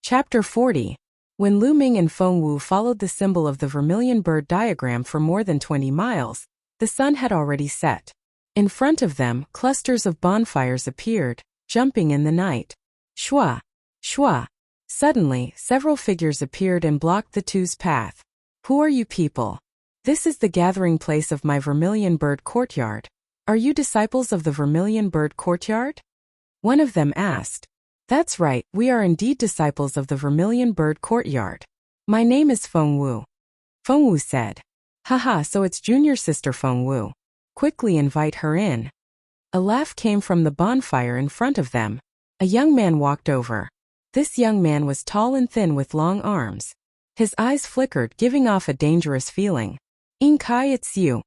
Chapter 40. When Lu Ming and Feng Wu followed the symbol of the vermilion bird diagram for more than 20 miles, the sun had already set. In front of them, clusters of bonfires appeared, jumping in the night. Shua! Shua! Suddenly, several figures appeared and blocked the two's path. Who are you people? This is the gathering place of my vermilion bird courtyard. Are you disciples of the vermilion bird courtyard? One of them asked. That's right, we are indeed disciples of the vermilion bird courtyard. My name is Feng Wu. Feng Wu said. Haha, so it's junior sister Feng Wu. Quickly invite her in. A laugh came from the bonfire in front of them. A young man walked over. This young man was tall and thin with long arms. His eyes flickered, giving off a dangerous feeling. In Kai, it's you.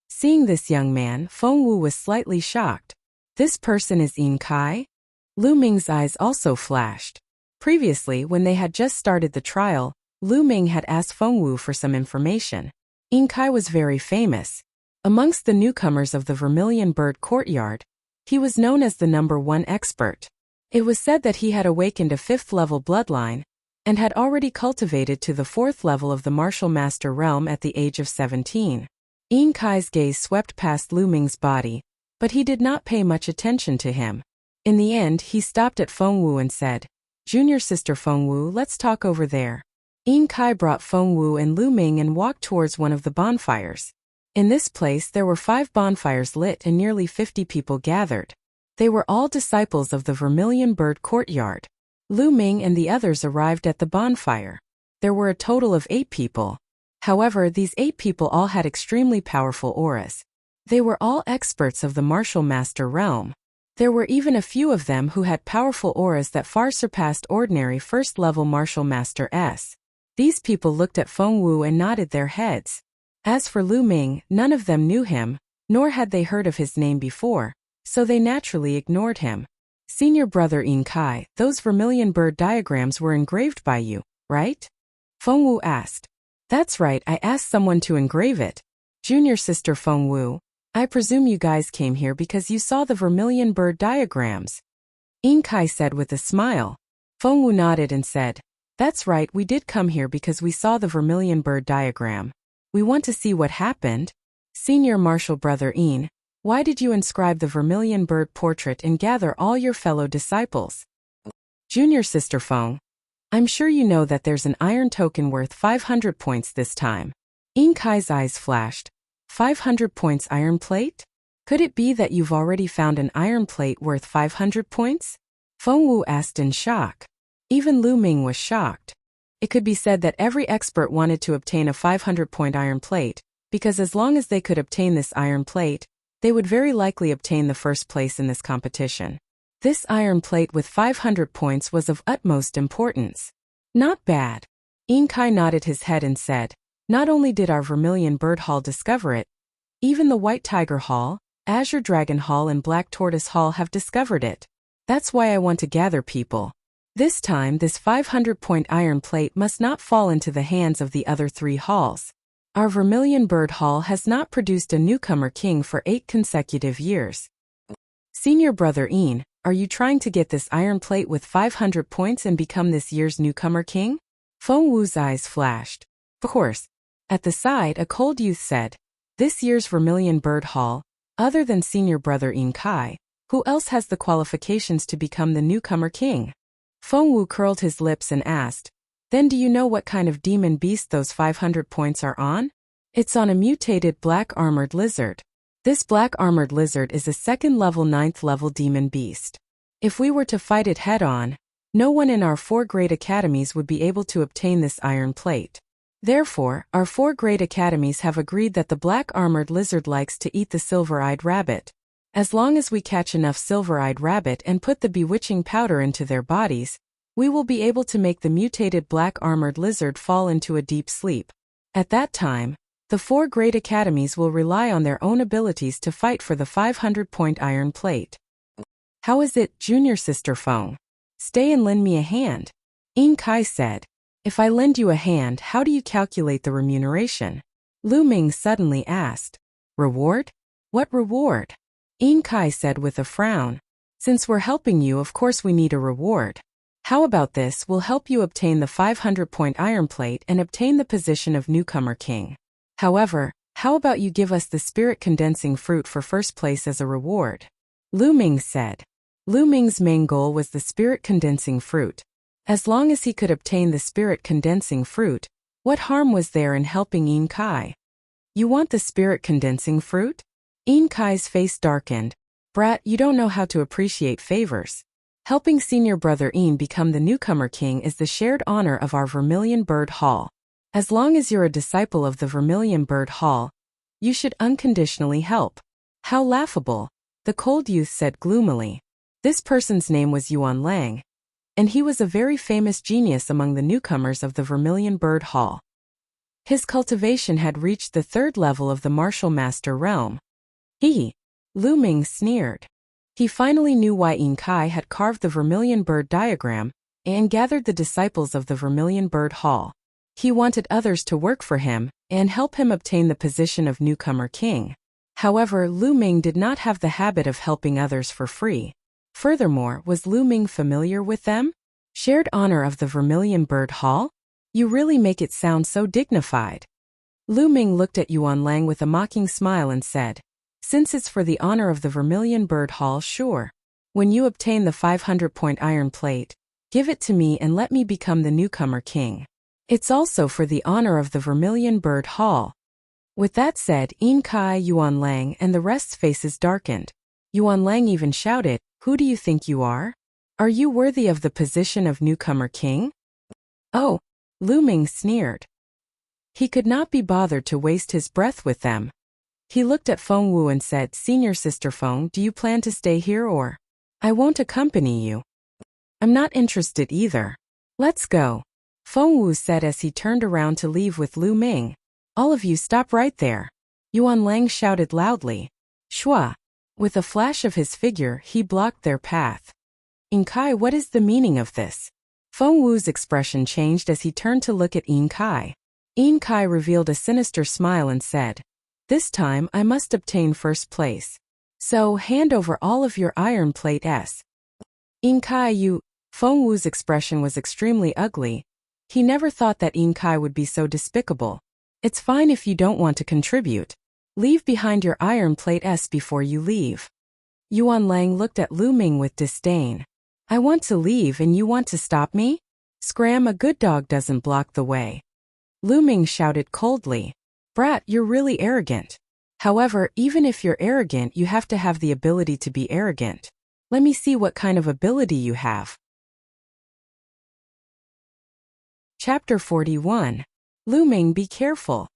Seeing this young man, Feng Wu was slightly shocked. This person is In Kai? Lu Ming's eyes also flashed. Previously, when they had just started the trial, Lu Ming had asked Feng Wu for some information. In Kai was very famous. Amongst the newcomers of the Vermilion Bird Courtyard, he was known as the #1 expert. It was said that he had awakened a 5th-level bloodline, and had already cultivated to the 4th level of the Martial Master realm at the age of 17. In Kai's gaze swept past Lu Ming's body, but he did not pay much attention to him. In the end, he stopped at Feng Wu and said, Junior sister Feng Wu, let's talk over there. In Kai brought Feng Wu and Lu Ming and walked towards one of the bonfires. In this place there were 5 bonfires lit and nearly 50 people gathered. They were all disciples of the Vermilion Bird Courtyard. Lu Ming and the others arrived at the bonfire. There were a total of 8 people. However, these 8 people all had extremely powerful auras. They were all experts of the Martial Master realm. There were even a few of them who had powerful auras that far surpassed ordinary 1st-level Martial Masters. These people looked at Feng Wu and nodded their heads. As for Lu Ming, none of them knew him, nor had they heard of his name before, so they naturally ignored him. Senior brother In Kai, those vermilion bird diagrams were engraved by you, right? Feng Wu asked. That's right, I asked someone to engrave it. Junior sister Feng Wu, I presume you guys came here because you saw the vermilion bird diagrams. In Kai said with a smile. Feng Wu nodded and said, That's right, we did come here because we saw the vermilion bird diagram. We want to see what happened. Senior martial brother In, why did you inscribe the vermilion bird portrait and gather all your fellow disciples? Junior sister Feng, I'm sure you know that there's an iron token worth 500 points this time. In Kai's eyes flashed. 500 points iron plate? Could it be that you've already found an iron plate worth 500 points? Feng Wu asked in shock. Even Lu Ming was shocked. It could be said that every expert wanted to obtain a 500-point iron plate, because as long as they could obtain this iron plate, they would very likely obtain the first place in this competition. This iron plate with 500 points was of utmost importance. Not bad. In Kai nodded his head and said, Not only did our Vermilion Bird Hall discover it, even the White Tiger Hall, Azure Dragon Hall and Black Tortoise Hall have discovered it. That's why I want to gather people. This time, this 500-point iron plate must not fall into the hands of the other 3 halls. Our Vermilion Bird Hall has not produced a newcomer king for 8 consecutive years. Senior brother In, are you trying to get this iron plate with 500 points and become this year's newcomer king? Feng Wu's eyes flashed. Of course. At the side, a cold youth said, This year's Vermilion Bird Hall, other than senior brother In Kai, who else has the qualifications to become the newcomer king? Feng Wu curled his lips and asked, Then do you know what kind of demon beast those 500 points are on? It's on a mutated black armored lizard. This black armored lizard is a 2nd-level 9th-level demon beast. If we were to fight it head-on, no one in our 4 great academies would be able to obtain this iron plate. Therefore, our 4 great academies have agreed that the black armored lizard likes to eat the silver-eyed rabbit. As long as we catch enough silver-eyed rabbit and put the bewitching powder into their bodies, we will be able to make the mutated black armored lizard fall into a deep sleep. At that time, the 4 great academies will rely on their own abilities to fight for the 500-point iron plate. How is it, junior sister Feng? Stay and lend me a hand. In Kai said. If I lend you a hand, how do you calculate the remuneration? Lu Ming suddenly asked. Reward? What reward? In Kai said with a frown. Since we're helping you, of course we need a reward. How about this will help you obtain the 500-point iron plate and obtain the position of newcomer king. However, how about you give us the spirit condensing fruit for first place as a reward? Lu Ming said. Lu Ming's main goal was the spirit condensing fruit. As long as he could obtain the spirit condensing fruit, what harm was there in helping Yin Kai? You want the spirit condensing fruit? Yin Kai's face darkened. Brat, you don't know how to appreciate favors. Helping senior brother Yin become the newcomer king is the shared honor of our Vermilion Bird Hall. As long as you're a disciple of the Vermilion Bird Hall, you should unconditionally help. How laughable, the cold youth said gloomily. This person's name was Yuan Lang, and he was a very famous genius among the newcomers of the Vermilion Bird Hall. His cultivation had reached the 3rd level of the Martial Master realm. Lu Ming sneered. He finally knew why Yin Kai had carved the Vermilion Bird diagram and gathered the disciples of the Vermilion Bird Hall. He wanted others to work for him and help him obtain the position of newcomer king. However, Lu Ming did not have the habit of helping others for free. Furthermore, was Lu Ming familiar with them? Shared honor of the Vermilion Bird Hall? You really make it sound so dignified. Lu Ming looked at Yuan Lang with a mocking smile and said, since it's for the honor of the Vermilion Bird Hall, sure. When you obtain the 500-point iron plate, give it to me and let me become the newcomer king. It's also for the honor of the Vermilion Bird Hall. With that said, Yin Kai, Yuan Lang, and the rest's faces darkened. Yuan Lang even shouted, who do you think you are? Are you worthy of the position of newcomer king? Oh, Lu Ming sneered. He could not be bothered to waste his breath with them. He looked at Feng Wu and said, Senior Sister Feng, do you plan to stay here or? I won't accompany you. I'm not interested either. Let's go. Feng Wu said as he turned around to leave with Lu Ming. All of you stop right there. Yuan Lang shouted loudly. Shua. With a flash of his figure, he blocked their path. Yin Kai, what is the meaning of this? Feng Wu's expression changed as he turned to look at Yin Kai. Yin Kai revealed a sinister smile and said, this time I must obtain first place. So hand over all of your iron plate s. Yin Kai, you. Feng Wu's expression was extremely ugly. He never thought that Yin Kai would be so despicable. It's fine if you don't want to contribute. Leave behind your iron plate s before you leave. Yuan Lang looked at Lu Ming with disdain. I want to leave and you want to stop me? Scram, a good dog doesn't block the way. Lu Ming shouted coldly. Brat, you're really arrogant. However, even if you're arrogant, you have to have the ability to be arrogant. Let me see what kind of ability you have. Chapter 41. Lu Ming, be careful.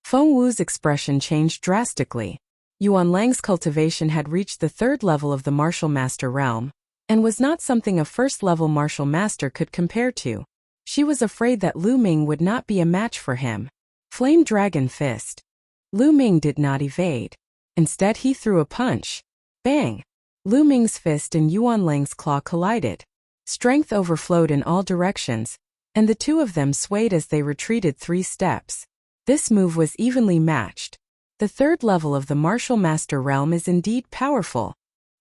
Feng Wu's expression changed drastically. Yuan Lang's cultivation had reached the 3rd level of the Martial Master realm, and was not something a 1st-level Martial Master could compare to. She was afraid that Lu Ming would not be a match for him. Flame Dragon Fist. Lu Ming did not evade. Instead, he threw a punch. Bang! Lu Ming's fist and Yuan Lang's claw collided. Strength overflowed in all directions, and the two of them swayed as they retreated 3 steps. This move was evenly matched. The 3rd level of the Martial Master realm is indeed powerful.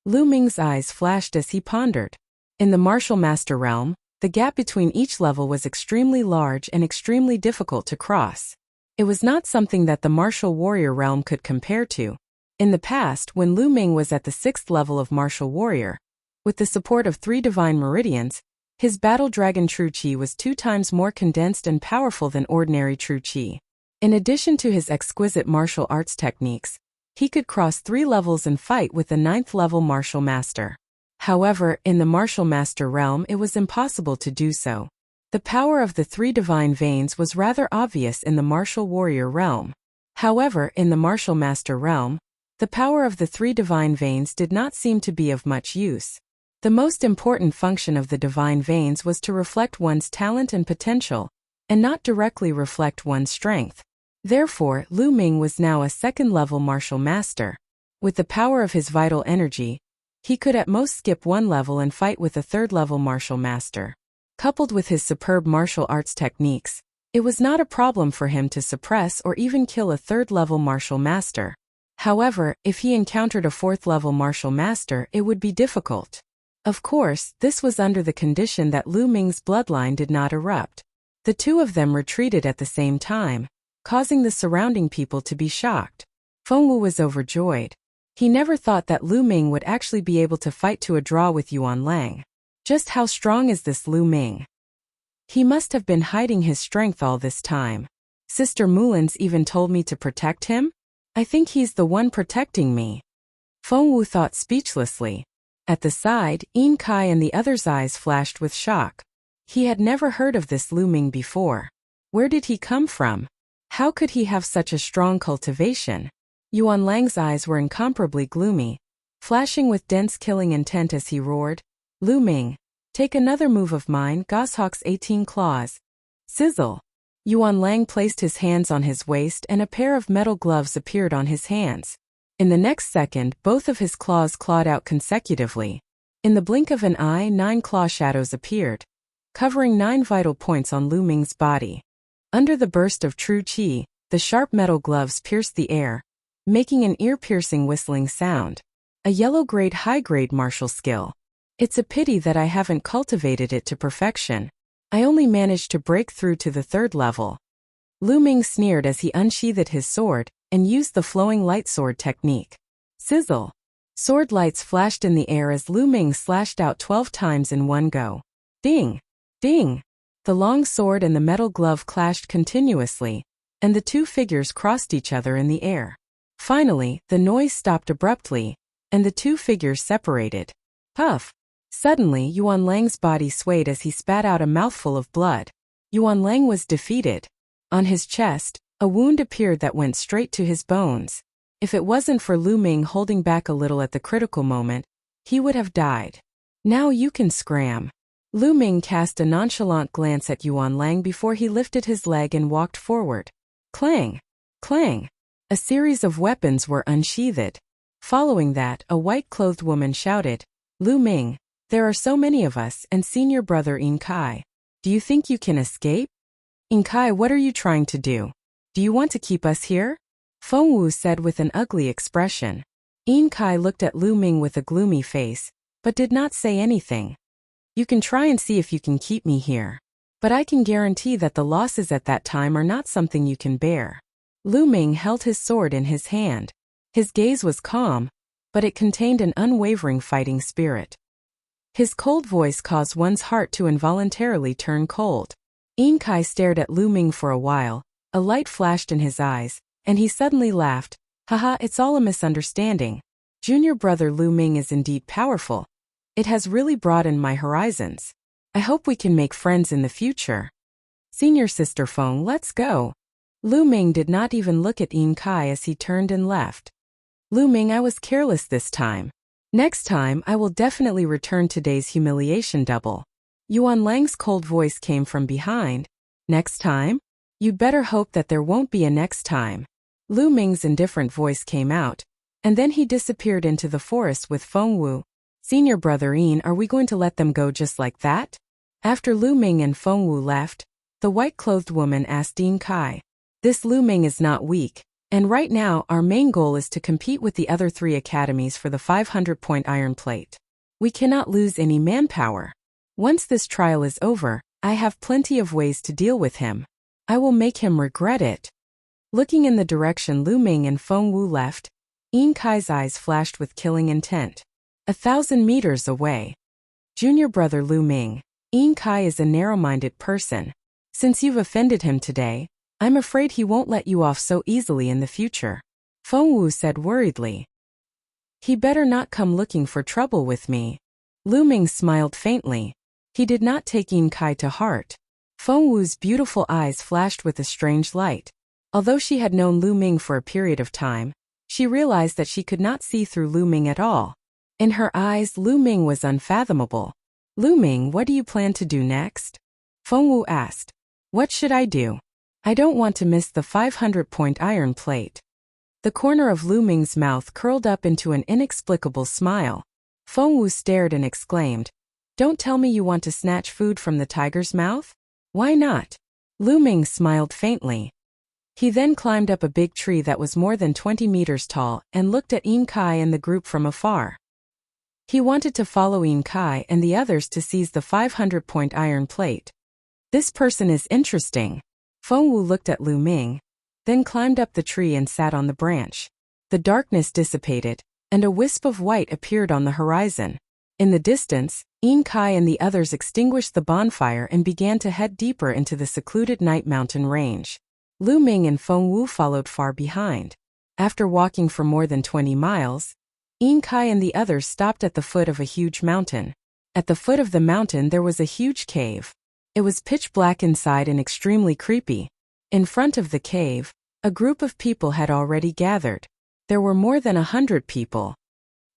Lu Ming's eyes flashed as he pondered. In the Martial Master realm, the gap between each level was extremely large and extremely difficult to cross. It was not something that the Martial Warrior realm could compare to. In the past, when Lu Ming was at the 6th level of Martial Warrior, with the support of 3 Divine Meridians, his Battle Dragon True Chi was 2 times more condensed and powerful than ordinary True Chi. In addition to his exquisite martial arts techniques, he could cross 3 levels and fight with the 9th level Martial Master. However, in the Martial Master realm it was impossible to do so. The power of the 3 divine veins was rather obvious in the Martial Warrior realm. However, in the Martial Master realm, the power of the 3 divine veins did not seem to be of much use. The most important function of the divine veins was to reflect one's talent and potential, and not directly reflect one's strength. Therefore, Lu Ming was now a 2nd-level Martial Master. With the power of his vital energy, he could at most skip 1 level and fight with a 3rd-level Martial Master. Coupled with his superb martial arts techniques, it was not a problem for him to suppress or even kill a 3rd-level Martial Master. However, if he encountered a 4th-level Martial Master, it would be difficult. Of course, this was under the condition that Lu Ming's bloodline did not erupt. The two of them retreated at the same time, causing the surrounding people to be shocked. Fengwu was overjoyed. He never thought that Lu Ming would actually be able to fight to a draw with Yuan Lang. Just how strong is this Lu Ming? He must have been hiding his strength all this time. Sister Mulan's even told me to protect him? I think he's the one protecting me. Fengwu thought speechlessly. At the side, Yin Kai and the other's eyes flashed with shock. He had never heard of this Lu Ming before. Where did he come from? How could he have such a strong cultivation? Yuan Lang's eyes were incomparably gloomy, flashing with dense killing intent as he roared, "Lu Ming, take another move of mine, Goshawk's 18 claws." Sizzle! Yuan Lang placed his hands on his waist and a pair of metal gloves appeared on his hands. In the next second, both of his claws clawed out consecutively. In the blink of an eye, 9 claw shadows appeared, covering 9 vital points on Lu Ming's body. Under the burst of true qi, the sharp metal gloves pierced the air, making an ear-piercing whistling sound. A yellow-grade high-grade martial skill. It's a pity that I haven't cultivated it to perfection. I only managed to break through to the 3rd level. Lu Ming sneered as he unsheathed his sword and used the flowing light sword technique. Sizzle! Sword lights flashed in the air as Lu Ming slashed out 12 times in one go. Ding! Ding! The long sword and the metal glove clashed continuously, and the two figures crossed each other in the air. Finally, the noise stopped abruptly, and the two figures separated. Puff! Suddenly, Yuan Lang's body swayed as he spat out a mouthful of blood. Yuan Lang was defeated. On his chest, a wound appeared that went straight to his bones. If it wasn't for Lu Ming holding back a little at the critical moment, he would have died. Now you can scram. Lu Ming cast a nonchalant glance at Yuan Lang before he lifted his leg and walked forward. Clang! Clang! A series of weapons were unsheathed. Following that, a white-clothed woman shouted, "Lu Ming, there are so many of us and senior brother Yin Kai. Do you think you can escape?" "Yin Kai, what are you trying to do? Do you want to keep us here?" Fengwu said with an ugly expression. Yin Kai looked at Lu Ming with a gloomy face, but did not say anything. "You can try and see if you can keep me here. But I can guarantee that the losses at that time are not something you can bear." Lu Ming held his sword in his hand. His gaze was calm, but it contained an unwavering fighting spirit. His cold voice caused one's heart to involuntarily turn cold. Yin Kai stared at Lu Ming for a while, a light flashed in his eyes, and he suddenly laughed. "Haha, it's all a misunderstanding. Junior brother Lu Ming is indeed powerful. It has really broadened my horizons. I hope we can make friends in the future. Senior sister Feng, let's go." Lu Ming did not even look at Yin Kai as he turned and left. "Lu Ming, I was careless this time. Next time, I will definitely return today's humiliation double." Yuan Lang's cold voice came from behind. "Next time? You'd better hope that there won't be a next time." Lu Ming's indifferent voice came out, and then he disappeared into the forest with Fengwu. "Senior brother Yin, are we going to let them go just like that?" After Lu Ming and Fengwu left, the white-clothed woman asked Yin Kai. "This Lu Ming is not weak, and right now our main goal is to compete with the other 3 academies for the 500-point iron plate. We cannot lose any manpower. Once this trial is over, I have plenty of ways to deal with him. I will make him regret it." Looking in the direction Lu Ming and Fengwu left, Yin Kai's eyes flashed with killing intent. 1,000 meters away. "Junior brother Lu Ming, Yin Kai is a narrow-minded person. Since you've offended him today, I'm afraid he won't let you off so easily in the future," Fengwu said worriedly. "He better not come looking for trouble with me." Lu Ming smiled faintly. He did not take Yin Kai to heart. Fengwu's beautiful eyes flashed with a strange light. Although she had known Lu Ming for a period of time, she realized that she could not see through Lu Ming at all. In her eyes, Lu Ming was unfathomable. "Lu Ming, what do you plan to do next?" Fengwu asked. "What should I do? I don't want to miss the 500-point iron plate." The corner of Lu Ming's mouth curled up into an inexplicable smile. Fengwu stared and exclaimed, "Don't tell me you want to snatch food from the tiger's mouth? Why not?" Lu Ming smiled faintly. He then climbed up a big tree that was more than 20 meters tall and looked at Yin Kai and the group from afar. He wanted to follow Yin Kai and the others to seize the 500-point iron plate. This person is interesting. Feng Wu looked at Lu Ming, then climbed up the tree and sat on the branch. The darkness dissipated, and a wisp of white appeared on the horizon. In the distance, Yin Kai and the others extinguished the bonfire and began to head deeper into the secluded night mountain range. Lu Ming and Feng Wu followed far behind. After walking for more than 20 miles, Yin Kai and the others stopped at the foot of a huge mountain. At the foot of the mountain there was a huge cave. It was pitch black inside and extremely creepy. In front of the cave, a group of people had already gathered. There were more than 100 people.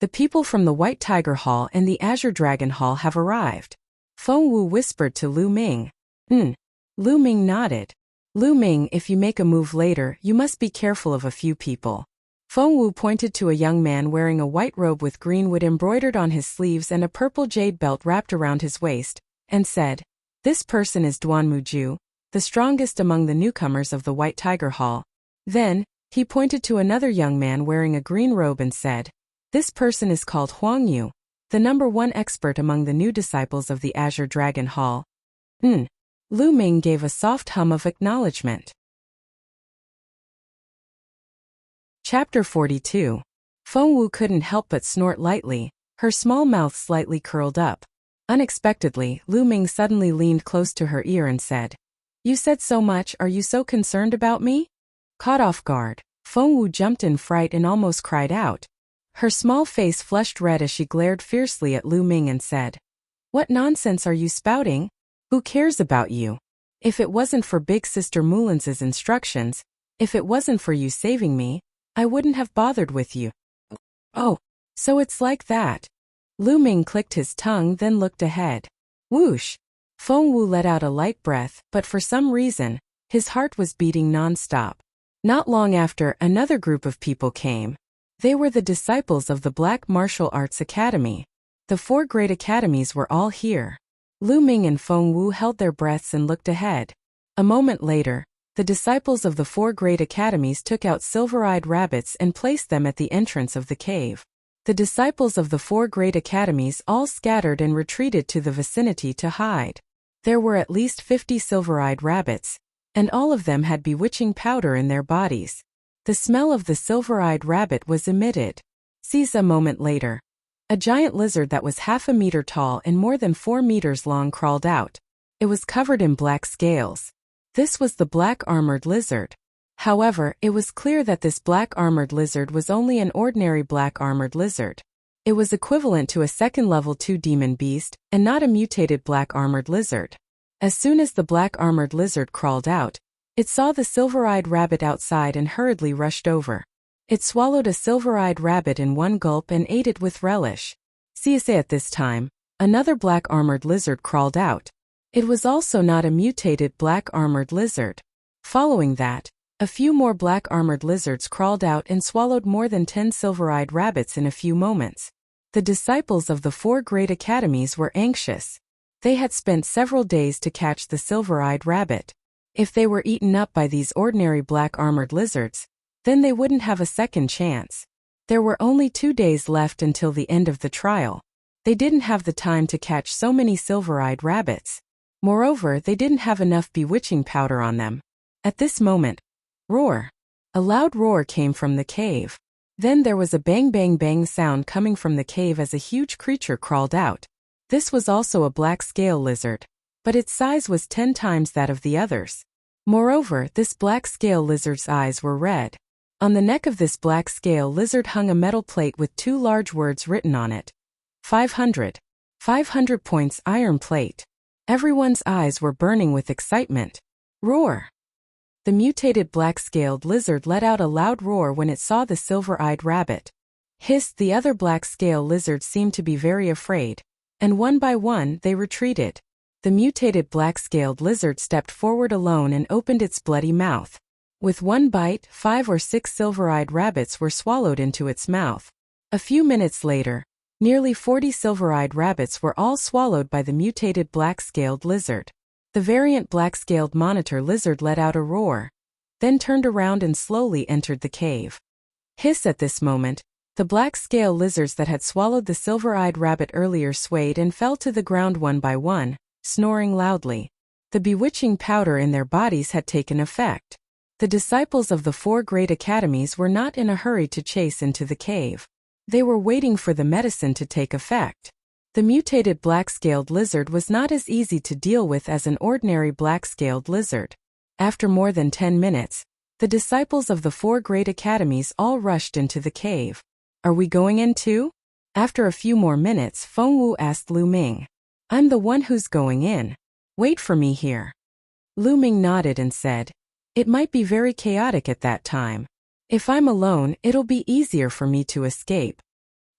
The people from the White Tiger Hall and the Azure Dragon Hall have arrived. Feng Wu whispered to Lu Ming. Lu Ming nodded. Lu Ming, if you make a move later, you must be careful of a few people. Feng Wu pointed to a young man wearing a white robe with green wood embroidered on his sleeves and a purple jade belt wrapped around his waist, and said, "This person is Duan Muju, the strongest among the newcomers of the White Tiger Hall." Then, he pointed to another young man wearing a green robe and said, "This person is called Huang Yu, the #1 expert among the new disciples of the Azure Dragon Hall." Lu Ming gave a soft hum of acknowledgement. Chapter 42. Feng Wu couldn't help but snort lightly, her small mouth slightly curled up. Unexpectedly, Lu Ming suddenly leaned close to her ear and said, "You said so much, are you so concerned about me?" Caught off guard, Feng Wu jumped in fright and almost cried out. Her small face flushed red as she glared fiercely at Lu Ming and said, "What nonsense are you spouting? Who cares about you? If it wasn't for Big Sister Mulin's instructions, if it wasn't for you saving me, I wouldn't have bothered with you." "Oh, so it's like that." Lu Ming clicked his tongue then looked ahead. Whoosh! Feng Wu let out a light breath, but for some reason, his heart was beating non-stop. Not long after, another group of people came. They were the disciples of the Black Martial Arts Academy. The 4 great academies were all here. Lu Ming and Feng Wu held their breaths and looked ahead. A moment later, the disciples of the 4 great academies took out silver-eyed rabbits and placed them at the entrance of the cave. The disciples of the 4 great academies all scattered and retreated to the vicinity to hide. There were at least 50 silver-eyed rabbits, and all of them had bewitching powder in their bodies. The smell of the silver-eyed rabbit was emitted. Seize a moment later. A giant lizard that was half a meter tall and more than 4 meters long crawled out. It was covered in black scales. This was the black armored lizard. However, it was clear that this black armored lizard was only an ordinary black armored lizard. It was equivalent to a second level 2 demon beast, and not a mutated black armored lizard. As soon as the black armored lizard crawled out, it saw the silver-eyed rabbit outside and hurriedly rushed over. It swallowed a silver-eyed rabbit in one gulp and ate it with relish. At this time, another black armored lizard crawled out. It was also not a mutated black armored lizard. Following that, a few more black armored lizards crawled out and swallowed more than 10 silver-eyed rabbits in a few moments. The disciples of the 4 great academies were anxious. They had spent several days to catch the silver-eyed rabbit. If they were eaten up by these ordinary black armored lizards, then they wouldn't have a second chance. There were only 2 days left until the end of the trial. They didn't have the time to catch so many silver-eyed rabbits. Moreover, they didn't have enough bewitching powder on them. At this moment, roar! A loud roar came from the cave. Then there was a bang bang bang sound coming from the cave as a huge creature crawled out. This was also a black scale lizard, but its size was 10 times that of the others. Moreover, this black scale lizard's eyes were red. On the neck of this black scale lizard hung a metal plate with 2 large words written on it. 500. 500 points iron plate. Everyone's eyes were burning with excitement. Roar! The mutated black-scaled lizard let out a loud roar when it saw the silver-eyed rabbit. Hissed! The other black-scale lizards seemed to be very afraid, and one by one they retreated. The mutated black-scaled lizard stepped forward alone and opened its bloody mouth. With one bite, 5 or 6 silver-eyed rabbits were swallowed into its mouth. A few minutes later, nearly 40 silver-eyed rabbits were all swallowed by the mutated black-scaled lizard. The variant black-scaled monitor lizard let out a roar, then turned around and slowly entered the cave. Hiss! At this moment, The black scale lizards that had swallowed the silver-eyed rabbit earlier swayed and fell to the ground one by one, snoring loudly. The bewitching powder in their bodies had taken effect. The disciples of the 4 great academies were not in a hurry to chase into the cave. They were waiting for the medicine to take effect. The mutated black-scaled lizard was not as easy to deal with as an ordinary black-scaled lizard. After more than 10 minutes, the disciples of the 4 great academies all rushed into the cave. Are we going in too? After a few more minutes, Fengwu asked Lu Ming. I'm the one who's going in. Wait for me here. Lu Ming nodded and said, it might be very chaotic at that time. If I'm alone, it'll be easier for me to escape.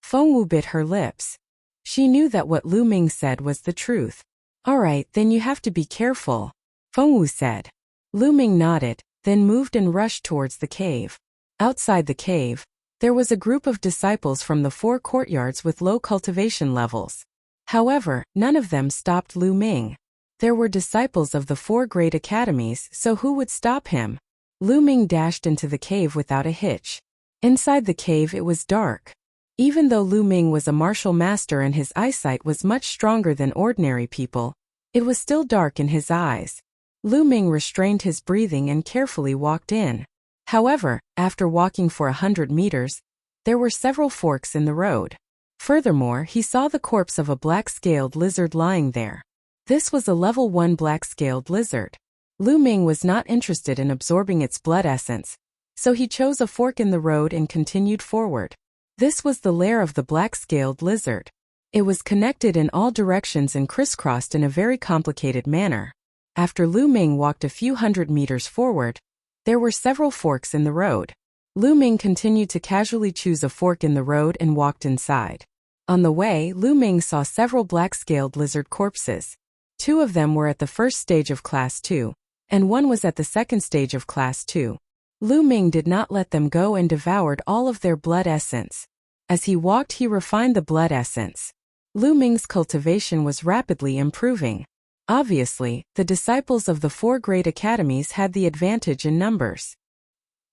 Fengwu bit her lips. She knew that what Lu Ming said was the truth. All right, then you have to be careful, Fengwu said. Lu Ming nodded, then moved and rushed towards the cave. Outside the cave, there was a group of disciples from the 4 courtyards with low cultivation levels. However, none of them stopped Lu Ming. There were disciples of the 4 great academies, so who would stop him? Lu Ming dashed into the cave without a hitch. Inside the cave it was dark. Even though Lu Ming was a martial master and his eyesight was much stronger than ordinary people, it was still dark in his eyes. Lu Ming restrained his breathing and carefully walked in. However, after walking for 100 meters, there were several forks in the road. Furthermore, he saw the corpse of a black-scaled lizard lying there. This was a level 1 black-scaled lizard. Lu Ming was not interested in absorbing its blood essence, so he chose a fork in the road and continued forward. This was the lair of the black-scaled lizard. It was connected in all directions and crisscrossed in a very complicated manner. After Lu Ming walked a few 100 meters forward, there were several forks in the road. Lu Ming continued to casually choose a fork in the road and walked inside. On the way, Lu Ming saw several black-scaled lizard corpses. 2 of them were at the first stage of Class 2, and 1 was at the second stage of Class 2. Lu Ming did not let them go and devoured all of their blood essence. As he walked, he refined the blood essence. Lu Ming's cultivation was rapidly improving. Obviously, the disciples of the 4 great academies had the advantage in numbers.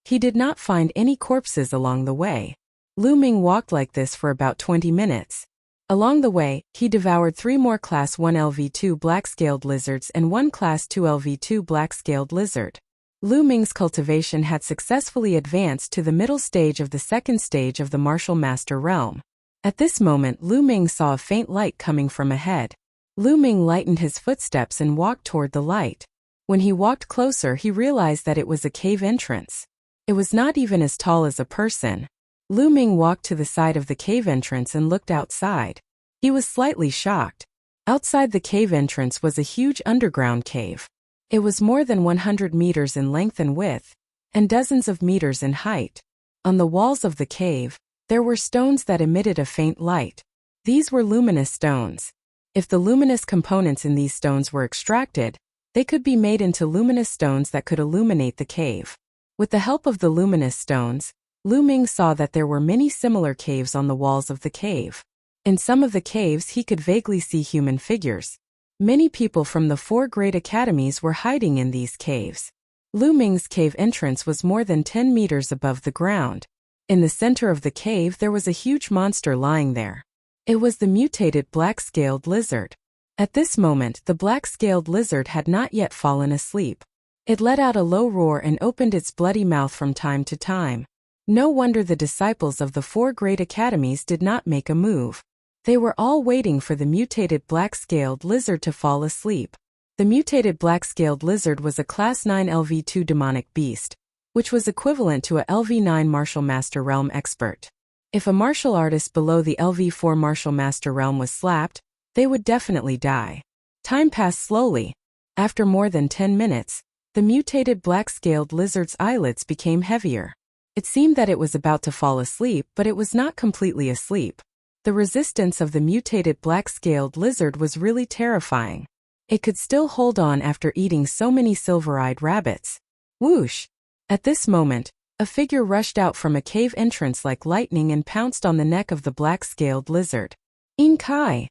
He did not find any corpses along the way. Lu Ming walked like this for about 20 minutes. Along the way, he devoured 3 more Class 1 LV2 black-scaled lizards and 1 Class 2 LV2 black-scaled lizard. Lu Ming's cultivation had successfully advanced to the middle stage of the second stage of the martial master realm. At this moment, Lu Ming saw a faint light coming from ahead. Lu Ming lightened his footsteps and walked toward the light. When he walked closer, he realized that it was a cave entrance. It was not even as tall as a person. Lu Ming walked to the side of the cave entrance and looked outside. He was slightly shocked. Outside the cave entrance was a huge underground cave. It was more than 100 meters in length and width, and dozens of meters in height. On the walls of the cave, there were stones that emitted a faint light. These were luminous stones. If the luminous components in these stones were extracted, they could be made into luminous stones that could illuminate the cave. With the help of the luminous stones, Lu Ming saw that there were many similar caves on the walls of the cave. In some of the caves he could vaguely see human figures. Many people from the 4 great academies were hiding in these caves. Lu Ming's cave entrance was more than 10 meters above the ground. In the center of the cave there was a huge monster lying there. It was the mutated black-scaled lizard. At this moment, the black-scaled lizard had not yet fallen asleep. It let out a low roar and opened its bloody mouth from time to time. No wonder the disciples of the 4 great academies did not make a move. They were all waiting for the mutated black-scaled lizard to fall asleep. The mutated black-scaled lizard was a Class 9 LV2 demonic beast, which was equivalent to a LV9 martial master realm expert. If a martial artist below the LV4 martial master realm was slapped, they would definitely die. Time passed slowly. After more than 10 minutes, the mutated black-scaled lizard's eyelids became heavier. It seemed that it was about to fall asleep, but it was not completely asleep. The resistance of the mutated black-scaled lizard was really terrifying. It could still hold on after eating so many silver-eyed rabbits. Whoosh! At this moment, a figure rushed out from a cave entrance like lightning and pounced on the neck of the black-scaled lizard. In Kai.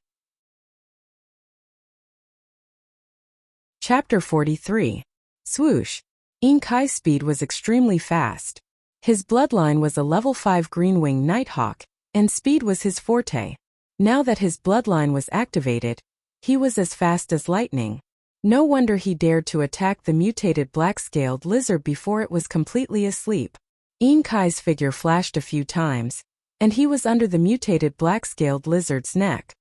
Chapter 43. Swoosh. In Kai's speed was extremely fast. His bloodline was a level 5 green-winged nighthawk, and speed was his forte. Now that his bloodline was activated, he was as fast as lightning. No wonder he dared to attack the mutated black-scaled lizard before it was completely asleep. Inkai's figure flashed a few times, and he was under the mutated black-scaled lizard's neck.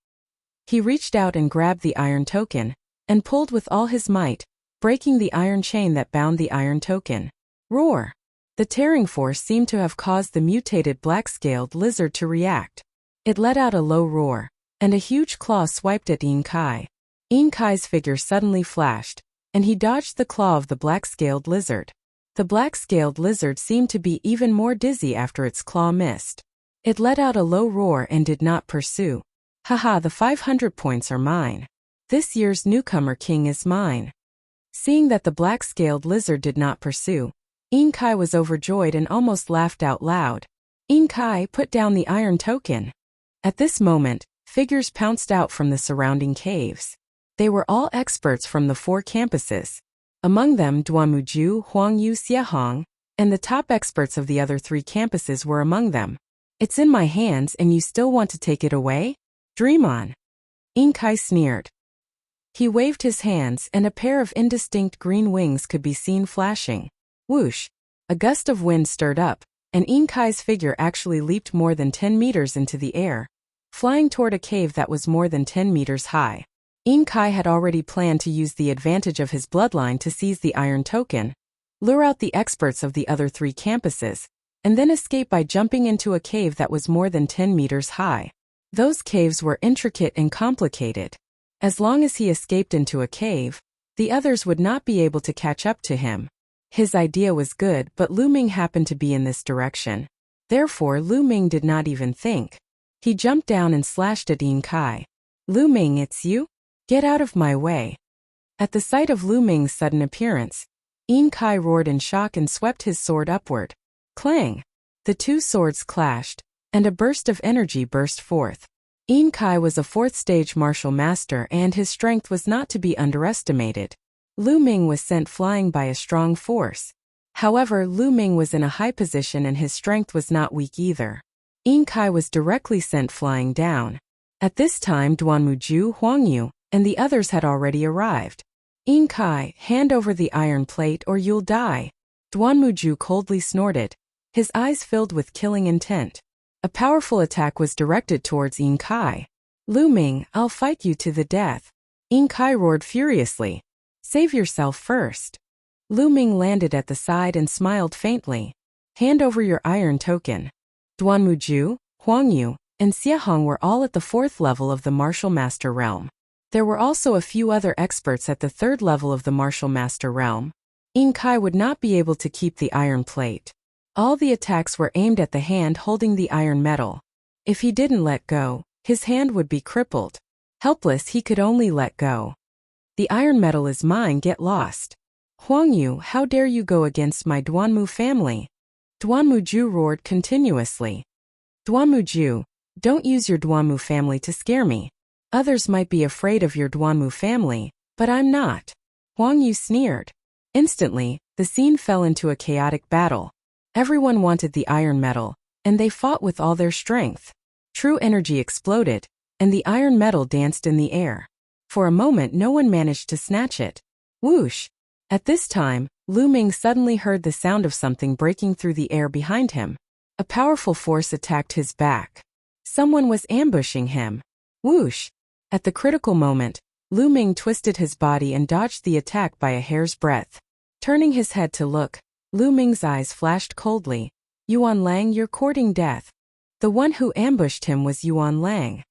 He reached out and grabbed the iron token, and pulled with all his might, breaking the iron chain that bound the iron token. Roar! The tearing force seemed to have caused the mutated black-scaled lizard to react. It let out a low roar, and a huge claw swiped at Inkai. Inkai's figure suddenly flashed, and he dodged the claw of the black-scaled lizard. The black-scaled lizard seemed to be even more dizzy after its claw missed. It let out a low roar and did not pursue. Haha, the 500 points are mine. This year's newcomer king is mine. Seeing that the black-scaled lizard did not pursue, Inkai was overjoyed and almost laughed out loud. Inkai put down the iron token. At this moment, figures pounced out from the surrounding caves. They were all experts from the 4 campuses. Among them Duanmuju, Huangyu Xiahong, and the top experts of the other 3 campuses were among them. It's in my hands and you still want to take it away? Dream on. Inkai sneered. He waved his hands and a pair of indistinct green wings could be seen flashing. Whoosh! A gust of wind stirred up, and Inkai's figure actually leaped more than 10 meters into the air, flying toward a cave that was more than 10 meters high. Inkai had already planned to use the advantage of his bloodline to seize the iron token, lure out the experts of the other 3 campuses, and then escape by jumping into a cave that was more than 10 meters high. Those caves were intricate and complicated. As long as he escaped into a cave, the others would not be able to catch up to him. His idea was good, but Lu Ming happened to be in this direction. Therefore, Lu Ming did not even think. He jumped down and slashed at Inkai. Lu Ming, it's you? Get out of my way. At the sight of Lu Ming's sudden appearance, Inkai roared in shock and swept his sword upward. Clang! The 2 swords clashed, and a burst of energy burst forth. Inkai was a 4th-stage martial master and his strength was not to be underestimated. Lu Ming was sent flying by a strong force. However, Lu Ming was in a high position and his strength was not weak either. Inkai was directly sent flying down. At this time Duanmuju, Huangyu, and the others had already arrived. Inkai, hand over the iron plate or you'll die. Duanmuju coldly snorted, his eyes filled with killing intent. A powerful attack was directed towards Inkai. Lu Ming, I'll fight you to the death. Inkai roared furiously. Save yourself first. Lu Ming landed at the side and smiled faintly. Hand over your iron token. Duanmuju, Huangyu, and Xiahong were all at the 4th level of the martial master realm. There were also a few other experts at the 3rd level of the martial master realm. Inkai would not be able to keep the iron plate. All the attacks were aimed at the hand holding the iron metal. If he didn't let go, his hand would be crippled. Helpless, he could only let go. The iron metal is mine, get lost. Huangyu, how dare you go against my Duanmu family? Duanmuju roared continuously. Duanmuju, don't use your Duanmu family to scare me. Others might be afraid of your Duanmu family, but I'm not. Huangyu sneered. Instantly, the scene fell into a chaotic battle. Everyone wanted the iron metal, and they fought with all their strength. True energy exploded, and the iron metal danced in the air. For a moment no one managed to snatch it. Whoosh! At this time, Lu Ming suddenly heard the sound of something breaking through the air behind him. A powerful force attacked his back. Someone was ambushing him. Whoosh! At the critical moment, Lu Ming twisted his body and dodged the attack by a hair's breadth. Turning his head to look, Lu Ming's eyes flashed coldly. Yuan Lang, you're courting death. The one who ambushed him was Yuan Lang.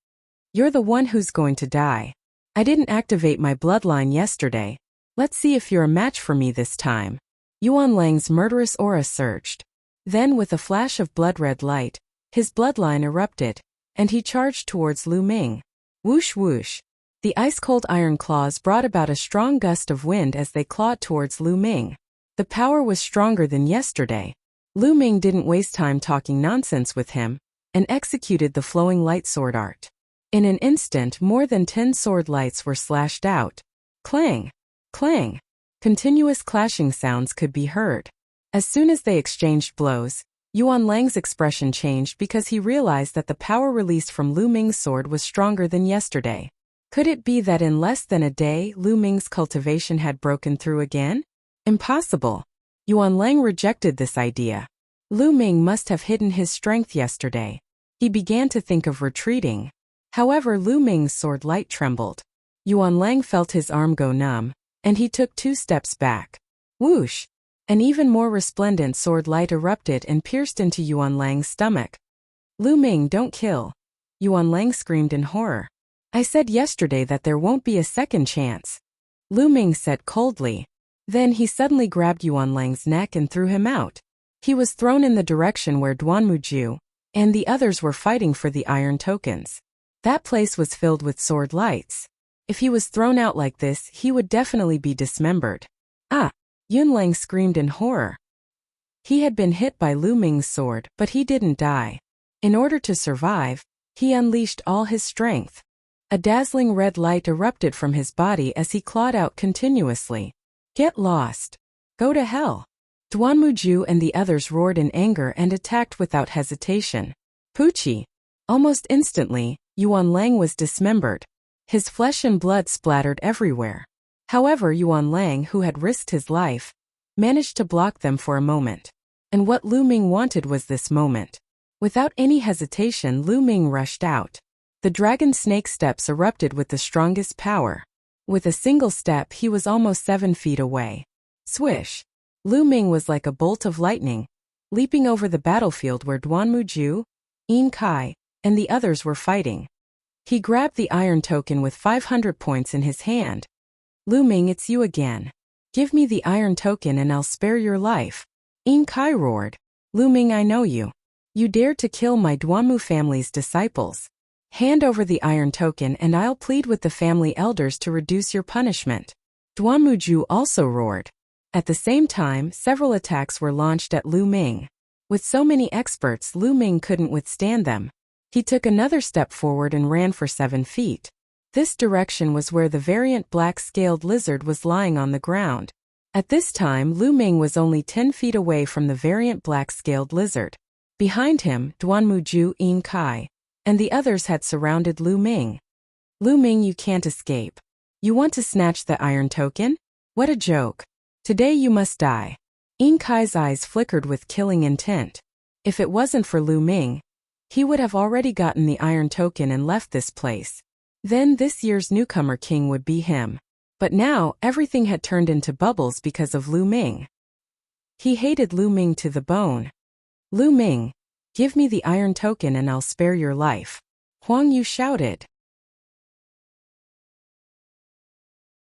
You're the one who's going to die. I didn't activate my bloodline yesterday. Let's see if you're a match for me this time. Yuan Lang's murderous aura surged. Then with a flash of blood-red light, his bloodline erupted, and he charged towards Lu Ming. Whoosh whoosh. The ice-cold iron claws brought about a strong gust of wind as they clawed towards Lu Ming. The power was stronger than yesterday. Lu Ming didn't waste time talking nonsense with him, and executed the flowing light sword art. In an instant more than 10 sword lights were slashed out. Clang! Clang! Continuous clashing sounds could be heard. As soon as they exchanged blows, Yuan Lang's expression changed because he realized that the power released from Lu Ming's sword was stronger than yesterday. Could it be that in less than a day, Lu Ming's cultivation had broken through again? Impossible. Yuan Lang rejected this idea. Lu Ming must have hidden his strength yesterday. He began to think of retreating. However, Lu Ming's sword light trembled. Yuan Lang felt his arm go numb, and he took 2 steps back. Whoosh! An even more resplendent sword light erupted and pierced into Yuan Lang's stomach. Lu Ming, don't kill! Yuan Lang screamed in horror. I said yesterday that there won't be a second chance. Lu Ming said coldly. Then he suddenly grabbed Yuan Lang's neck and threw him out. He was thrown in the direction where Duanmuju and the others were fighting for the iron tokens. That place was filled with sword lights. If he was thrown out like this, he would definitely be dismembered. Ah! Yun Lang screamed in horror. He had been hit by Lu Ming's sword, but he didn't die. In order to survive, he unleashed all his strength. A dazzling red light erupted from his body as he clawed out continuously. Get lost. Go to hell. Duanmuju and the others roared in anger and attacked without hesitation. Poochie! Almost instantly, Yuan Lang was dismembered. His flesh and blood splattered everywhere. However, Yuan Lang, who had risked his life, managed to block them for a moment. And what Lu Ming wanted was this moment. Without any hesitation, Lu Ming rushed out. The dragon snake steps erupted with the strongest power. With a single step, he was almost 7 feet away. Swish! Lu Ming was like a bolt of lightning, leaping over the battlefield where Duanmuju, Yin Kai, and the others were fighting. He grabbed the iron token with 500 points in his hand. Lu Ming, it's you again. Give me the iron token and I'll spare your life. Yin Kai roared. Lu Ming, I know you. You dared to kill my Duanmu family's disciples. Hand over the iron token and I'll plead with the family elders to reduce your punishment. Duanmuju also roared. At the same time, several attacks were launched at Lu Ming. With so many experts, Lu Ming couldn't withstand them. He took another step forward and ran for 7 feet. This direction was where the variant black-scaled lizard was lying on the ground. At this time, Lu Ming was only 10 feet away from the variant black-scaled lizard. Behind him, Duanmuju, Yin Kai, and the others had surrounded Lu Ming. Lu Ming, you can't escape. You want to snatch the iron token? What a joke. Today you must die. Yin Kai's eyes flickered with killing intent. If it wasn't for Lu Ming, he would have already gotten the iron token and left this place. Then this year's newcomer king would be him. But now, everything had turned into bubbles because of Lu Ming. He hated Lu Ming to the bone. Lu Ming, give me the iron token and I'll spare your life. Huang Yu shouted.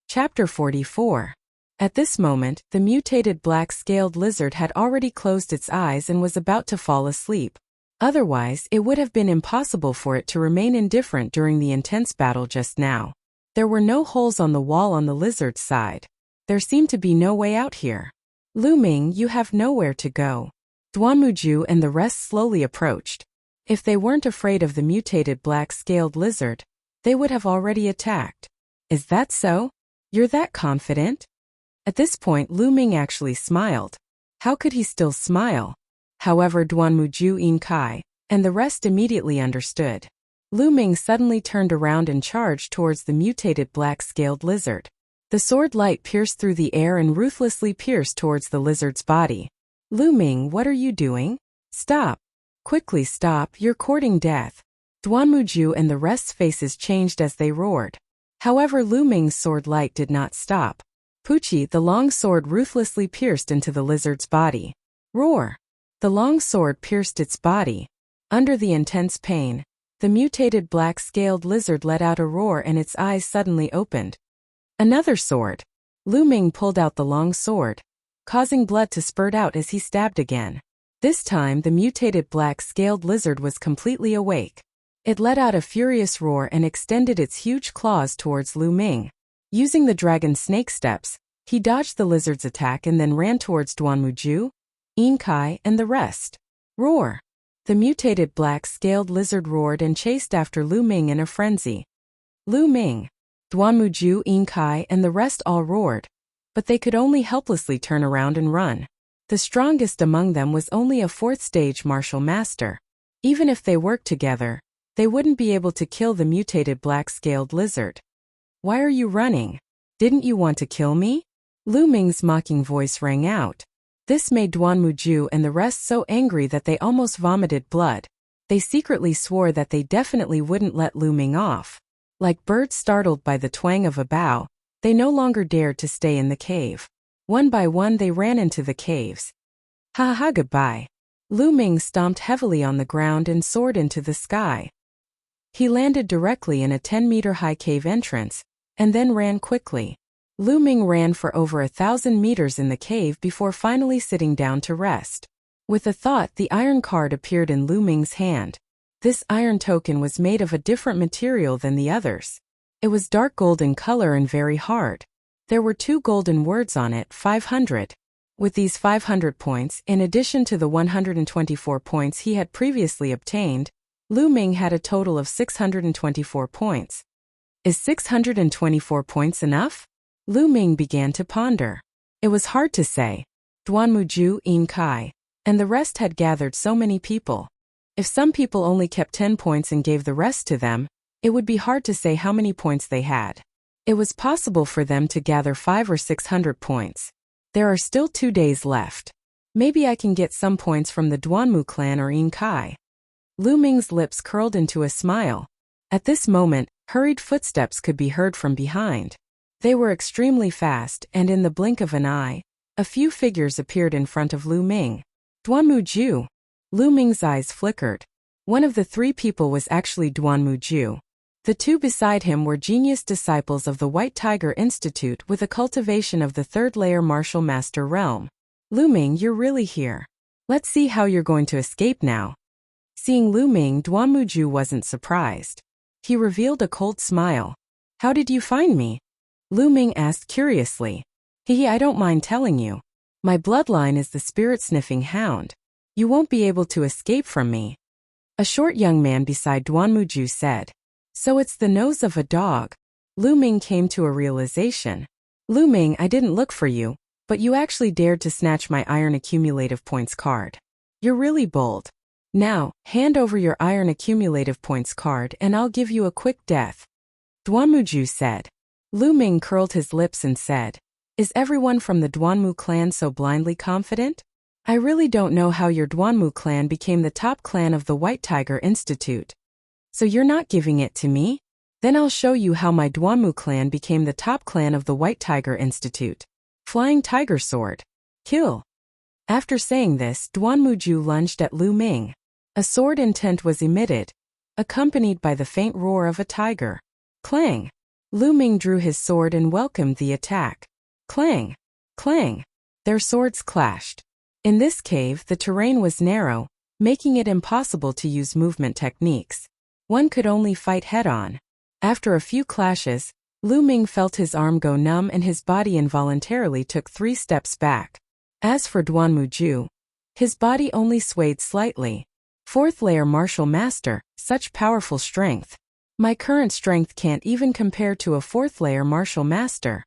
Chapter 44. At this moment, the mutated black-scaled lizard had already closed its eyes and was about to fall asleep. Otherwise, it would have been impossible for it to remain indifferent during the intense battle just now. There were no holes on the wall on the lizard's side. There seemed to be no way out here. Lu Ming, you have nowhere to go. Duanmuju and the rest slowly approached. If they weren't afraid of the mutated black-scaled lizard, they would have already attacked. Is that so? You're that confident? At this point, Lu Ming actually smiled. How could he still smile? However, Duanmuju, Yin Kai, and the rest immediately understood. Lu Ming suddenly turned around and charged towards the mutated black-scaled lizard. The sword light pierced through the air and ruthlessly pierced towards the lizard's body. Lu Ming, what are you doing? Stop. Quickly stop, you're courting death. Duanmuju and the rest's faces changed as they roared. However, Lu Ming's sword light did not stop. Poochie, the long sword ruthlessly pierced into the lizard's body. Roar. The long sword pierced its body. Under the intense pain, the mutated black-scaled lizard let out a roar and its eyes suddenly opened. Another sword. Lu Ming pulled out the long sword, causing blood to spurt out as he stabbed again. This time, the mutated black-scaled lizard was completely awake. It let out a furious roar and extended its huge claws towards Lu Ming. Using the dragon snake steps, he dodged the lizard's attack and then ran towards Duanmuju, Yin Kai, and the rest. Roar! The mutated black-scaled lizard roared and chased after Lu Ming in a frenzy. Lu Ming, Duanmuju, Yin Kai, and the rest all roared, but they could only helplessly turn around and run. The strongest among them was only a 4th-stage martial master. Even if they worked together, they wouldn't be able to kill the mutated black-scaled lizard. Why are you running? Didn't you want to kill me? Lu Ming's mocking voice rang out. This made Duanmuju and the rest so angry that they almost vomited blood. They secretly swore that they definitely wouldn't let Lu Ming off. Like birds startled by the twang of a bow, they no longer dared to stay in the cave. One by one they ran into the caves. Ha ha, goodbye. Lu Ming stomped heavily on the ground and soared into the sky. He landed directly in a 10-meter-high cave entrance, and then ran quickly. Lu Ming ran for over 1,000 meters in the cave before finally sitting down to rest. With a thought, the iron card appeared in Lu Ming's hand. This iron token was made of a different material than the others. It was dark gold in color and very hard. There were 2 golden words on it, 500. With these 500 points, in addition to the 124 points he had previously obtained, Lu Ming had a total of 624 points. Is 624 points enough? Lu Ming began to ponder. It was hard to say. Duanmuju, Yin Kai, and the rest had gathered so many people. If some people only kept 10 points and gave the rest to them, it would be hard to say how many points they had. It was possible for them to gather 500 or 600 points. There are still 2 days left. Maybe I can get some points from the Duanmu clan or Yin Kai. Lu Ming's lips curled into a smile. At this moment, hurried footsteps could be heard from behind. They were extremely fast, and in the blink of an eye, a few figures appeared in front of Lu Ming. Duanmuju. Lu Ming's eyes flickered. One of the 3 people was actually Duanmuju. The 2 beside him were genius disciples of the White Tiger Institute with a cultivation of the 3rd-layer martial master realm. Lu Ming, you're really here. Let's see how you're going to escape now. Seeing Lu Ming, Duanmuju wasn't surprised. He revealed a cold smile. How did you find me? Lu Ming asked curiously. I don't mind telling you. My bloodline is the spirit-sniffing hound. You won't be able to escape from me. A short young man beside Duanmuju said. So it's the nose of a dog. Lu Ming came to a realization. Lu Ming, I didn't look for you, but you actually dared to snatch my iron accumulative points card. You're really bold. Now, hand over your iron accumulative points card and I'll give you a quick death. Duanmuju said. Lu Ming curled his lips and said, Is everyone from the Duanmu clan so blindly confident? I really don't know how your Duanmu clan became the top clan of the White Tiger Institute. So you're not giving it to me? Then I'll show you how my Duanmu clan became the top clan of the White Tiger Institute. Flying Tiger Sword. Kill. After saying this, Duanmuju lunged at Lu Ming. A sword intent was emitted, accompanied by the faint roar of a tiger. Clang. Lu Ming drew his sword and welcomed the attack. Clang. Clang. Their swords clashed. In this cave, the terrain was narrow, making it impossible to use movement techniques. One could only fight head-on. After a few clashes, Lu Ming felt his arm go numb and his body involuntarily took 3 steps back. As for Duanmuju, his body only swayed slightly. 4th-layer martial master, such powerful strength. My current strength can't even compare to a 4th-layer martial master.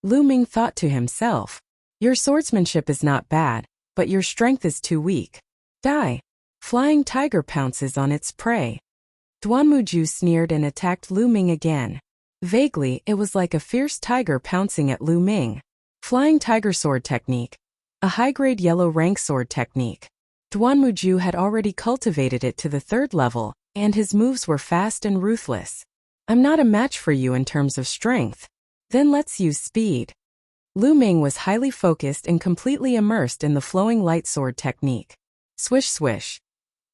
Lu Ming thought to himself. Your swordsmanship is not bad, but your strength is too weak. Die. Flying tiger pounces on its prey. Duanmuju sneered and attacked Lu Ming again. Vaguely, it was like a fierce tiger pouncing at Lu Ming. Flying tiger sword technique. A high-grade yellow rank sword technique. Duanmuju had already cultivated it to the 3rd level, and his moves were fast and ruthless. I'm not a match for you in terms of strength. Then let's use speed. Lu Ming was highly focused and completely immersed in the flowing light sword technique. Swish swish.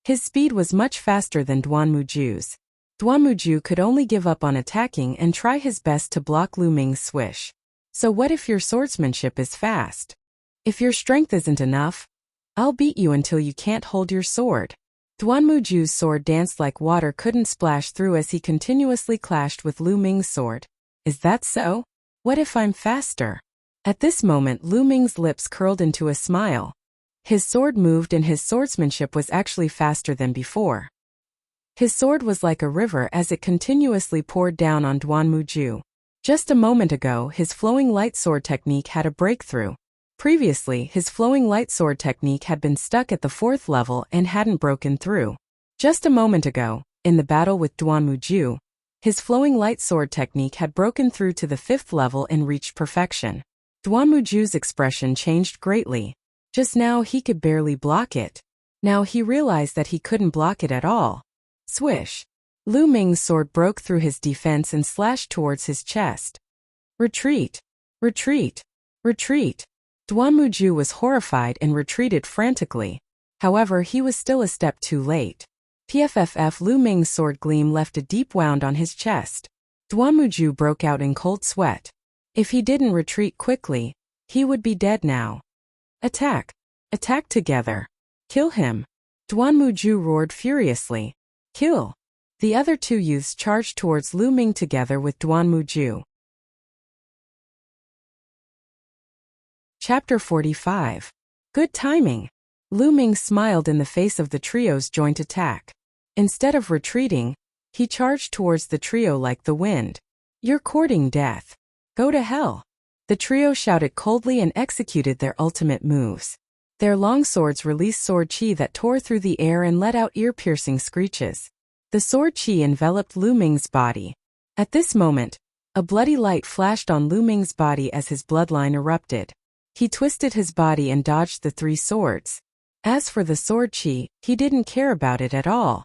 His speed was much faster than Duanmuju's. Duanmuju could only give up on attacking and try his best to block Lu Ming's swish. So what if your swordsmanship is fast? If your strength isn't enough, I'll beat you until you can't hold your sword. Duanmuju's sword danced like water couldn't splash through as he continuously clashed with Lu Ming's sword. Is that so? What if I'm faster? At this moment, Lu Ming's lips curled into a smile. His sword moved and his swordsmanship was actually faster than before. His sword was like a river as it continuously poured down on Duanmuju. Just a moment ago, his flowing light sword technique had a breakthrough. Previously, his flowing light sword technique had been stuck at the 4th level and hadn't broken through. Just a moment ago, in the battle with Duanmuju, his flowing light sword technique had broken through to the 5th level and reached perfection. Duanmuju's expression changed greatly. Just now he could barely block it. Now he realized that he couldn't block it at all. Swish! Lu Ming's sword broke through his defense and slashed towards his chest. Retreat! Retreat! Retreat! Duanmuju was horrified and retreated frantically. However, he was still a step too late. PFFF Lu Ming's sword gleam left a deep wound on his chest. Duanmuju broke out in cold sweat. If he didn't retreat quickly, he would be dead now. Attack! Attack together! Kill him! Duanmuju roared furiously. Kill! The other 2 youths charged towards Lu Ming together with Duanmuju. Chapter 45. Good timing. Lu Ming smiled in the face of the trio's joint attack. Instead of retreating, he charged towards the trio like the wind. You're courting death. Go to hell. The trio shouted coldly and executed their ultimate moves. Their long swords released sword chi that tore through the air and let out ear-piercing screeches. The sword chi enveloped Lu Ming's body. At this moment, a bloody light flashed on Lu Ming's body as his bloodline erupted. He twisted his body and dodged the 3 swords. As for the sword chi, he didn't care about it at all.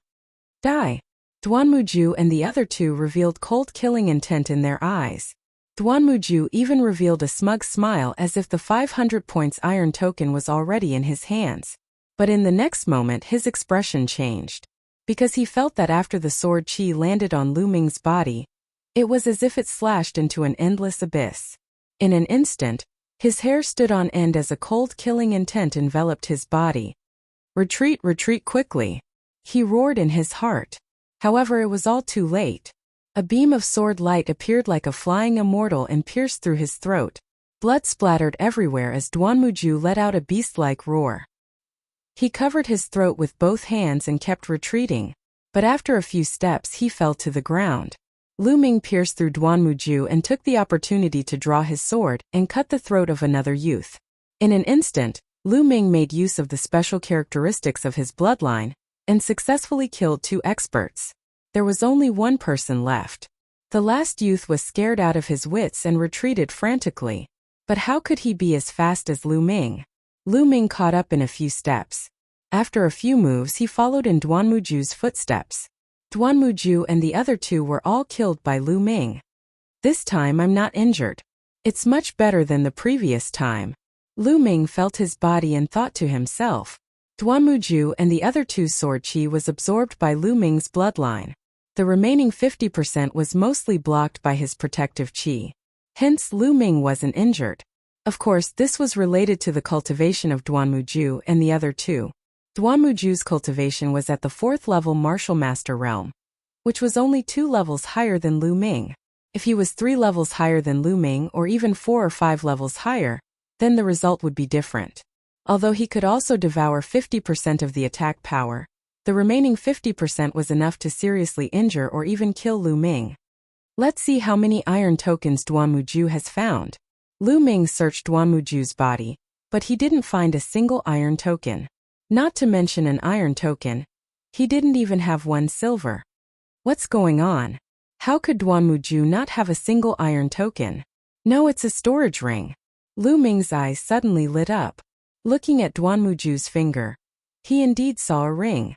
Die! Duanmuju and the other 2 revealed cold killing intent in their eyes. Duanmuju even revealed a smug smile as if the 500 points iron token was already in his hands. But in the next moment his expression changed. Because he felt that after the sword chi landed on Lu Ming's body, it was as if it slashed into an endless abyss. In an instant, his hair stood on end as a cold killing intent enveloped his body. Retreat, retreat quickly! He roared in his heart. However, it was all too late. A beam of sword light appeared like a flying immortal and pierced through his throat. Blood splattered everywhere as Duanmuju let out a beast-like roar. He covered his throat with both hands and kept retreating, but after a few steps he fell to the ground. Lu Ming pierced through Duanmuju and took the opportunity to draw his sword and cut the throat of another youth. In an instant, Lu Ming made use of the special characteristics of his bloodline and successfully killed 2 experts. There was only 1 person left. The last youth was scared out of his wits and retreated frantically. But how could he be as fast as Lu Ming? Lu Ming caught up in a few steps. After a few moves he followed in Duanmuju's footsteps. Duanmuju and the other 2 were all killed by Lu Ming. This time I'm not injured. It's much better than the previous time. Lu Ming felt his body and thought to himself. Duanmuju and the other 2's sword chi was absorbed by Lu Ming's bloodline. The remaining 50% was mostly blocked by his protective chi. Hence Lu Ming wasn't injured. Of course, this was related to the cultivation of Duanmuju and the other 2. Duanmuju's cultivation was at the 4th level martial master realm, which was only 2 levels higher than Lu Ming. If he was 3 levels higher than Lu Ming or even 4 or 5 levels higher, then the result would be different. Although he could also devour 50% of the attack power, the remaining 50% was enough to seriously injure or even kill Lu Ming. Let's see how many iron tokens Duanmuju has found. Lu Ming searched Duanmuju's body, but he didn't find a single iron token. Not to mention an iron token, he didn't even have 1 silver. What's going on? How could Duanmuju not have a single iron token? No, it's a storage ring. Lu Ming's eyes suddenly lit up. Looking at Duanmuju's finger, he indeed saw a ring.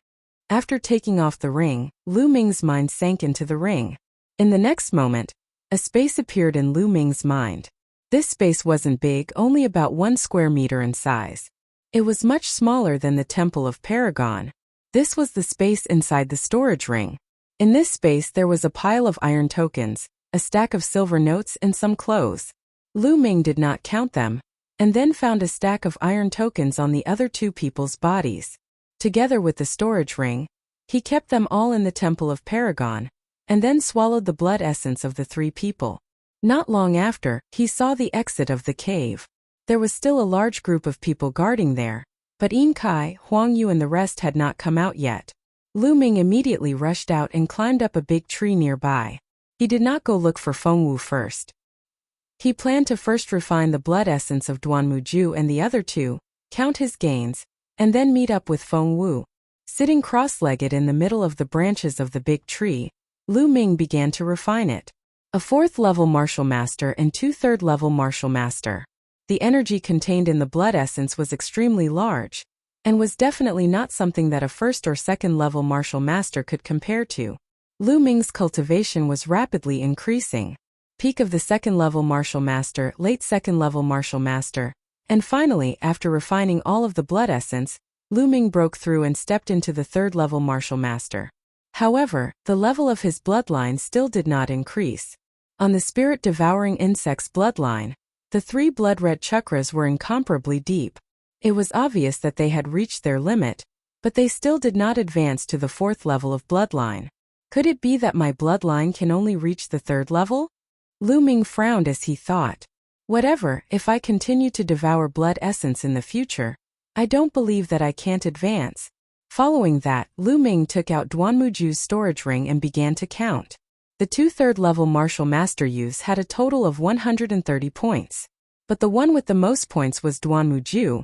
After taking off the ring, Lu Ming's mind sank into the ring. In the next moment, a space appeared in Lu Ming's mind. This space wasn't big, only about 1 square meter in size. It was much smaller than the Temple of Paragon. This was the space inside the storage ring. In this space there was a pile of iron tokens, a stack of silver notes and some clothes. Lu Ming did not count them, and then found a stack of iron tokens on the other 2 people's bodies. Together with the storage ring, he kept them all in the Temple of Paragon, and then swallowed the blood essence of the 3 people. Not long after, he saw the exit of the cave. There was still a large group of people guarding there, but Yin Kai, Huang Yu and the rest had not come out yet. Lu Ming immediately rushed out and climbed up a big tree nearby. He did not go look for Feng Wu first. He planned to first refine the blood essence of Duanmuju and the other two, count his gains, and then meet up with Feng Wu. Sitting cross-legged in the middle of the branches of the big tree, Lu Ming began to refine it. A 4th-level martial master and 2 3rd-level martial master. The energy contained in the blood essence was extremely large, and was definitely not something that a 1st or 2nd-level martial master could compare to. Lu Ming's cultivation was rapidly increasing. Peak of the 2nd-level martial master, late 2nd-level martial master, and finally, after refining all of the blood essence, Lu Ming broke through and stepped into the 3rd-level martial master. However, the level of his bloodline still did not increase. On the spirit-devouring insect's bloodline, the 3 blood-red chakras were incomparably deep. It was obvious that they had reached their limit, but they still did not advance to the 4th level of bloodline. Could it be that my bloodline can only reach the 3rd level? Lu Ming frowned as he thought. Whatever, if I continue to devour blood essence in the future, I don't believe that I can't advance. Following that, Lu Ming took out Duanmuju's storage ring and began to count. The 2 3rd-level martial master youths had a total of 130 points. But the one with the most points was Duanmuju,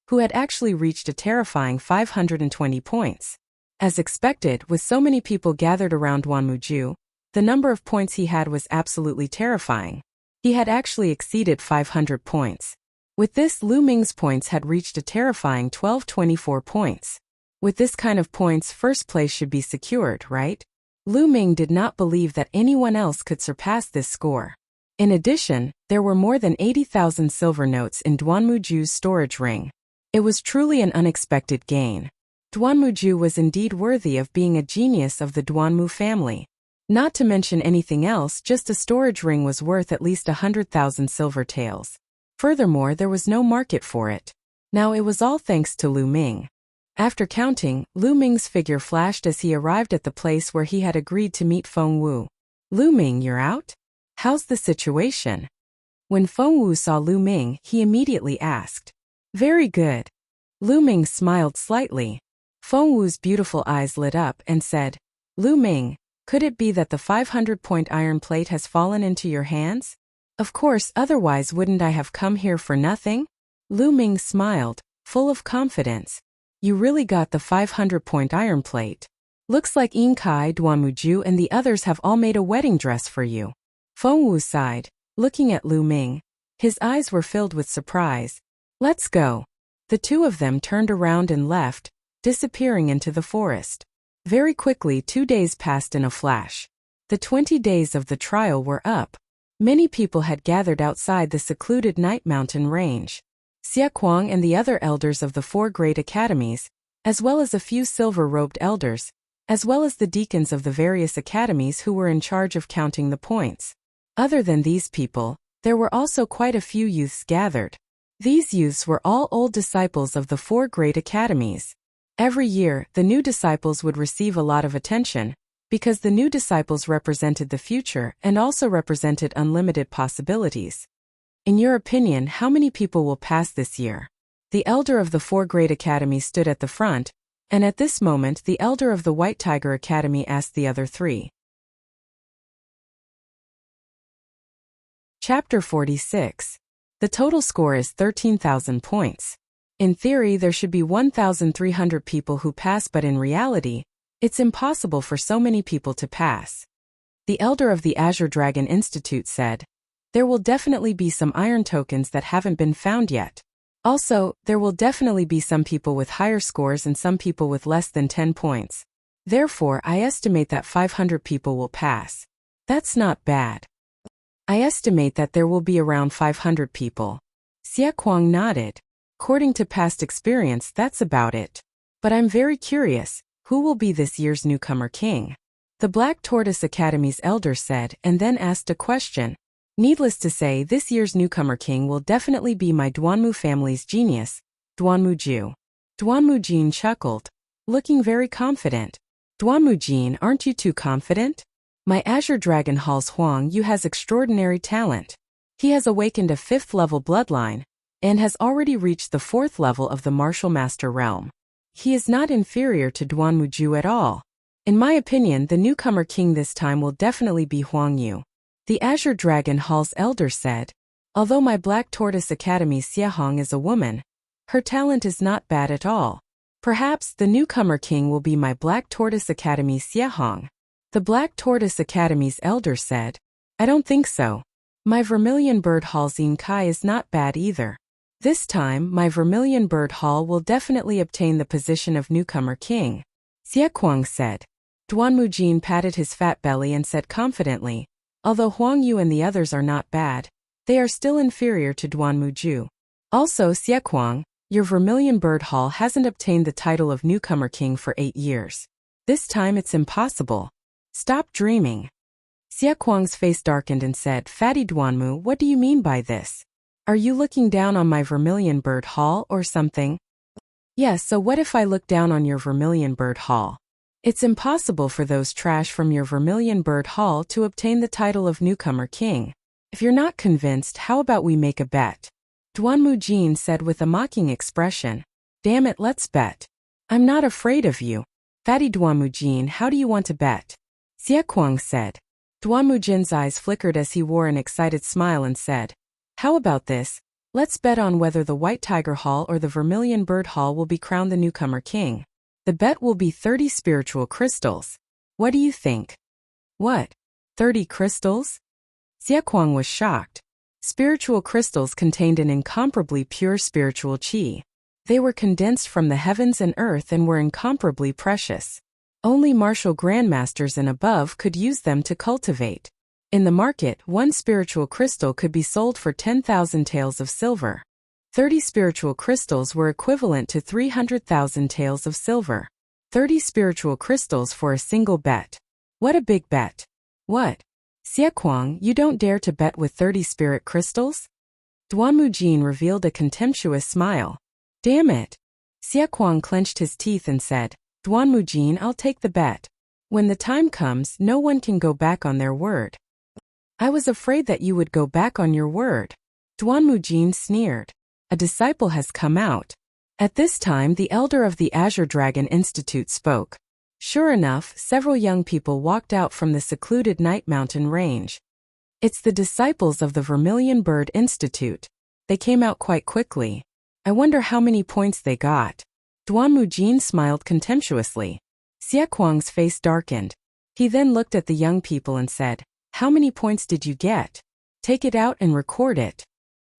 who had actually reached a terrifying 520 points. As expected, with so many people gathered around Duanmuju, the number of points he had was absolutely terrifying. He had actually exceeded 500 points. With this, Lu Ming's points had reached a terrifying 1224 points. With this kind of points, first place should be secured, right? Lu Ming did not believe that anyone else could surpass this score. In addition, there were more than 80,000 silver notes in Duanmuju's storage ring. It was truly an unexpected gain. Duanmuju was indeed worthy of being a genius of the Duanmu family. Not to mention anything else, just a storage ring was worth at least 100,000 silver taels. Furthermore, there was no market for it. Now it was all thanks to Lu Ming. After counting, Lu Ming's figure flashed as he arrived at the place where he had agreed to meet Feng Wu. Lu Ming, you're out? How's the situation? When Feng Wu saw Lu Ming, he immediately asked. Very good. Lu Ming smiled slightly. Feng Wu's beautiful eyes lit up and said, Lu Ming, could it be that the 500-point iron plate has fallen into your hands? Of course, otherwise wouldn't I have come here for nothing? Lu Ming smiled, full of confidence. You really got the 500-point iron plate. Looks like Yin Kai, Duanmuju and the others have all made a wedding dress for you. Feng Wu sighed, looking at Lu Ming. His eyes were filled with surprise. Let's go. The two of them turned around and left, disappearing into the forest. Very quickly 2 days passed in a flash. The 20 days of the trial were up. Many people had gathered outside the secluded Night Mountain range. Xia Kuang and the other elders of the 4 great academies, as well as a few silver-robed elders, as well as the deacons of the various academies who were in charge of counting the points. Other than these people, there were also quite a few youths gathered. These youths were all old disciples of the 4 great academies. Every year, the new disciples would receive a lot of attention, because the new disciples represented the future and also represented unlimited possibilities. In your opinion, how many people will pass this year? The elder of the 4 great academies stood at the front, and at this moment the elder of the White Tiger Academy asked the other 3. Chapter 46. The total score is 13,000 points. In theory, there should be 1,300 people who pass, but in reality, it's impossible for so many people to pass. The elder of the Azure Dragon Institute said, there will definitely be some iron tokens that haven't been found yet. Also, there will definitely be some people with higher scores and some people with less than 10 points. Therefore, I estimate that 500 people will pass. That's not bad. I estimate that there will be around 500 people. Xia Kuang nodded. According to past experience, that's about it. But I'm very curious, who will be this year's newcomer king? The Black Tortoise Academy's elder said, and then asked a question. Needless to say, this year's newcomer king will definitely be my Duanmu family's genius, Duanmuju. Duanmujin chuckled, looking very confident. Duanmujin, aren't you too confident? My Azure Dragon Hall's Huang Yu has extraordinary talent. He has awakened a 5th-level bloodline, and has already reached the 4th level of the Martial Master realm. He is not inferior to Duanmuju at all. In my opinion, the newcomer king this time will definitely be Huang Yu. The Azure Dragon Hall's elder said, Although my Black Tortoise Academy Xiahong is a woman, her talent is not bad at all. Perhaps the newcomer king will be my Black Tortoise Academy Xiahong. The Black Tortoise Academy's elder said, I don't think so. My Vermilion Bird Hall Xin Kai is not bad either. This time, my Vermilion Bird Hall will definitely obtain the position of newcomer king. Xie Kuang said. Duan Mujin patted his fat belly and said confidently, although Huang Yu and the others are not bad, they are still inferior to Duan Muju. Also, Xie Kuang, your Vermilion Bird Hall hasn't obtained the title of newcomer king for 8 years. This time it's impossible. Stop dreaming. Xie Kuang's face darkened and said, Fatty Duanmu, what do you mean by this? Are you looking down on my Vermilion Bird Hall or something? Yes, so what if I look down on your Vermilion Bird Hall? It's impossible for those trash from your Vermilion Bird Hall to obtain the title of newcomer king. If you're not convinced, how about we make a bet? Duan Mujin said with a mocking expression. Damn it, let's bet. I'm not afraid of you. Fatty Duan Mujin, how do you want to bet? Xie Kuang said. Duan Mujin's eyes flickered as he wore an excited smile and said, how about this? Let's bet on whether the White Tiger Hall or the Vermilion Bird Hall will be crowned the newcomer king. The bet will be 30 spiritual crystals. What do you think? What? 30 crystals? Xie Kuang was shocked. Spiritual crystals contained an incomparably pure spiritual qi. They were condensed from the heavens and earth and were incomparably precious. Only martial grandmasters and above could use them to cultivate. In the market, one spiritual crystal could be sold for 10,000 taels of silver. 30 spiritual crystals were equivalent to 300,000 taels of silver. 30 spiritual crystals for a single bet. What a big bet. What? Xie Kuang, you don't dare to bet with 30 spirit crystals? Duan Mujin revealed a contemptuous smile. Damn it. Xie Kuang clenched his teeth and said, Duan Mujin, I'll take the bet. When the time comes, no one can go back on their word. I was afraid that you would go back on your word. Duan Mujin sneered. A disciple has come out. At this time, the elder of the Azure Dragon Institute spoke. Sure enough, several young people walked out from the secluded Night Mountain range. It's the disciples of the Vermilion Bird Institute. They came out quite quickly. I wonder how many points they got. Duan Mujin smiled contemptuously. Xie Kuang's face darkened. He then looked at the young people and said, how many points did you get? Take it out and record it.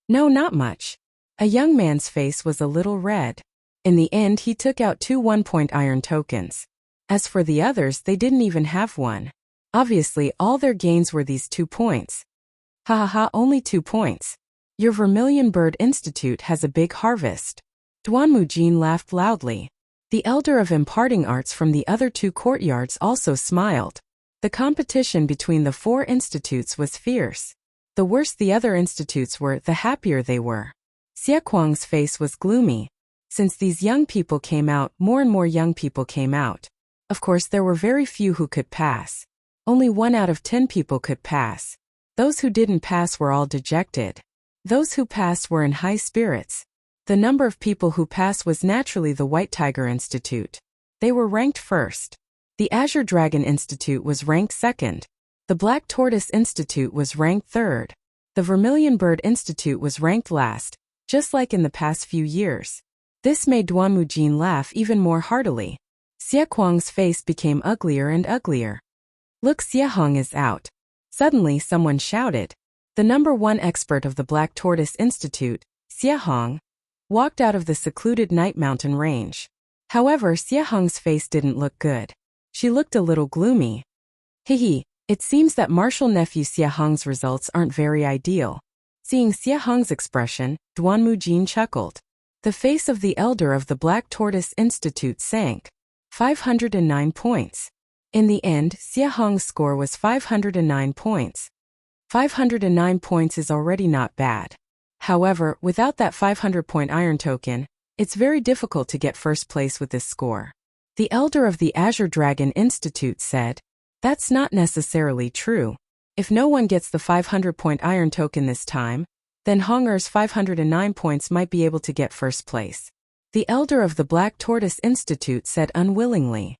No, not much. A young man's face was a little red. In the end, he took out 2 one-point iron tokens. As for the others, they didn't even have one. Obviously, all their gains were these 2 points. Ha ha ha, only 2 points. Your Vermilion Bird Institute has a big harvest. Duan Mujin laughed loudly. The elder of imparting arts from the other 2 courtyards also smiled. The competition between the 4 institutes was fierce. The worse the other institutes were, the happier they were. Xie Kuang's face was gloomy. Since these young people came out, more and more young people came out. Of course, there were very few who could pass. Only 1 out of 10 people could pass. Those who didn't pass were all dejected. Those who passed were in high spirits. The number of people who passed was naturally the White Tiger Institute. They were ranked first. The Azure Dragon Institute was ranked second. The Black Tortoise Institute was ranked third. The Vermilion Bird Institute was ranked last, just like in the past few years. This made Duan Mujin laugh even more heartily. Xie Kuang's face became uglier and uglier. Look, Xiahong is out. Suddenly someone shouted. The number 1 expert of the Black Tortoise Institute, Xiahong, walked out of the secluded Night Mountain range. However, Xiahong's face didn't look good. She looked a little gloomy. Hehe, it seems that martial nephew Xiahong's results aren't very ideal. Seeing Xiahong's expression, Duan Mujin chuckled. The face of the elder of the Black Tortoise Institute sank. 509 points. In the end, Xiahong's score was 509 points. 509 points is already not bad. However, without that 500-point iron token, it's very difficult to get first place with this score. The elder of the Azure Dragon Institute said, that's not necessarily true. If no one gets the 500-point iron token this time, then Honger's 509 points might be able to get first place. The elder of the Black Tortoise Institute said unwillingly.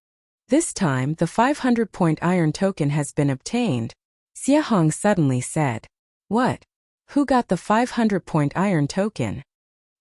This time, the 500-point iron token has been obtained. Xiahong suddenly said, what? Who got the 500-point iron token?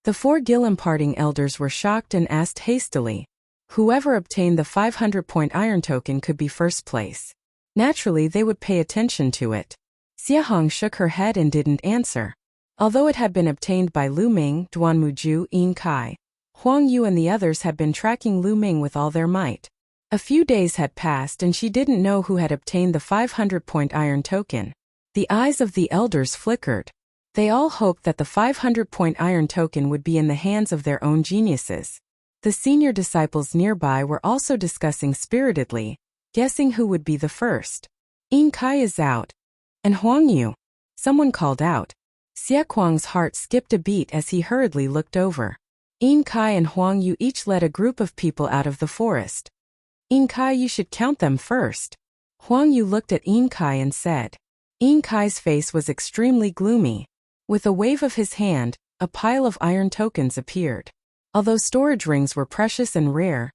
The 4 guild-imparting elders were shocked and asked hastily. Whoever obtained the 500-point iron token could be first place. Naturally, they would pay attention to it. Xiahong shook her head and didn't answer. Although it had been obtained by Lu Ming, Duanmuju, Yin Kai, Huang Yu and the others had been tracking Lu Ming with all their might. A few days had passed and she didn't know who had obtained the 500-point iron token. The eyes of the elders flickered. They all hoped that the 500-point iron token would be in the hands of their own geniuses. The senior disciples nearby were also discussing spiritedly, guessing who would be the first. Yin Kai is out. And Huang Yu. Someone called out. Xie Kuang's heart skipped a beat as he hurriedly looked over. Yin Kai and Huang Yu each led a group of people out of the forest. Yin Kai, you should count them first. Huang Yu looked at Yin Kai and said. Yin Kai's face was extremely gloomy. With a wave of his hand, a pile of iron tokens appeared. Although storage rings were precious and rare,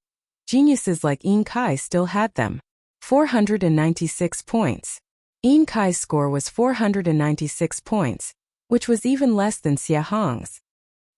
geniuses like Yin Kai still had them. 496 points. Yin Kai's score was 496 points, which was even less than Xiahong's.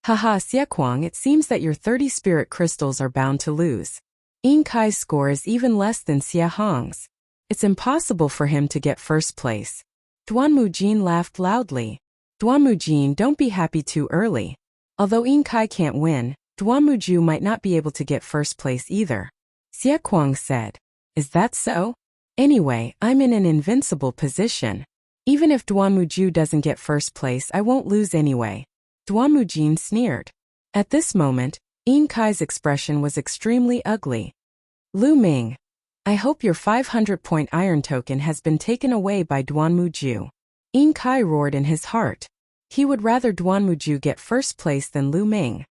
Haha, Xie Kuang, it seems that your 30 spirit crystals are bound to lose. Yin Kai's score is even less than Xiahong's. It's impossible for him to get first place. Duanmujin laughed loudly. Duanmujin, don't be happy too early. Although Yin Kai can't win, Duanmuju might not be able to get first place either. Xie Kuang said. Is that so? Anyway, I'm in an invincible position. Even if Duanmuju doesn't get first place, I won't lose anyway. Duanmujin sneered. At this moment, Yin Kai's expression was extremely ugly. Lu Ming. I hope your 500-point iron token has been taken away by Duanmuju. Yin Kai roared in his heart. He would rather Duanmuju get first place than Lu Ming.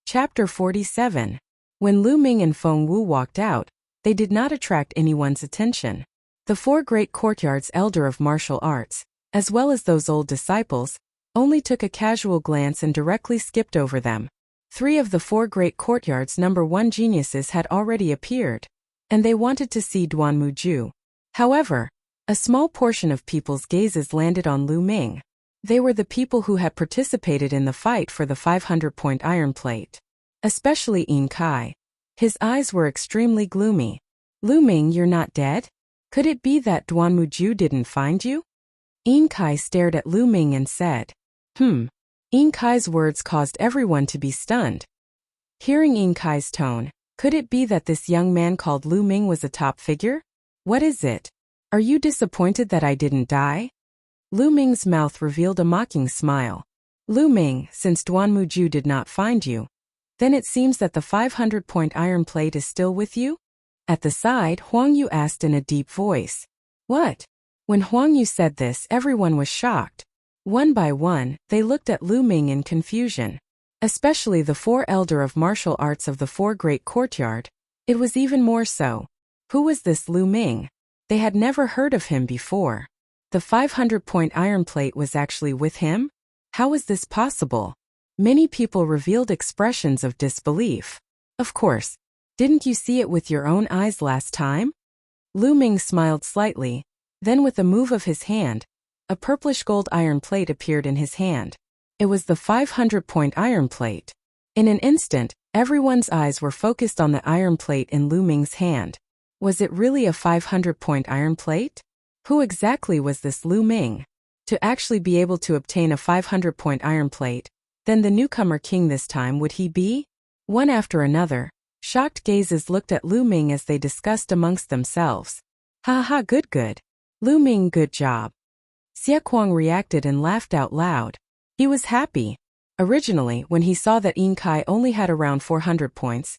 Chapter 47. When Lu Ming and Feng Wu walked out, they did not attract anyone's attention. The 4 great courtyards elder of martial arts, as well as those old disciples, only took a casual glance and directly skipped over them. 3 of the 4 great courtyards number 1 geniuses had already appeared, and they wanted to see Duanmuju. However, a small portion of people's gazes landed on Lu Ming. They were the people who had participated in the fight for the 500-point iron plate. Especially Yin Kai. His eyes were extremely gloomy. Lu Ming, you're not dead? Could it be that Duanmuju didn't find you? Yin Kai stared at Lu Ming and said. Yin Kai's words caused everyone to be stunned. Hearing Yin Kai's tone, could it be that this young man called Lu Ming was a top figure? What is it? Are you disappointed that I didn't die? Lu Ming's mouth revealed a mocking smile. Lu Ming, since Duanmuju did not find you, then it seems that the 500-point iron plate is still with you? At the side, Huang Yu asked in a deep voice. What? When Huang Yu said this, everyone was shocked. One by one, they looked at Lu Ming in confusion. Especially the 4 elder of martial arts of the 4 great courtyard. It was even more so. Who was this Lu Ming? They had never heard of him before. The 500-point iron plate was actually with him? How was this possible? Many people revealed expressions of disbelief. Of course. Didn't you see it with your own eyes last time? Lu Ming smiled slightly. Then with a move of his hand, a purplish gold iron plate appeared in his hand. It was the 500-point iron plate. In an instant, everyone's eyes were focused on the iron plate in Lu Ming's hand. Was it really a 500-point iron plate? Who exactly was this Lu Ming? To actually be able to obtain a 500-point iron plate, then the newcomer king this time would he be? One after another, shocked gazes looked at Lu Ming as they discussed amongst themselves. Ha ha, good. Lu Ming, good job. Xie Kuang reacted and laughed out loud. He was happy. Originally, when he saw that Yin Kai only had around 400 points,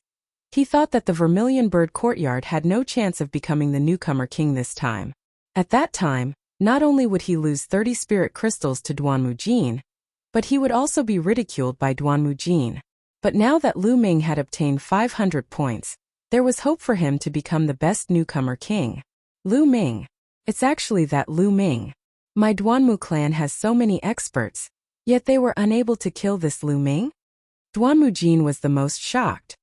he thought that the Vermilion Bird Courtyard had no chance of becoming the newcomer king this time. At that time, not only would he lose 30 spirit crystals to Duanmujin, but he would also be ridiculed by Duanmujin. But now that Lu Ming had obtained 500 points, there was hope for him to become the best newcomer king. Lu Ming. It's actually that Lu Ming. My Duanmu clan has so many experts, yet they were unable to kill this Lu Ming? Duanmujin was the most shocked.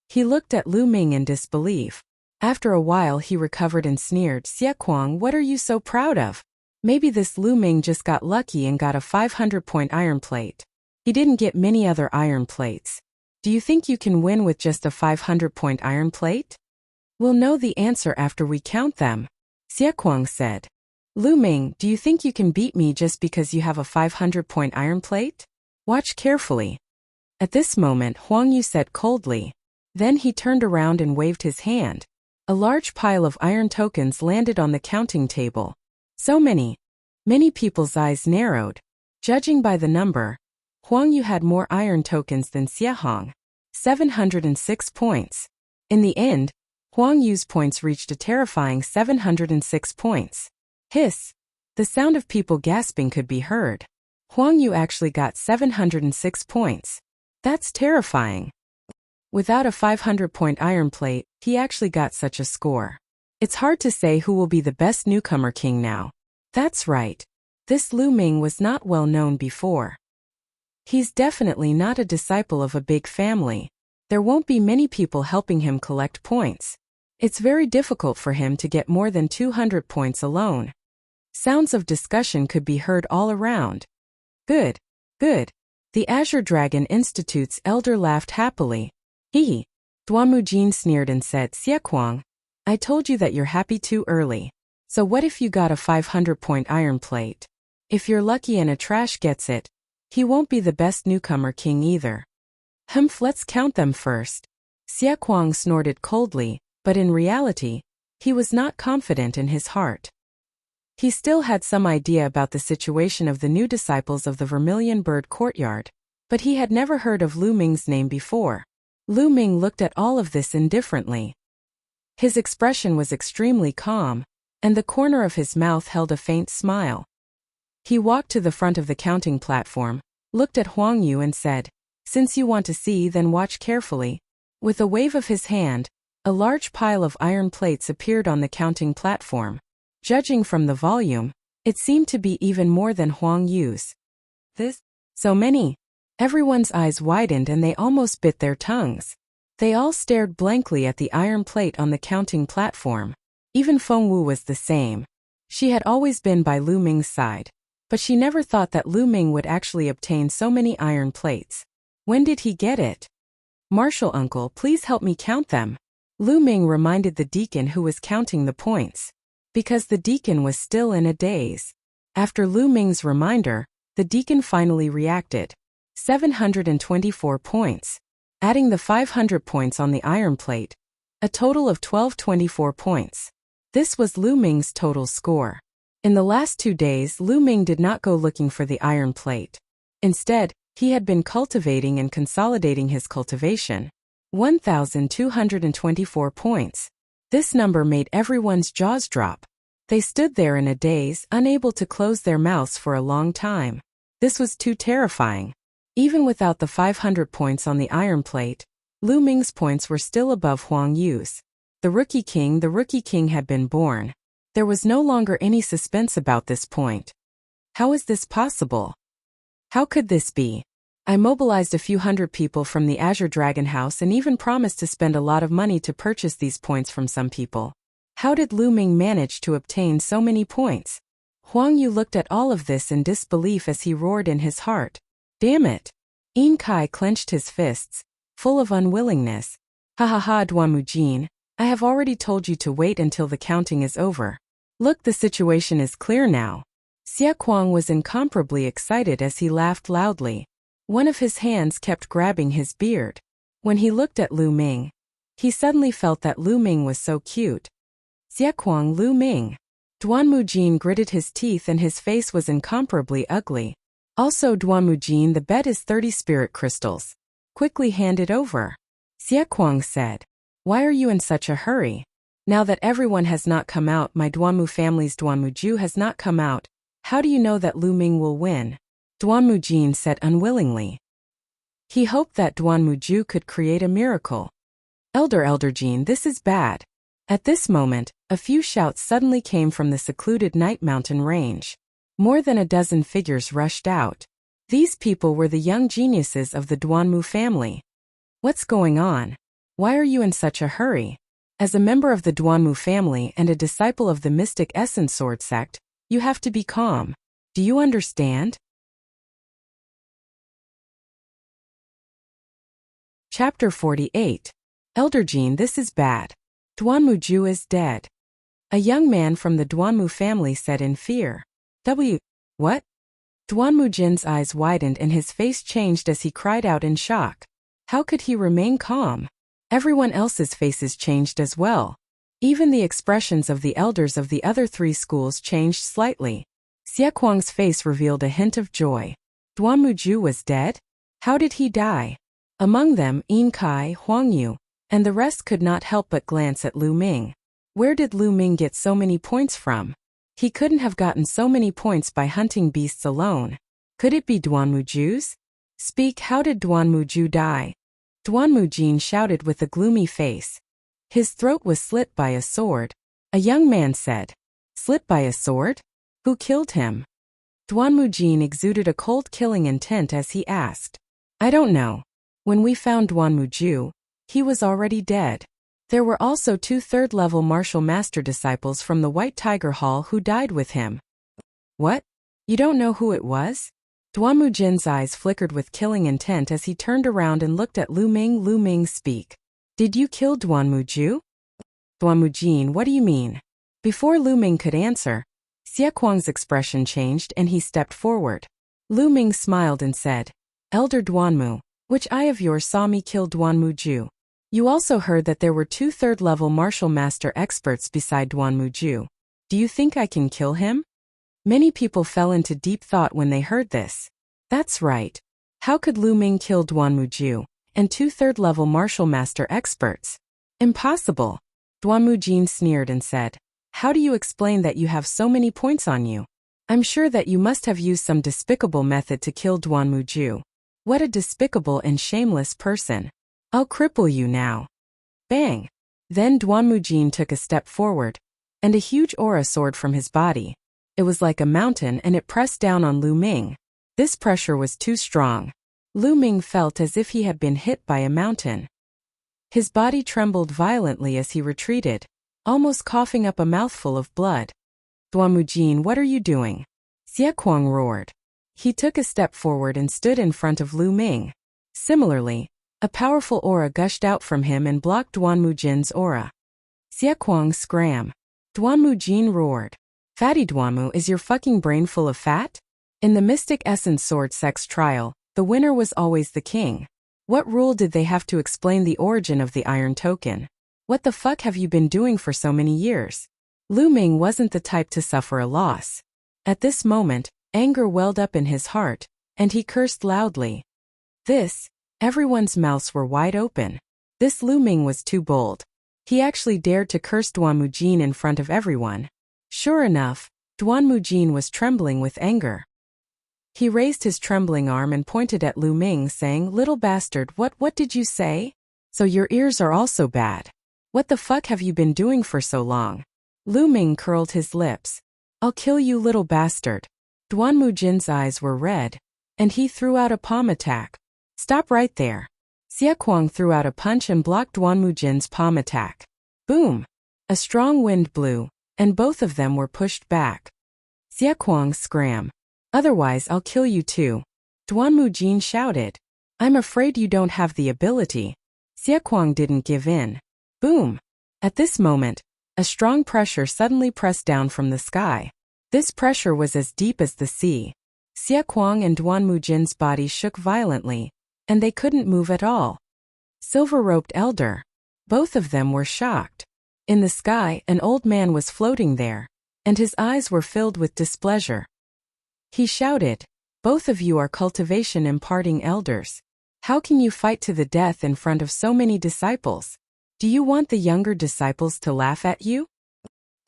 He looked at Lu Ming in disbelief. After a while he recovered and sneered, Xie Kuang, what are you so proud of? Maybe this Lu Ming just got lucky and got a 500-point iron plate. He didn't get many other iron plates. Do you think you can win with just a 500-point iron plate? We'll know the answer after we count them, Xie Kuang said. Lu Ming, do you think you can beat me just because you have a 500-point iron plate? Watch carefully. At this moment Huang Yu said coldly. Then he turned around and waved his hand. A large pile of iron tokens landed on the counting table. So many. Many people's eyes narrowed. Judging by the number, Huang Yu had more iron tokens than Xie Hong. 706 points. In the end, Huang Yu's points reached a terrifying 706 points. Hiss. The sound of people gasping could be heard. Huang Yu actually got 706 points. That's terrifying. Without a 500-point iron plate, he actually got such a score. It's hard to say who will be the best newcomer king now. That's right. This Lu Ming was not well known before. He's definitely not a disciple of a big family. There won't be many people helping him collect points. It's very difficult for him to get more than 200 points alone. Sounds of discussion could be heard all around. Good, good. The Azure Dragon Institute's elder laughed happily. Hee. Duanmujin sneered and said, Xie Kuang, I told you that you're happy too early. So what if you got a 500-point iron plate? If you're lucky and a trash gets it, he won't be the best newcomer king either. Humph, let's count them first. Xie Kuang snorted coldly, but in reality, he was not confident in his heart. He still had some idea about the situation of the new disciples of the Vermilion Bird Courtyard, but he had never heard of Lu Ming's name before. Lu Ming looked at all of this indifferently. His expression was extremely calm, and the corner of his mouth held a faint smile. He walked to the front of the counting platform, looked at Huang Yu and said, Since you want to see, then watch carefully. With a wave of his hand, a large pile of iron plates appeared on the counting platform. Judging from the volume, it seemed to be even more than Huang Yu's. So many. Everyone's eyes widened and they almost bit their tongues. They all stared blankly at the iron plate on the counting platform. Even Feng Wu was the same. She had always been by Lu Ming's side, but she never thought that Lu Ming would actually obtain so many iron plates. When did he get it? Marshal uncle, please help me count them. Lu Ming reminded the deacon who was counting the points. Because the deacon was still in a daze. After Lu Ming's reminder, the deacon finally reacted. 724 points. Adding the 500 points on the iron plate, a total of 1224 points. This was Lu Ming's total score. In the last 2 days, Lu Ming did not go looking for the iron plate. Instead, he had been cultivating and consolidating his cultivation. 1,224 points. This number made everyone's jaws drop. They stood there in a daze, unable to close their mouths for a long time. This was too terrifying. Even without the 500 points on the iron plate, Lu Ming's points were still above Huang Yu's. The Rookie King had been born. There was no longer any suspense about this point. How is this possible? How could this be? I mobilized a few hundred people from the Azure Dragon House and even promised to spend a lot of money to purchase these points from some people. How did Lu Ming manage to obtain so many points? Huang Yu looked at all of this in disbelief as he roared in his heart. Damn it! Yin Kai clenched his fists, full of unwillingness. Ha ha ha, Duanmujin, I have already told you to wait until the counting is over. Look, the situation is clear now. Xie Kuang was incomparably excited as he laughed loudly. One of his hands kept grabbing his beard. When he looked at Lu Ming, he suddenly felt that Lu Ming was so cute. Xie Kuang, Lu Ming. Duanmujin gritted his teeth and his face was incomparably ugly. Also, Duanmujin, the bet is 30 spirit crystals. Quickly hand it over. Xie Kuang said. Why are you in such a hurry? Now that everyone has not come out, my Duanmu family's Duanmuju has not come out, how do you know that Lu Ming will win? Duanmujin said unwillingly. He hoped that Duanmuju could create a miracle. Elder Jin, this is bad. At this moment, a few shouts suddenly came from the secluded Night Mountain range. More than a dozen figures rushed out. These people were the young geniuses of the Duanmu family. What's going on? Why are you in such a hurry? As a member of the Duanmu family and a disciple of the mystic essence sword sect, you have to be calm. Do you understand? Chapter 48. Elder Jean, this is bad. Duanmu Ju is dead. A young man from the Duanmu family said in fear. What? Duanmu Jin's eyes widened and his face changed as he cried out in shock. How could he remain calm? Everyone else's faces changed as well. Even the expressions of the elders of the other 3 schools changed slightly. Xie Kuang's face revealed a hint of joy. Duanmu Ju was dead? How did he die? Among them, Yin Kai, Huang Yu, and the rest could not help but glance at Lu Ming. Where did Lu Ming get so many points from? He couldn't have gotten so many points by hunting beasts alone. Could it be Duanmu Ju's? Speak, how did Duanmu Ju die? Duanmu Jin shouted with a gloomy face. His throat was slit by a sword. A young man said. Slit by a sword? Who killed him? Duanmu Jin exuded a cold killing intent as he asked. I don't know. When we found Duanmu Ju, he was already dead. There were also 2 third-level martial master disciples from the White Tiger Hall who died with him. What? You don't know who it was? Duanmu Jin's eyes flickered with killing intent as he turned around and looked at Lu Ming. Lu Ming, speak. Did you kill Duanmu Ju? Duanmu Jin, what do you mean? Before Lu Ming could answer, Xie Kuang's expression changed and he stepped forward. Lu Ming smiled and said, Elder Duanmu, which eye of yours saw me kill Duanmu Ju? You also heard that there were 2 third-level martial master experts beside Duanmu Ju. Do you think I can kill him? Many people fell into deep thought when they heard this. That's right. How could Lu Ming kill Duanmu Ju and 2 third-level martial master experts? Impossible. Duanmu Jin sneered and said, How do you explain that you have so many points on you? I'm sure that you must have used some despicable method to kill Duanmu Ju. What a despicable and shameless person. I'll cripple you now. Bang! Then Duanmu Jin took a step forward, and a huge aura soared from his body. It was like a mountain and it pressed down on Lu Ming. This pressure was too strong. Lu Ming felt as if he had been hit by a mountain. His body trembled violently as he retreated, almost coughing up a mouthful of blood. Duanmu Jin, what are you doing? Xie Kuang roared. He took a step forward and stood in front of Lu Ming. Similarly, a powerful aura gushed out from him and blocked Duanmu Jin's aura. Xie Kuang scram. Duanmu Jin roared. Fatty Duanmu, is your fucking brain full of fat? In the Mystic Essence Sword Sex trial, the winner was always the king. What rule did they have to explain the origin of the iron token? What the fuck have you been doing for so many years? Lu Ming wasn't the type to suffer a loss. At this moment, anger welled up in his heart, and he cursed loudly. Everyone's mouths were wide open. This Lu Ming was too bold. He actually dared to curse Duanmu Jin in front of everyone. Sure enough, Duanmu Jin was trembling with anger. He raised his trembling arm and pointed at Lu Ming, saying, Little bastard, what did you say? So your ears are also bad. What the fuck have you been doing for so long? Lu Ming curled his lips. I'll kill you, little bastard. Duanmu Jin's eyes were red, and he threw out a palm attack. Stop right there. Xie Kuang threw out a punch and blocked Duanmu Jin's palm attack. Boom! A strong wind blew, and both of them were pushed back. Xie Kuang scram. Otherwise I'll kill you too. Duanmu Jin shouted. I'm afraid you don't have the ability. Xie Kuang didn't give in. Boom! At this moment, a strong pressure suddenly pressed down from the sky. This pressure was as deep as the sea. Xie Kuang and Duanmu Jin's bodies shook violently, and they couldn't move at all. Silver-robed elder. Both of them were shocked. In the sky, an old man was floating there, and his eyes were filled with displeasure. He shouted, Both of you are cultivation-imparting elders. How can you fight to the death in front of so many disciples? Do you want the younger disciples to laugh at you?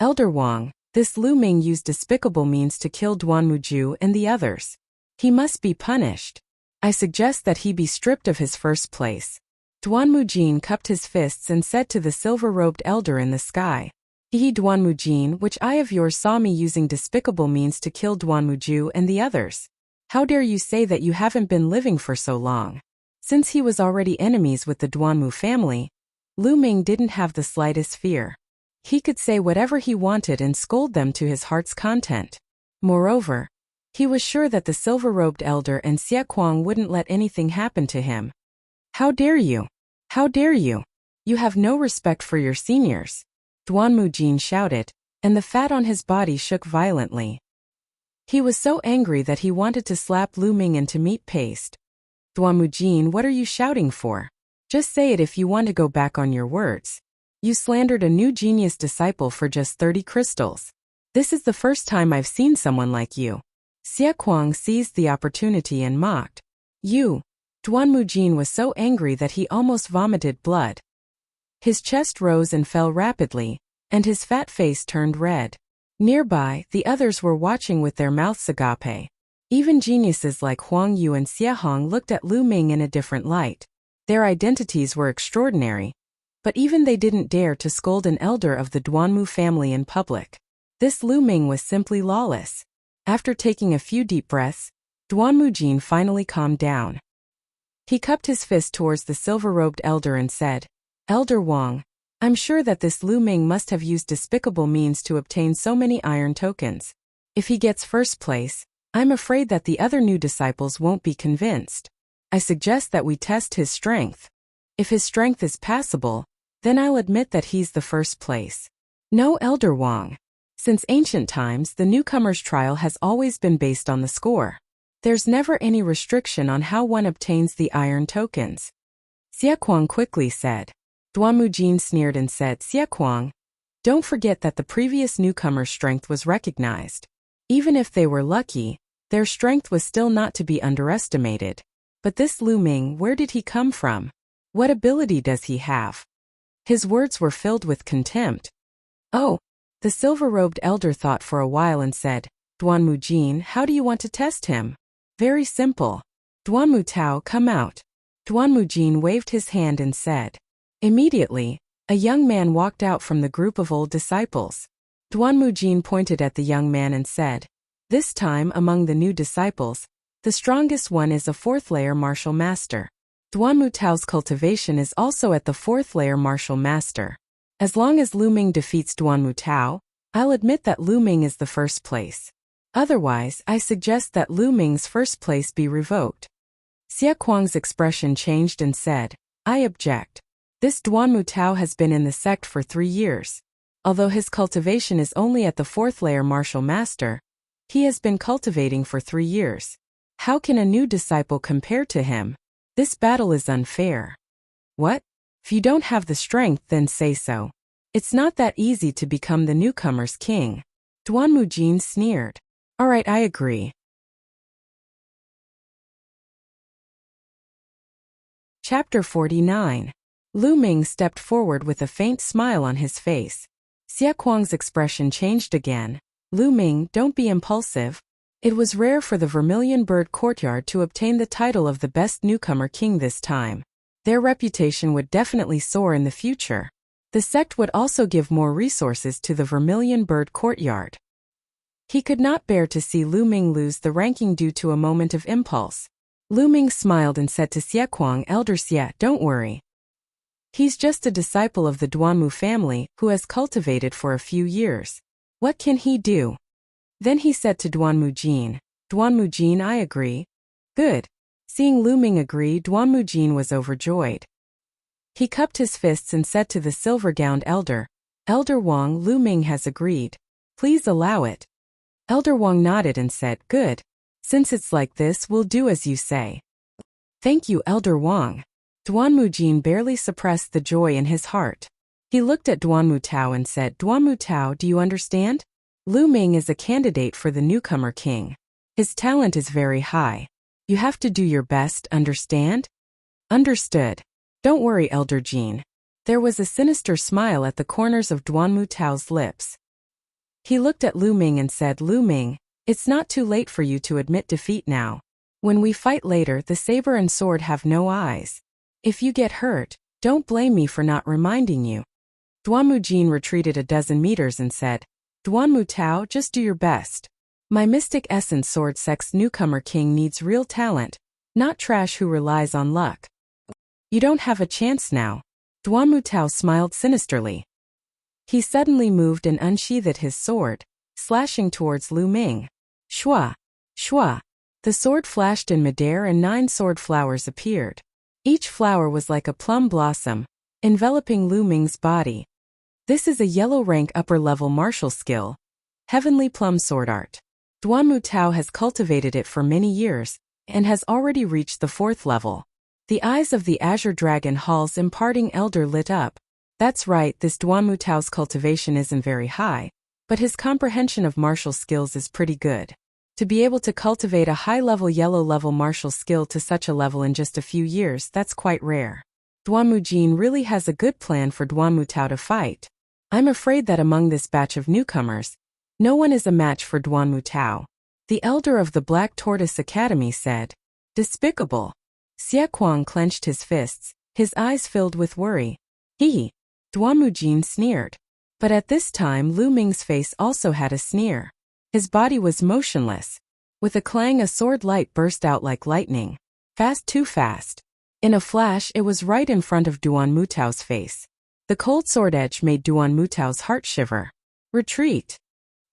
Elder Wang, this Lu Ming used despicable means to kill Duanmu Ju and the others. He must be punished. I suggest that he be stripped of his first place. Duanmu Jin cupped his fists and said to the silver-robed elder in the sky, Duanmu Jin, which eye of yours saw me using despicable means to kill Duanmu Ju and the others? How dare you say that you haven't been living for so long? Since he was already enemies with the Duanmu family, Lu Ming didn't have the slightest fear. He could say whatever he wanted and scold them to his heart's content. Moreover, he was sure that the silver-robed elder and Xie Kuang wouldn't let anything happen to him. How dare you? How dare you? You have no respect for your seniors, Duan Mujin shouted, and the fat on his body shook violently. He was so angry that he wanted to slap Lu Ming into meat paste. Duan Mujin, what are you shouting for? Just say it if you want to go back on your words. You slandered a new genius disciple for just 30 crystals. This is the first time I've seen someone like you. Xie Kuang seized the opportunity and mocked. You. Duan Mujin was so angry that he almost vomited blood. His chest rose and fell rapidly, and his fat face turned red. Nearby, the others were watching with their mouths agape. Even geniuses like Huang Yu and Xie Hong looked at Lu Ming in a different light. Their identities were extraordinary, but even they didn't dare to scold an elder of the Duanmu family in public. This Lu Ming was simply lawless. After taking a few deep breaths, Duan Mujin finally calmed down. He cupped his fist towards the silver-robed elder and said, Elder Wang, I'm sure that this Lu Ming must have used despicable means to obtain so many iron tokens. If he gets first place, I'm afraid that the other new disciples won't be convinced. I suggest that we test his strength. If his strength is passable, then I'll admit that he's the first place. No, Elder Wang. Since ancient times, the newcomer's trial has always been based on the score. There's never any restriction on how one obtains the iron tokens. Xie Kuang quickly said. Duan Mujin sneered and said, Xie Kuang, don't forget that the previous newcomer's strength was recognized. Even if they were lucky, their strength was still not to be underestimated. But this Lu Ming, where did he come from? What ability does he have? His words were filled with contempt. Oh, the silver-robed elder thought for a while and said, Duan Mujin, how do you want to test him? Very simple. Duan Mutao, come out. Duan Mujin waved his hand and said. Immediately, a young man walked out from the group of old disciples. Duan Mujin pointed at the young man and said, this time among the new disciples, the strongest one is a 4th-layer martial master. Duan Mutao's cultivation is also at the 4th-layer martial master. As long as Lu Ming defeats Duan Mutao, I'll admit that Lu Ming is the first place. Otherwise, I suggest that Lu Ming's first place be revoked. Xie Kuang's expression changed and said, I object. This Duan Mutao has been in the sect for 3 years. Although his cultivation is only at the 4th-layer martial master, he has been cultivating for 3 years. How can a new disciple compare to him? This battle is unfair. What? If you don't have the strength, then say so. It's not that easy to become the newcomer's king. Duan Mujin sneered. All right, I agree. Chapter 49. Lu Ming stepped forward with a faint smile on his face. Xie Kuang's expression changed again. Lu Ming, don't be impulsive. It was rare for the Vermilion Bird Courtyard to obtain the title of the best newcomer king this time. Their reputation would definitely soar in the future. The sect would also give more resources to the Vermilion Bird Courtyard. He could not bear to see Lu Ming lose the ranking due to a moment of impulse. Lu Ming smiled and said to Xie Kuang, Elder Xie, don't worry. He's just a disciple of the Duanmu family who has cultivated for a few years. What can he do? Then he said to Duan Mujin, Duan Mujin, I agree. Good. Seeing Lu Ming agree, Duan Mujin was overjoyed. He cupped his fists and said to the silver-gowned elder, Elder Wang, Lu Ming has agreed. Please allow it. Elder Wang nodded and said, good. Since it's like this, we'll do as you say. Thank you, Elder Wang. Duan Mujin barely suppressed the joy in his heart. He looked at Duan Mutao and said, Duan Mutao, do you understand? Lu Ming is a candidate for the newcomer king. His talent is very high. You have to do your best, understand? Understood. Don't worry, Elder Jin. There was a sinister smile at the corners of Duan Mutao's lips. He looked at Lu Ming and said, Lu Ming, it's not too late for you to admit defeat now. When we fight later, the saber and sword have no eyes. If you get hurt, don't blame me for not reminding you. Duan Mujin retreated a dozen meters and said, Duan Mutao, just do your best. My Mystic Essence Sword Sect's newcomer king needs real talent, not trash who relies on luck. You don't have a chance now. Duan Mutao smiled sinisterly. He suddenly moved and unsheathed his sword, slashing towards Lu Ming. Shua! Shua! The sword flashed in midair and 9 sword flowers appeared. Each flower was like a plum blossom, enveloping Lu Ming's body. This is a yellow rank upper level martial skill. Heavenly Plum Sword Art. Duan Mutao has cultivated it for many years, and has already reached the 4th level. The eyes of the Azure Dragon Hall's imparting elder lit up. That's right, this Duan Mutao's cultivation isn't very high, but his comprehension of martial skills is pretty good. To be able to cultivate a high-level yellow-level martial skill to such a level in just a few years, that's quite rare. Duan Mujin really has a good plan for Duan Mutao to fight. I'm afraid that among this batch of newcomers, no one is a match for Duan Mutao. The elder of the Black Tortoise Academy said. Despicable. Xie Kuang clenched his fists, his eyes filled with worry. He. Duan Mujin sneered. But at this time Lu Ming's face also had a sneer. His body was motionless. With a clang, a sword light burst out like lightning. Fast, too fast. In a flash, it was right in front of Duan Mutao's face. The cold sword edge made Duan Mutao's heart shiver. Retreat.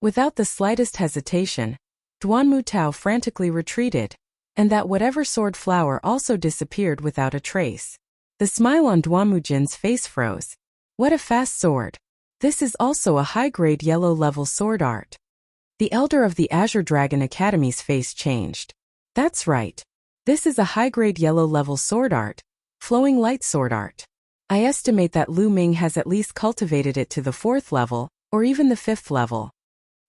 Without the slightest hesitation, Duan Mutao frantically retreated, and that whatever sword flower also disappeared without a trace. The smile on Duan Mujin's face froze. What a fast sword. This is also a high-grade yellow-level sword art. The elder of the Azure Dragon Academy's face changed. That's right. This is a high-grade yellow-level sword art, flowing light sword art. I estimate that Lu Ming has at least cultivated it to the 4th level, or even the 5th level.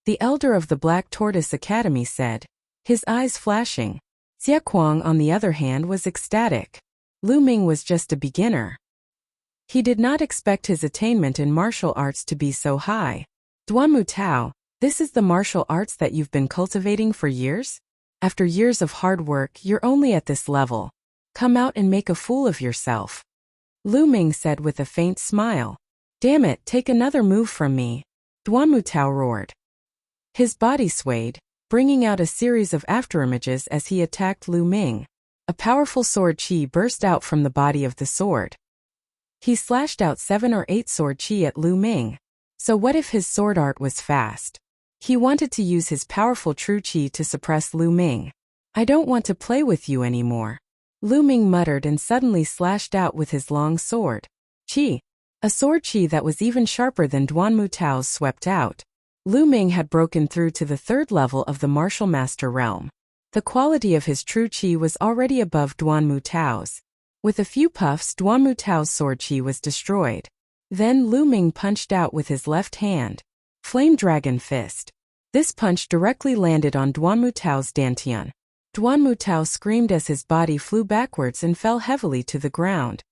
The elder of the Black Tortoise Academy said, his eyes flashing. Xie Kuang, on the other hand, was ecstatic. Lu Ming was just a beginner. He did not expect his attainment in martial arts to be so high. Duan Mutao, this is the martial arts that you've been cultivating for years? After years of hard work, you're only at this level. Come out and make a fool of yourself. Lu Ming said with a faint smile. Damn it, take another move from me. Duan Mutao roared. His body swayed, bringing out a series of afterimages as he attacked Lu Ming. A powerful sword chi burst out from the body of the sword. He slashed out 7 or 8 sword chi at Lu Ming. So what if his sword art was fast? He wanted to use his powerful true chi to suppress Lu Ming. I don't want to play with you anymore. Lu Ming muttered and suddenly slashed out with his long sword. Chi. A sword chi that was even sharper than Duan Mutao's swept out. Lu Ming had broken through to the 3rd level of the martial master realm. The quality of his true chi was already above Duan Mutao's. With a few puffs, Duan Mutao's sword chi was destroyed. Then Lu Ming punched out with his left hand. Flame Dragon Fist. This punch directly landed on Duan Mutao's dantian. Duan Mutao screamed as his body flew backwards and fell heavily to the ground.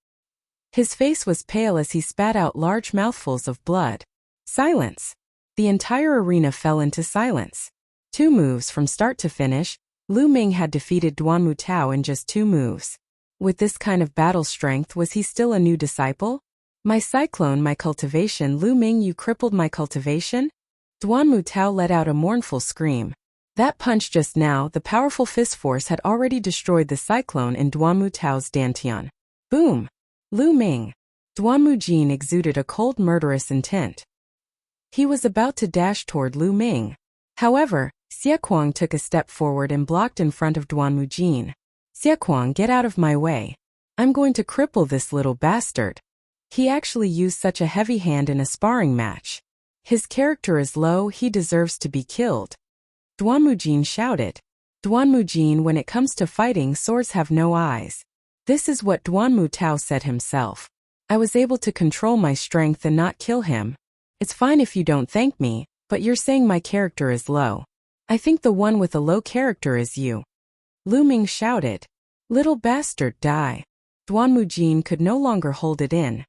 His face was pale as he spat out large mouthfuls of blood. Silence. The entire arena fell into silence. 2 moves from start to finish, Lu Ming had defeated Duan Mutao in just 2 moves. With this kind of battle strength, was he still a new disciple? My cyclone, my cultivation, Lu Ming, you crippled my cultivation? Duan Mutao let out a mournful scream. That punch just now, the powerful fist force had already destroyed the cyclone in Duan Mutao's dantian. Boom! Lu Ming. Duan Mujin exuded a cold murderous intent. He was about to dash toward Lu Ming. However, Xie Kuang took a step forward and blocked in front of Duan Mujin. Xie Kuang, get out of my way. I'm going to cripple this little bastard. He actually used such a heavy hand in a sparring match. His character is low, he deserves to be killed. Duan Mujin shouted. Duan Mujin, when it comes to fighting, swords have no eyes. This is what Duan Mutao said himself. I was able to control my strength and not kill him. It's fine if you don't thank me, but you're saying my character is low. I think the one with a low character is you. Lu Ming shouted. Little bastard, die. Duan Mujin could no longer hold it in.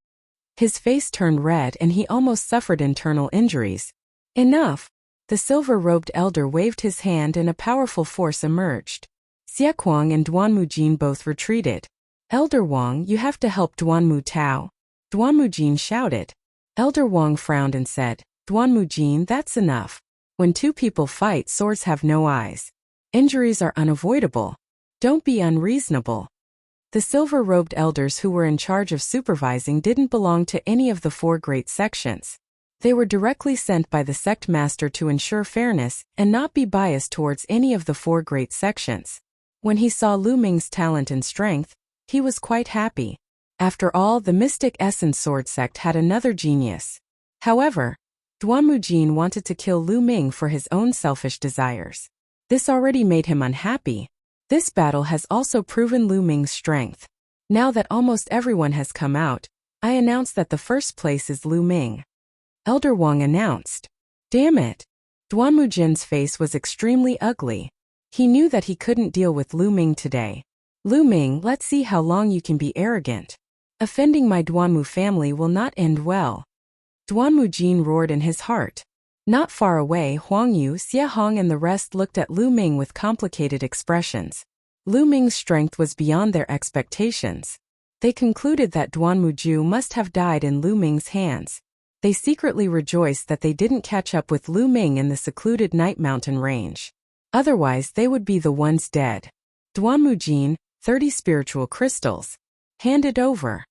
His face turned red and he almost suffered internal injuries. Enough! The silver-robed elder waved his hand and a powerful force emerged. Xie Kuang and Duan Mujin both retreated. Elder Wang, you have to help Duan Mutao. Duan Mujin shouted. Elder Wang frowned and said, Duan Mujin, that's enough. When 2 people fight, swords have no eyes. Injuries are unavoidable. Don't be unreasonable. The silver-robed elders who were in charge of supervising didn't belong to any of the 4 great sections. They were directly sent by the sect master to ensure fairness and not be biased towards any of the 4 great sections. When he saw Lu Ming's talent and strength, he was quite happy. After all, the Mystic Essence Sword sect had another genius. However, Duanmujin wanted to kill Lu Ming for his own selfish desires. This already made him unhappy. This battle has also proven Lu Ming's strength. Now that almost everyone has come out, I announce that the first place is Lu Ming. Elder Wang announced. Damn it! Duanmujin's face was extremely ugly. He knew that he couldn't deal with Lu Ming today. Lu Ming, let's see how long you can be arrogant. Offending my Duanmu family will not end well. Duanmujin roared in his heart. Not far away, Huang Yu, Xie Hong and the rest looked at Lu Ming with complicated expressions. Lu Ming's strength was beyond their expectations. They concluded that Duanmuju must have died in Lu Ming's hands. They secretly rejoiced that they didn't catch up with Lu Ming in the secluded Night Mountain range. Otherwise, they would be the ones dead. Duanmujin, 30 spiritual crystals. Handed over.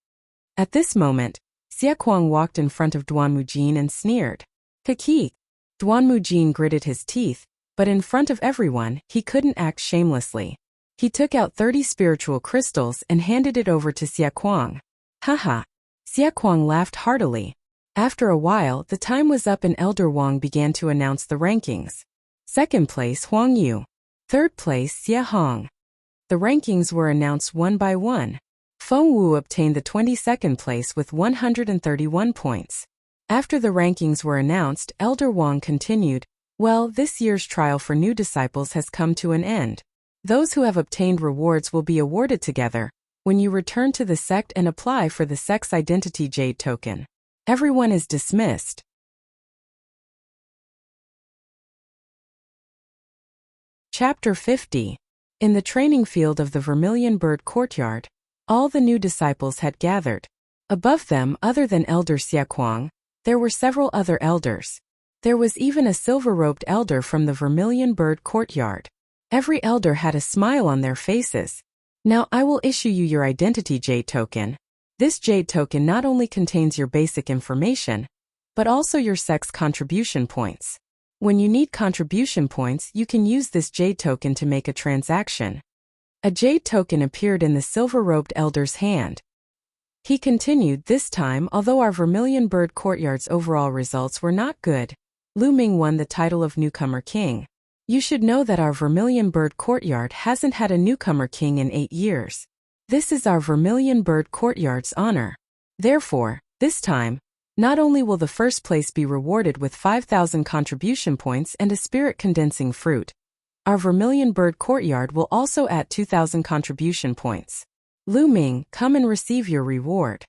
At this moment, Xie Kuang walked in front of Duanmujin and sneered. Kaki! Duanmujin gritted his teeth, but in front of everyone, he couldn't act shamelessly. He took out 30 spiritual crystals and handed it over to Xie Kuang. Haha! Xie Kuang laughed heartily. After a while, the time was up and Elder Wang began to announce the rankings. Second place, Huang Yu. Third place, Xie Hong. The rankings were announced one by one. Feng Wu obtained the 22nd place with 131 points. After the rankings were announced, Elder Wang continued, well, this year's trial for new disciples has come to an end. Those who have obtained rewards will be awarded together when you return to the sect and apply for the sect's identity jade token. Everyone is dismissed. Chapter 50. In the training field of the Vermilion Bird Courtyard, all the new disciples had gathered. Above them, other than Elder Xie Kuang, there were several other elders. There was even a silver-robed elder from the Vermilion Bird Courtyard. Every elder had a smile on their faces. Now I will issue you your identity jade token. This jade token not only contains your basic information, but also your sect's contribution points. When you need contribution points, you can use this jade token to make a transaction. A jade token appeared in the silver-robed elder's hand. He continued, this time, although our Vermilion Bird Courtyard's overall results were not good, Lu Ming won the title of Newcomer King. You should know that our Vermilion Bird Courtyard hasn't had a newcomer king in 8 years. This is our Vermilion Bird Courtyard's honor. Therefore, this time, not only will the first place be rewarded with 5,000 contribution points and a spirit-condensing fruit, our Vermilion Bird Courtyard will also add 2,000 contribution points. Lu Ming, come and receive your reward.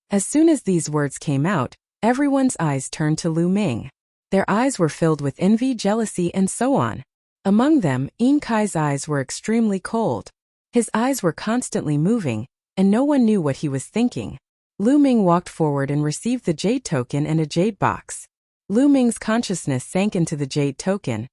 As soon as these words came out, everyone's eyes turned to Lu Ming. Their eyes were filled with envy, jealousy, and so on. Among them, Yin Kai's eyes were extremely cold. His eyes were constantly moving, and no one knew what he was thinking. Lu Ming walked forward and received the jade token and a jade box. Lu Ming's consciousness sank into the jade token,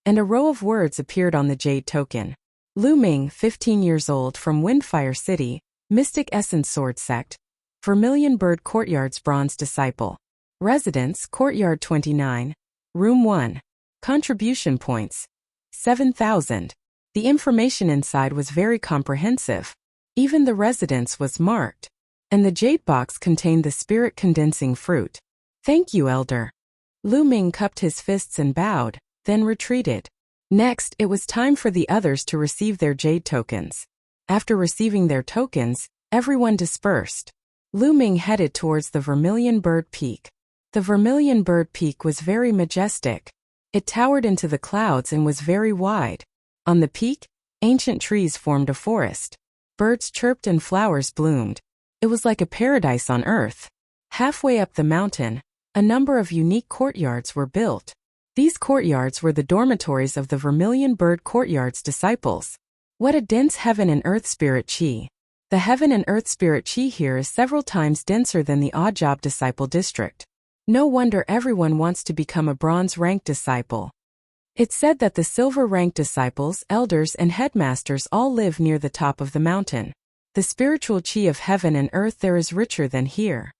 and a row of words appeared on the jade token. Lu Ming, 15 years old, from Windfire City, Mystic Essence Sword Sect, Vermilion Bird Courtyard's Bronze Disciple. Residence, Courtyard 29, Room 1. Contribution points, 7,000. The information inside was very comprehensive. Even the residence was marked. And the jade box contained the spirit-condensing fruit. Thank you, Elder. Lu Ming cupped his fists and bowed, then retreated. Next, it was time for the others to receive their jade tokens. After receiving their tokens, everyone dispersed. Lu Ming headed towards the Vermilion Bird Peak. The Vermilion Bird Peak was very majestic. It towered into the clouds and was very wide. On the peak, ancient trees formed a forest. Birds chirped and flowers bloomed. It was like a paradise on earth. Halfway up the mountain, a number of unique courtyards were built. These courtyards were the dormitories of the Vermilion Bird Courtyard's disciples. What a dense heaven and earth spirit chi. The heaven and earth spirit chi here is several times denser than the Odd disciple district. No wonder everyone wants to become a bronze-ranked disciple. It's said that the silver-ranked disciples, elders, and headmasters all live near the top of the mountain. The spiritual chi of heaven and earth there is richer than here.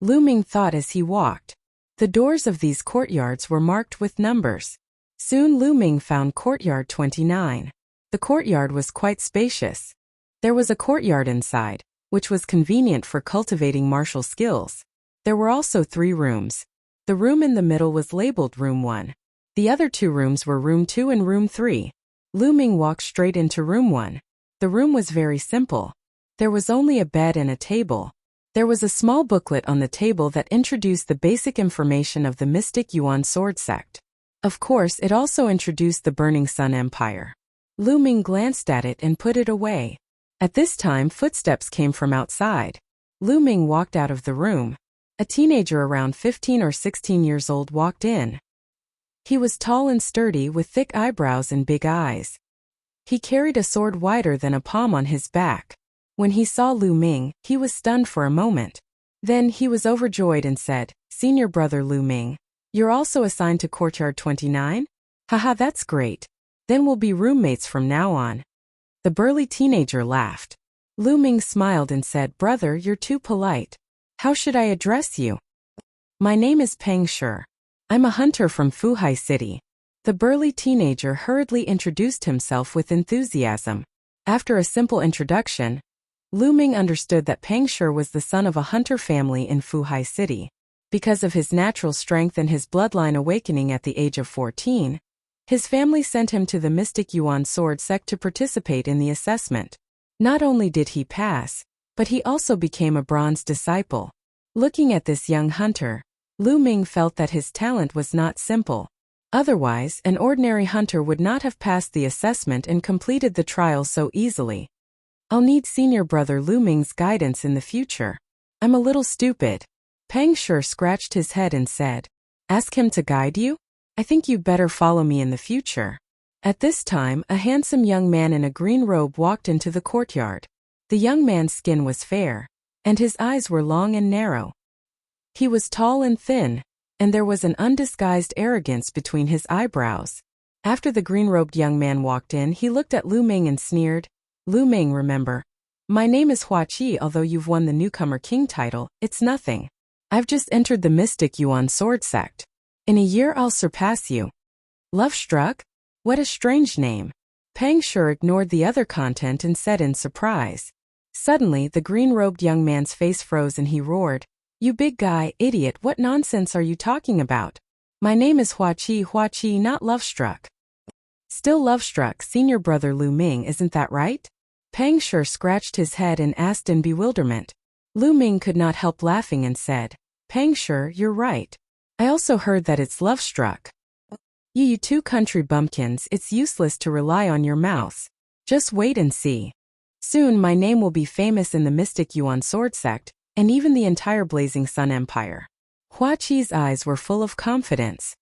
Lu Ming thought as he walked. The doors of these courtyards were marked with numbers. Soon Lu Ming found courtyard 29. The courtyard was quite spacious. There was a courtyard inside, which was convenient for cultivating martial skills. There were also 3 rooms. The room in the middle was labeled Room 1. The other 2 rooms were Room 2 and Room 3. Lu Ming walked straight into Room 1. The room was very simple. There was only a bed and a table. There was a small booklet on the table that introduced the basic information of the mystic Yuan sword sect. Of course, it also introduced the Burning Sun Empire. Lu Ming glanced at it and put it away. At this time, footsteps came from outside. Lu Ming walked out of the room. A teenager around 15 or 16 years old walked in. He was tall and sturdy with thick eyebrows and big eyes. He carried a sword wider than a palm on his back. When he saw Lu Ming, he was stunned for a moment. Then he was overjoyed and said, "Senior brother Lu Ming, you're also assigned to courtyard 29? Haha, that's great. Then we'll be roommates from now on." The burly teenager laughed. Lu Ming smiled and said, "Brother, you're too polite. How should I address you?" "My name is Peng Shi. I'm a hunter from Fuhai City." The burly teenager hurriedly introduced himself with enthusiasm. After a simple introduction, Lu Ming understood that Peng Shi was the son of a hunter family in Fuhai City. Because of his natural strength and his bloodline awakening at the age of 14, his family sent him to the mystic Yuan sword sect to participate in the assessment. Not only did he pass, but he also became a bronze disciple. Looking at this young hunter, Lu Ming felt that his talent was not simple. Otherwise, an ordinary hunter would not have passed the assessment and completed the trial so easily. "I'll need senior brother Lu Ming's guidance in the future. I'm a little stupid." Peng Shi scratched his head and said, "Ask him to guide you? I think you better follow me in the future." At this time, a handsome young man in a green robe walked into the courtyard. The young man's skin was fair, and his eyes were long and narrow. He was tall and thin, and there was an undisguised arrogance between his eyebrows. After the green-robed young man walked in, he looked at Lu Ming and sneered, "Lu Ming, remember, my name is Wuxia. Although you've won the newcomer king title, it's nothing. I've just entered the mystic Yuan sword sect. In a year I'll surpass you." Love struck? What a strange name. Peng Shi ignored the other content and said in surprise. Suddenly, the green-robed young man's face froze and he roared, "You big guy, idiot, what nonsense are you talking about? My name is Wuxia, not Lovestruck." "Still Lovestruck, senior brother Lu Ming, isn't that right?" Peng Shi scratched his head and asked in bewilderment. Lu Ming could not help laughing and said, "Peng Shi, you're right. I also heard that it's Lovestruck. You two country bumpkins, it's useless to rely on your mouths. Just wait and see. Soon my name will be famous in the mystic Yuan sword sect, and even the entire Blazing Sun Empire." Huaqi's eyes were full of confidence.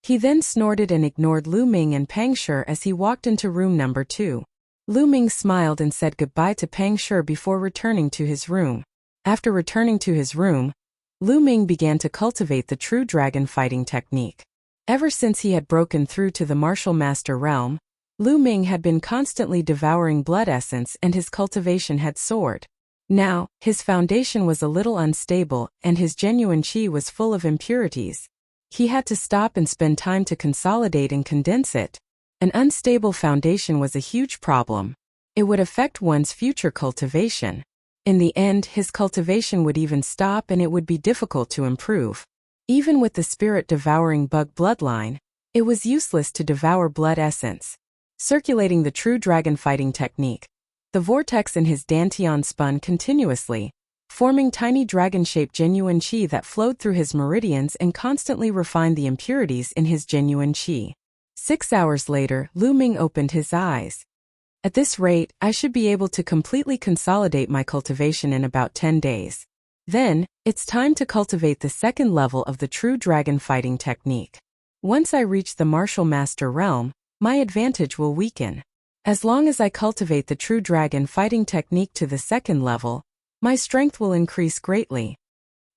He then snorted and ignored Lu Ming and Peng Shi as he walked into room number 2. Lu Ming smiled and said goodbye to Peng Shi before returning to his room. After returning to his room, Lu Ming began to cultivate the true dragon fighting technique. Ever since he had broken through to the martial master realm, Lu Ming had been constantly devouring blood essence and his cultivation had soared. Now, his foundation was a little unstable and his genuine chi was full of impurities. He had to stop and spend time to consolidate and condense it. An unstable foundation was a huge problem. It would affect one's future cultivation. In the end, his cultivation would even stop and it would be difficult to improve. Even with the spirit-devouring bug bloodline, it was useless to devour blood essence. Circulating the true dragon fighting technique, the vortex in his dantian spun continuously, forming tiny dragon-shaped genuine chi that flowed through his meridians and constantly refined the impurities in his genuine chi. 6 hours later, Lu Ming opened his eyes. At this rate, I should be able to completely consolidate my cultivation in about 10 days. Then, it's time to cultivate the second level of the true dragon fighting technique. Once I reach the martial master realm, my advantage will weaken. As long as I cultivate the true dragon fighting technique to the second level, my strength will increase greatly.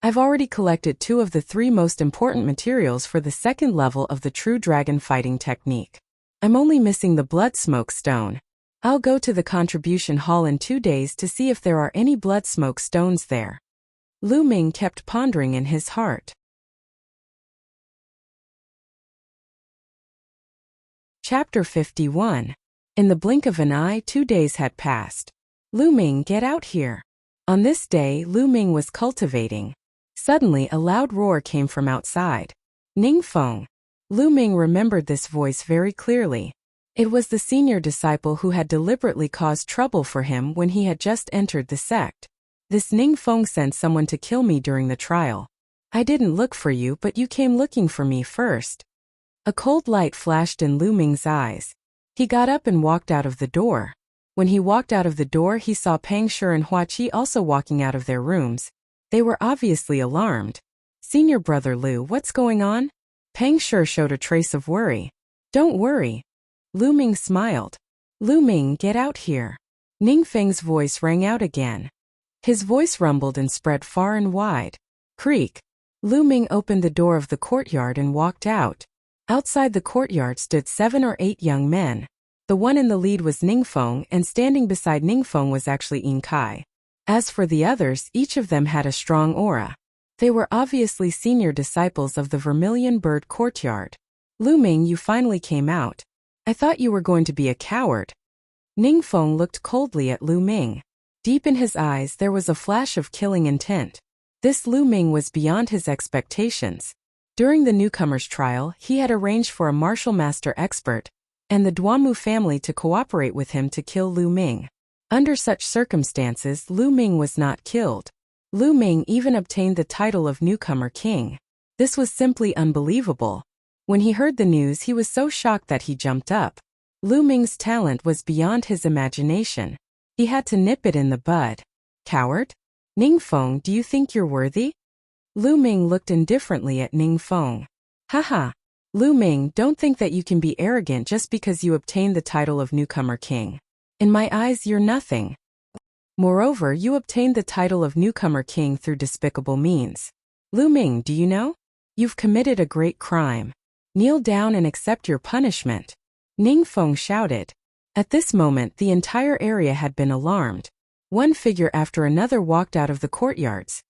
I've already collected 2 of the 3 most important materials for the second level of the true dragon fighting technique. I'm only missing the blood smoke stone. I'll go to the contribution hall in 2 days to see if there are any blood smoke stones there. Lu Ming kept pondering in his heart. Chapter 51. In the blink of an eye, 2 days had passed. Lu Ming, get out here. On this day, Lu Ming was cultivating. Suddenly, a loud roar came from outside. Ningfeng. Lu Ming remembered this voice very clearly. It was the senior disciple who had deliberately caused trouble for him when he had just entered the sect. This Ningfeng sent someone to kill me during the trial. I didn't look for you, but you came looking for me first. A cold light flashed in Lu Ming's eyes. He got up and walked out of the door. When he walked out of the door, he saw Pang Shi and Hua Qi also walking out of their rooms. They were obviously alarmed. Senior brother Lu, what's going on? Pang Shi showed a trace of worry. Don't worry. Lu Ming smiled. Lu Ming, get out here. Ningfeng's voice rang out again. His voice rumbled and spread far and wide. Creak. Lu Ming opened the door of the courtyard and walked out. Outside the courtyard stood 7 or 8 young men. The one in the lead was Ningfeng, and standing beside Ningfeng was actually Yin Kai. As for the others, each of them had a strong aura. They were obviously senior disciples of the Vermilion Bird Courtyard. Lu Ming, you finally came out. I thought you were going to be a coward. Ningfeng looked coldly at Lu Ming. Deep in his eyes there was a flash of killing intent. This Lu Ming was beyond his expectations. During the newcomer's trial, he had arranged for a martial master expert and the Duamu family to cooperate with him to kill Lu Ming. Under such circumstances, Lu Ming was not killed. Lu Ming even obtained the title of newcomer king. This was simply unbelievable. When he heard the news, he was so shocked that he jumped up. Lu Ming's talent was beyond his imagination. He had to nip it in the bud. Coward? Ningfeng, do you think you're worthy? Lu Ming looked indifferently at Ningfeng. Haha. Lu Ming, don't think that you can be arrogant just because you obtained the title of newcomer king. In my eyes, you're nothing. Moreover, you obtained the title of newcomer king through despicable means. Lu Ming, do you know? You've committed a great crime. Kneel down and accept your punishment. Ningfeng shouted. At this moment, the entire area had been alarmed. One figure after another walked out of the courtyards.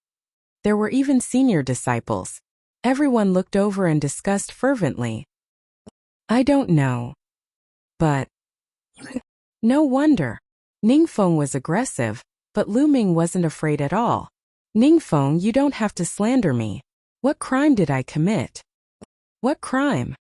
There were even senior disciples. Everyone looked over and discussed fervently. I don't know. But no wonder. Ningfeng was aggressive, but Lu Ming wasn't afraid at all. Ningfeng, you don't have to slander me. What crime did I commit? What crime?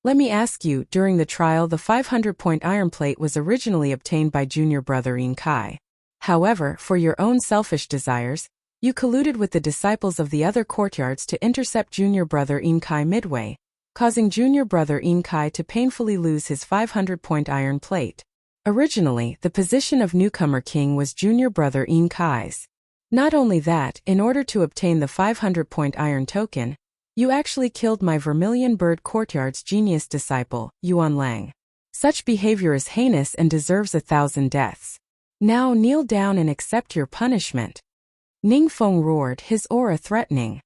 Let me ask you, during the trial the 500-point iron plate was originally obtained by junior brother Yin Kai. However, for your own selfish desires, you colluded with the disciples of the other courtyards to intercept junior brother Yin Kai midway, causing junior brother Yin Kai to painfully lose his 500-point iron plate. Originally, the position of newcomer king was junior brother Yin Kai's. Not only that, in order to obtain the 500-point iron token, you actually killed my Vermilion Bird Courtyard's genius disciple, Yuan Lang. Such behavior is heinous and deserves 1,000 deaths. Now kneel down and accept your punishment. Ningfeng roared, his aura threatening.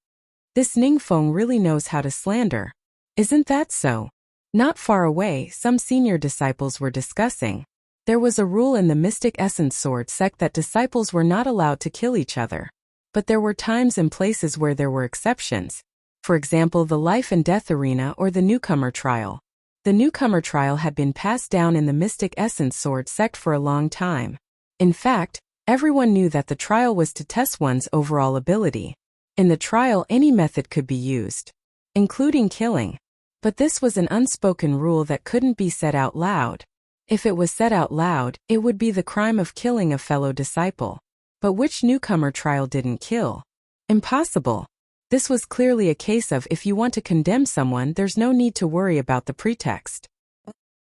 This Ningfeng really knows how to slander. Isn't that so? Not far away, some senior disciples were discussing. There was a rule in the Mystic Essence Sword sect that disciples were not allowed to kill each other. But there were times and places where there were exceptions. For example, the life and death arena or the newcomer trial. The newcomer trial had been passed down in the Mystic Essence Sword sect for a long time. In fact, everyone knew that the trial was to test one's overall ability. In the trial, any method could be used, including killing. But this was an unspoken rule that couldn't be said out loud. If it was said out loud, it would be the crime of killing a fellow disciple. But which newcomer trial didn't kill? Impossible. This was clearly a case of if you want to condemn someone, there's no need to worry about the pretext.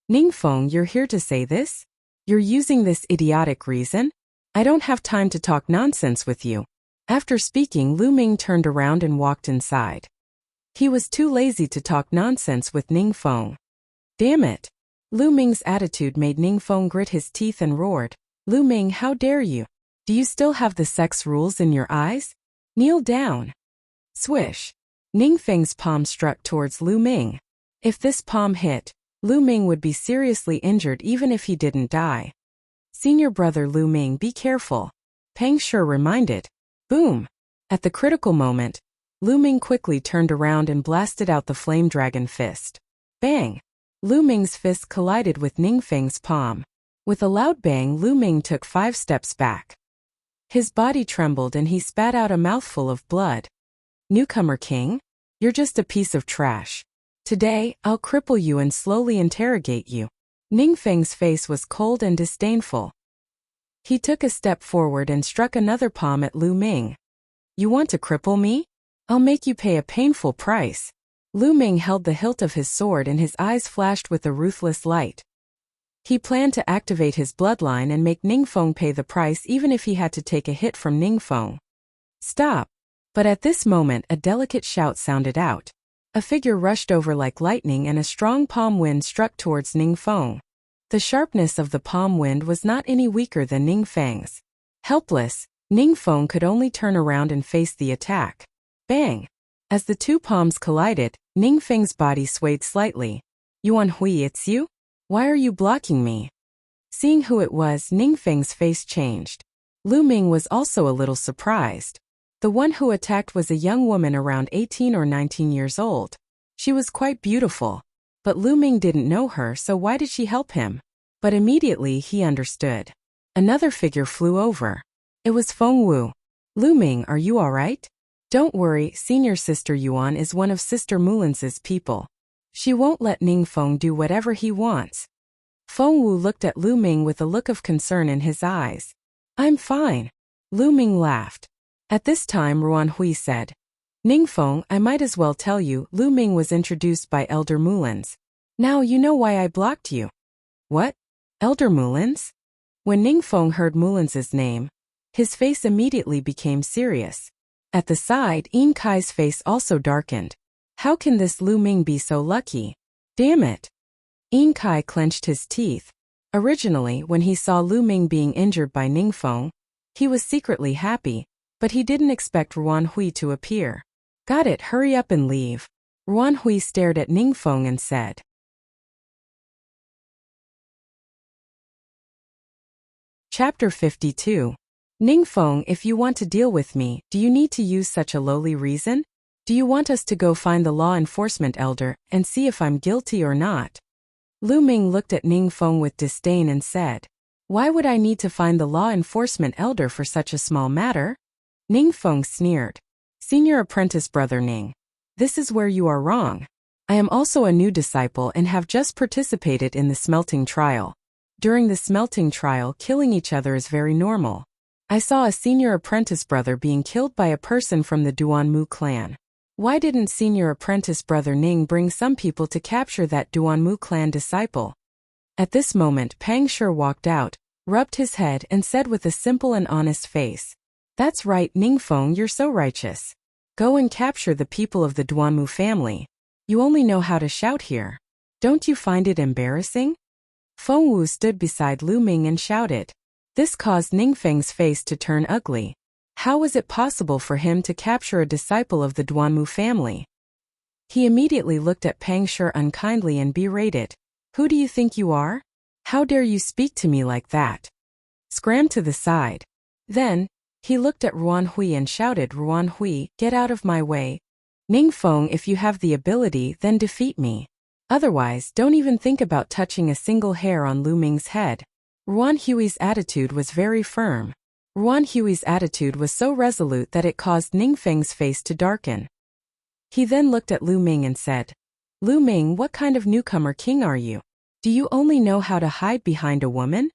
Ningfeng, you're here to say this? You're using this idiotic reason? I don't have time to talk nonsense with you. After speaking, Lu Ming turned around and walked inside. He was too lazy to talk nonsense with Ningfeng. Damn it. Lu Ming's attitude made Ningfeng grit his teeth and roared. Lu Ming, how dare you? Do you still have the sex rules in your eyes? Kneel down. Swish. Ningfeng's palm struck towards Lu Ming. If this palm hit, Lu Ming would be seriously injured even if he didn't die. Senior brother Lu Ming, be careful. Pang Shi reminded. Boom! At the critical moment, Lu Ming quickly turned around and blasted out the flame dragon fist. Bang! Lu Ming's fist collided with Ningfeng's palm. With a loud bang, Lu Ming took 5 steps back. His body trembled and he spat out a mouthful of blood. Newcomer King? You're just a piece of trash. Today, I'll cripple you and slowly interrogate you. Ningfeng's face was cold and disdainful. He took a step forward and struck another palm at Lu Ming. You want to cripple me? I'll make you pay a painful price. Lu Ming held the hilt of his sword and his eyes flashed with a ruthless light. He planned to activate his bloodline and make Ningfeng pay the price even if he had to take a hit from Ningfeng. Stop! But at this moment a delicate shout sounded out. A figure rushed over like lightning and a strong palm wind struck towards Ningfeng. The sharpness of the palm wind was not any weaker than Ningfeng's. Helpless, Ningfeng could only turn around and face the attack. Bang! As the 2 palms collided, Ningfeng's body swayed slightly. Yuan Hui, it's you? Why are you blocking me? Seeing who it was, Ningfeng's face changed. Lu Ming was also a little surprised. The one who attacked was a young woman around 18 or 19 years old. She was quite beautiful. But Lu Ming didn't know her, so why did she help him? But immediately he understood. Another figure flew over. It was Feng Wu. Lu Ming, are you alright? Don't worry, senior sister Yuan is one of Sister Mulin's people. She won't let Ningfeng do whatever he wants. Feng Wu looked at Lu Ming with a look of concern in his eyes. I'm fine. Lu Ming laughed. At this time Ruan Hui said, Ningfeng, I might as well tell you, Lu Ming was introduced by Elder Mulin's. Now you know why I blocked you. What? Elder Mulin's? When Ningfeng heard Mulin's name, his face immediately became serious. At the side, Yin Kai's face also darkened. How can this Lu Ming be so lucky? Damn it! Yin Kai clenched his teeth. Originally, when he saw Lu Ming being injured by Ningfeng, he was secretly happy, but he didn't expect Ruan Hui to appear. Got it, hurry up and leave. Ruan Hui stared at Ningfeng and said. Chapter 52. Ningfeng, if you want to deal with me, do you need to use such a lowly reason? Do you want us to go find the law enforcement elder and see if I'm guilty or not? Lu Ming looked at Ningfeng with disdain and said, Why would I need to find the law enforcement elder for such a small matter? Ningfeng sneered. Senior apprentice brother Ning. This is where you are wrong. I am also a new disciple and have just participated in the smelting trial. During the smelting trial, killing each other is very normal. I saw a senior apprentice brother being killed by a person from the Duanmu clan. Why didn't senior apprentice brother Ning bring some people to capture that Duanmu clan disciple? At this moment Pang Shi walked out, rubbed his head and said with a simple and honest face, That's right, Ningfeng, you're so righteous. Go and capture the people of the Duanmu family. You only know how to shout here. Don't you find it embarrassing? Feng Wu stood beside Lu Ming and shouted. This caused Ningfeng's face to turn ugly. How was it possible for him to capture a disciple of the Duanmu family? He immediately looked at Pang Shi unkindly and berated. Who do you think you are? How dare you speak to me like that? Scram to the side. Then, he looked at Ruan Hui and shouted, Ruan Hui, get out of my way. Ningfeng, if you have the ability, then defeat me. Otherwise, don't even think about touching a single hair on Lu Ming's head. Ruan Hui's attitude was very firm. Ruan Hui's attitude was so resolute that it caused Ningfeng's face to darken. He then looked at Lu Ming and said, Lu Ming, what kind of newcomer king are you? Do you only know how to hide behind a woman?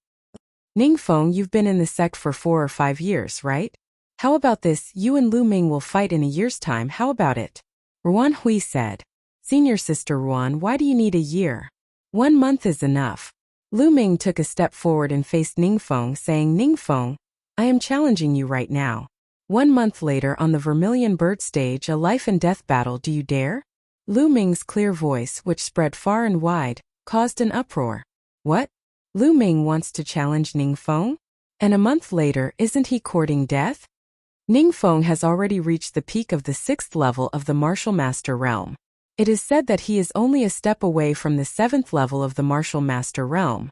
Ningfeng, you've been in the sect for 4 or 5 years, right? How about this, you and Lu Ming will fight in a year's time, how about it? Ruan Hui said. Senior sister Ruan, why do you need a year? 1 month is enough. Lu Ming took a step forward and faced Ningfeng, saying, Ningfeng, I am challenging you right now. 1 month later on the Vermilion Bird stage, a life and death battle, do you dare? Lu Ming's clear voice, which spread far and wide, caused an uproar. What? Lu Ming wants to challenge Ningfeng? And a month later, isn't he courting death? Ningfeng has already reached the peak of the 6th level of the Martial Master realm. It is said that he is only a step away from the 7th level of the Martial Master realm.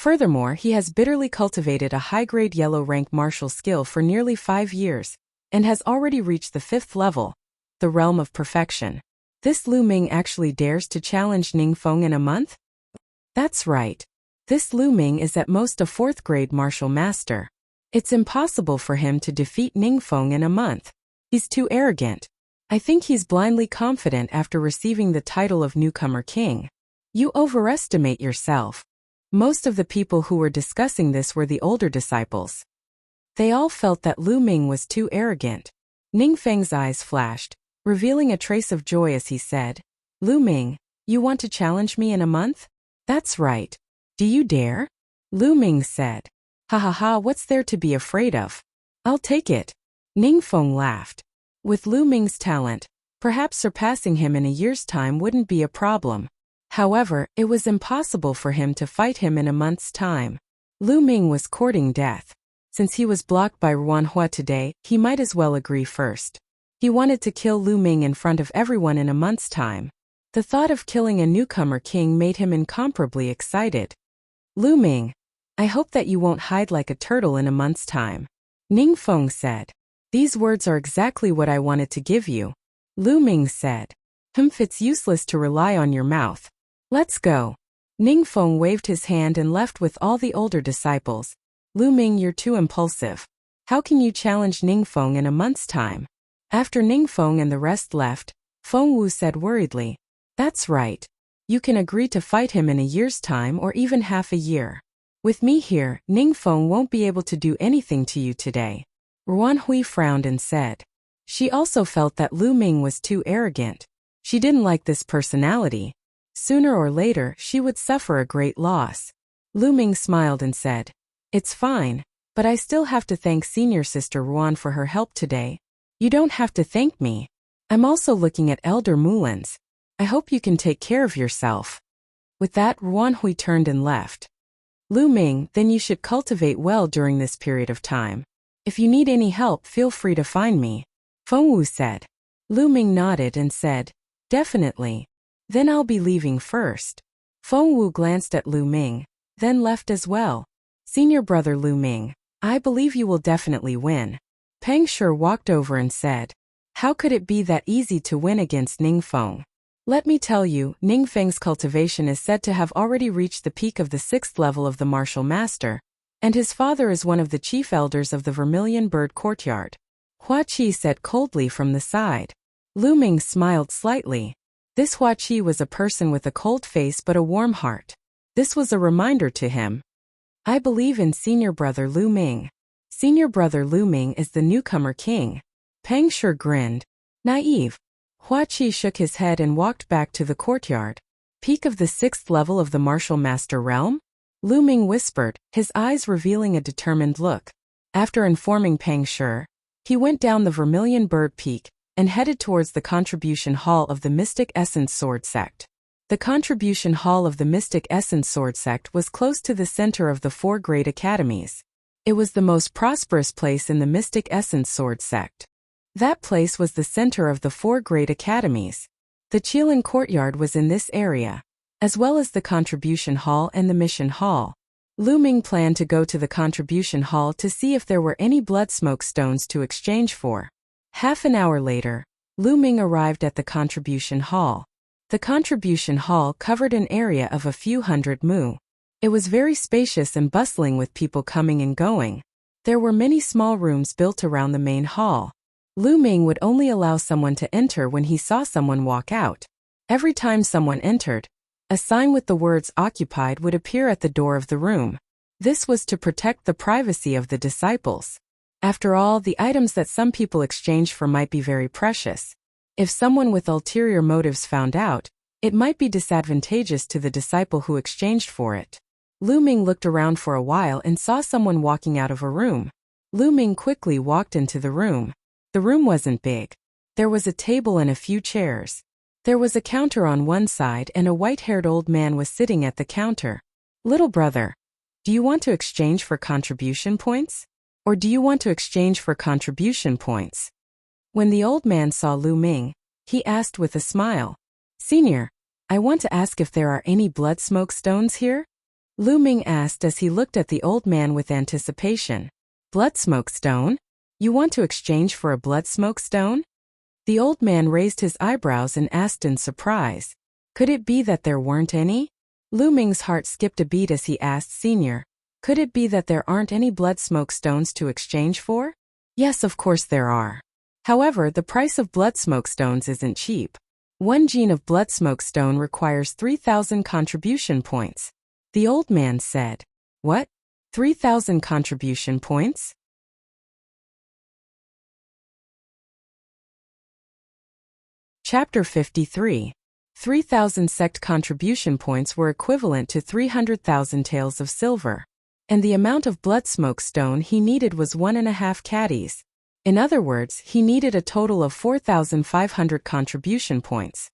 Furthermore, he has bitterly cultivated a high-grade yellow-rank martial skill for nearly 5 years, and has already reached the 5th level, the realm of perfection. This Lu Ming actually dares to challenge Ningfeng in a month? That's right. This Lu Ming is at most a 4th-grade martial master. It's impossible for him to defeat Ningfeng in a month. He's too arrogant. I think he's blindly confident after receiving the title of newcomer king. You overestimate yourself. Most of the people who were discussing this were the older disciples. They all felt that Lu Ming was too arrogant. Ningfeng's eyes flashed, revealing a trace of joy as he said, Lu Ming, you want to challenge me in a month? That's right. Do you dare? Lu Ming said. Ha ha ha, what's there to be afraid of? I'll take it. Ningfeng laughed. With Lu Ming's talent, perhaps surpassing him in a year's time wouldn't be a problem. However, it was impossible for him to fight him in a month's time. Lu Ming was courting death. Since he was blocked by Ruanhua today, he might as well agree first. He wanted to kill Lu Ming in front of everyone in a month's time. The thought of killing a newcomer king made him incomparably excited. Lu Ming, I hope that you won't hide like a turtle in a month's time. Ningfeng said. These words are exactly what I wanted to give you. Lu Ming said. It's useless to rely on your mouth. Let's go. Ningfeng waved his hand and left with all the older disciples. Lu Ming, you're too impulsive. How can you challenge Ningfeng in a month's time? After Ningfeng and the rest left, Feng Wu said worriedly, That's right. You can agree to fight him in a year's time or even half a year. With me here, Ningfeng won't be able to do anything to you today. Ruanhui frowned and said. She also felt that Lu Ming was too arrogant. She didn't like this personality. Sooner or later, she would suffer a great loss. Lu Ming smiled and said, It's fine, but I still have to thank senior sister Ruan for her help today. You don't have to thank me. I'm also looking at Elder Mulan's. I hope you can take care of yourself. With that, Ruanhui turned and left. Lu Ming, then you should cultivate well during this period of time. If you need any help, feel free to find me. Feng Wu said. Lu Ming nodded and said, Definitely. Then I'll be leaving first. Feng Wu glanced at Lu Ming, then left as well. Senior brother Lu Ming, I believe you will definitely win. Peng Shi walked over and said, How could it be that easy to win against Ningfeng? Let me tell you, Ningfeng's cultivation is said to have already reached the peak of the 6th level of the martial master, and his father is one of the chief elders of the Vermilion Bird Courtyard. Hua Qi said coldly from the side. Lu Ming smiled slightly. This Hua Qi was a person with a cold face but a warm heart. This was a reminder to him. I believe in senior brother Lu Ming. Senior brother Lu Ming is the newcomer king. Peng Shi grinned. Naive. Hua Qi shook his head and walked back to the courtyard. Peak of the 6th level of the martial master realm? Lu Ming whispered, his eyes revealing a determined look. After informing Peng Shi, he went down the Vermilion Bird Peak and headed towards the Contribution Hall of the Mystic Essence Sword Sect. The Contribution Hall of the Mystic Essence Sword Sect was close to the center of the 4 great academies. It was the most prosperous place in the Mystic Essence Sword Sect. That place was the center of the 4 great academies. The Qilin Courtyard was in this area, as well as the Contribution Hall and the Mission Hall. Lu Ming planned to go to the Contribution Hall to see if there were any blood smoke stones to exchange for. Half an hour later, Lu Ming arrived at the Contribution Hall. The Contribution Hall covered an area of a few hundred mu. It was very spacious and bustling with people coming and going. There were many small rooms built around the main hall. Lu Ming would only allow someone to enter when he saw someone walk out. Every time someone entered, a sign with the words occupied would appear at the door of the room. This was to protect the privacy of the disciples. After all, the items that some people exchange for might be very precious. If someone with ulterior motives found out, it might be disadvantageous to the disciple who exchanged for it. Lu Ming looked around for a while and saw someone walking out of a room. Lu Ming quickly walked into the room. The room wasn't big. There was a table and a few chairs. There was a counter on one side and a white-haired old man was sitting at the counter. Little brother, do you want to exchange for contribution points? Or do you want to exchange for contribution points? When the old man saw Lu Ming, he asked with a smile, Senior, I want to ask if there are any blood smoke stones here? Lu Ming asked as he looked at the old man with anticipation. Blood smoke stone? You want to exchange for a blood smoke stone? The old man raised his eyebrows and asked in surprise. Could it be that there weren't any? Lu Ming's heart skipped a beat as he asked Senior. Could it be that there aren't any blood smoke stones to exchange for? Yes, of course there are. However, the price of blood smoke stones isn't cheap. 1 gene of blood smoke stone requires 3,000 contribution points. The old man said. What? 3,000 contribution points? Chapter 53. 3,000 sect contribution points were equivalent to 300,000 taels of silver. And the amount of blood smoke stone he needed was 1.5 caddies. In other words, he needed a total of 4,500 contribution points.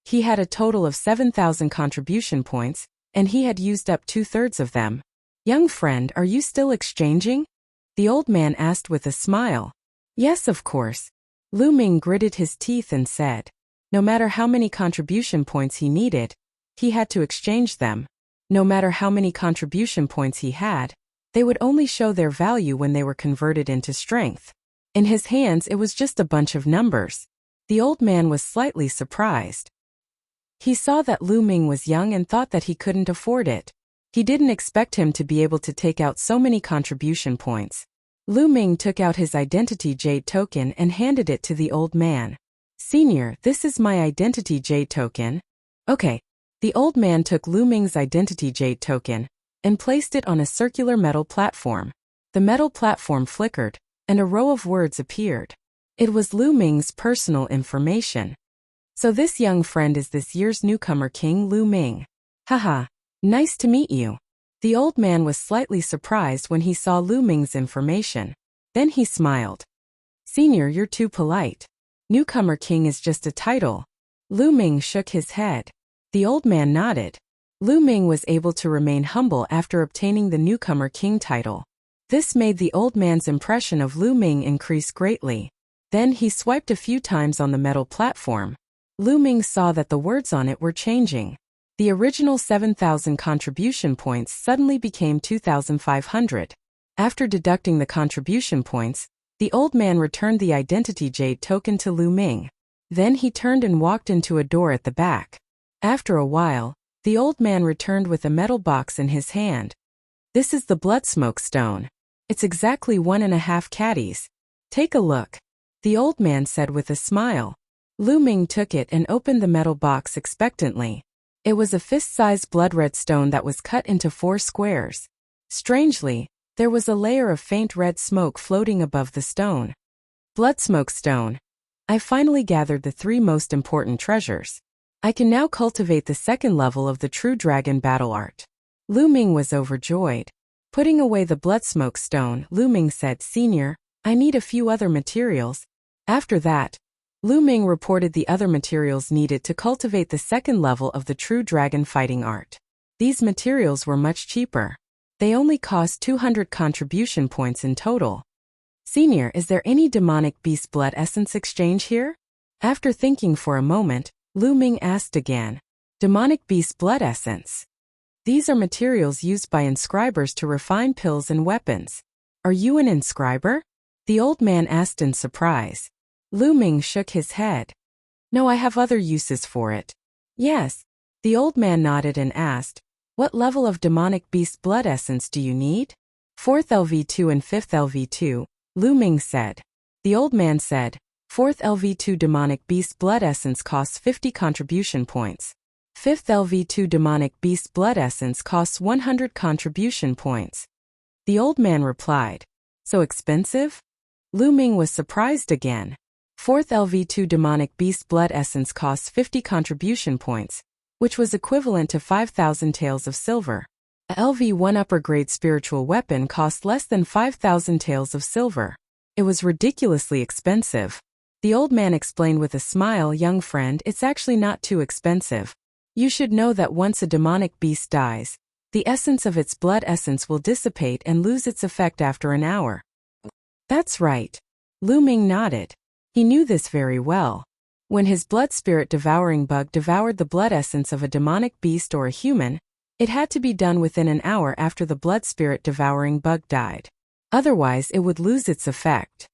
He had a total of 7,000 contribution points, and he had used up 2/3 of them. Young friend, are you still exchanging? The old man asked with a smile. Yes, of course. Lu Ming gritted his teeth and said. No matter how many contribution points he needed, he had to exchange them. No matter how many contribution points he had, they would only show their value when they were converted into strength. In his hands it was just a bunch of numbers. The old man was slightly surprised. He saw that Lu Ming was young and thought that he couldn't afford it. He didn't expect him to be able to take out so many contribution points. Lu Ming took out his identity jade token and handed it to the old man. Senior, this is my identity jade token. Okay. The old man took Lu Ming's identity jade token and placed it on a circular metal platform. The metal platform flickered, and a row of words appeared. It was Lu Ming's personal information. So this young friend is this year's newcomer King Lu Ming. Haha, nice to meet you. The old man was slightly surprised when he saw Lu Ming's information. Then he smiled. Senior, you're too polite. Newcomer King is just a title. Lu Ming shook his head. The old man nodded. Lu Ming was able to remain humble after obtaining the newcomer King title. This made the old man's impression of Lu Ming increase greatly. Then he swiped a few times on the metal platform. Lu Ming saw that the words on it were changing. The original 7,000 contribution points suddenly became 2,500. After deducting the contribution points, the old man returned the identity jade token to Lu Ming. Then he turned and walked into a door at the back. After a while, the old man returned with a metal box in his hand. This is the blood smoke stone. It's exactly 1.5 caddies. Take a look. The old man said with a smile. Lu Ming took it and opened the metal box expectantly. It was a fist-sized blood-red stone that was cut into 4 squares. Strangely, there was a layer of faint red smoke floating above the stone. Blood smoke stone. I finally gathered the 3 most important treasures. I can now cultivate the 2nd level of the true dragon battle art. Lu Ming was overjoyed. Putting away the blood smoke stone, Lu Ming said, Senior, I need a few other materials. After that, Lu Ming reported the other materials needed to cultivate the 2nd level of the true dragon fighting art. These materials were much cheaper. They only cost 200 contribution points in total. Senior, is there any demonic beast blood essence exchange here? After thinking for a moment, Lu Ming asked again. Demonic beast blood essence. These are materials used by inscribers to refine pills and weapons. Are you an inscriber? The old man asked in surprise. Lu Ming shook his head. No, I have other uses for it. Yes. The old man nodded and asked, what level of demonic beast blood essence do you need? 4th LV2 and 5th LV2, Lu Ming said. The old man said, 4th LV2 demonic beast blood essence costs 50 contribution points. 5th LV2 demonic beast blood essence costs 100 contribution points. The old man replied, so expensive? Lu Ming was surprised again. 4th LV2 demonic beast blood essence costs 50 contribution points, which was equivalent to 5,000 taels of silver. A LV1 upper grade spiritual weapon cost less than 5,000 taels of silver. It was ridiculously expensive. The old man explained with a smile, young friend, it's actually not too expensive. You should know that once a demonic beast dies, the essence of its blood essence will dissipate and lose its effect after an hour. That's right. Lu Ming nodded. He knew this very well. When his blood spirit devouring bug devoured the blood essence of a demonic beast or a human, It had to be done within an hour after the blood spirit devouring bug died. Otherwise, it would lose its effect.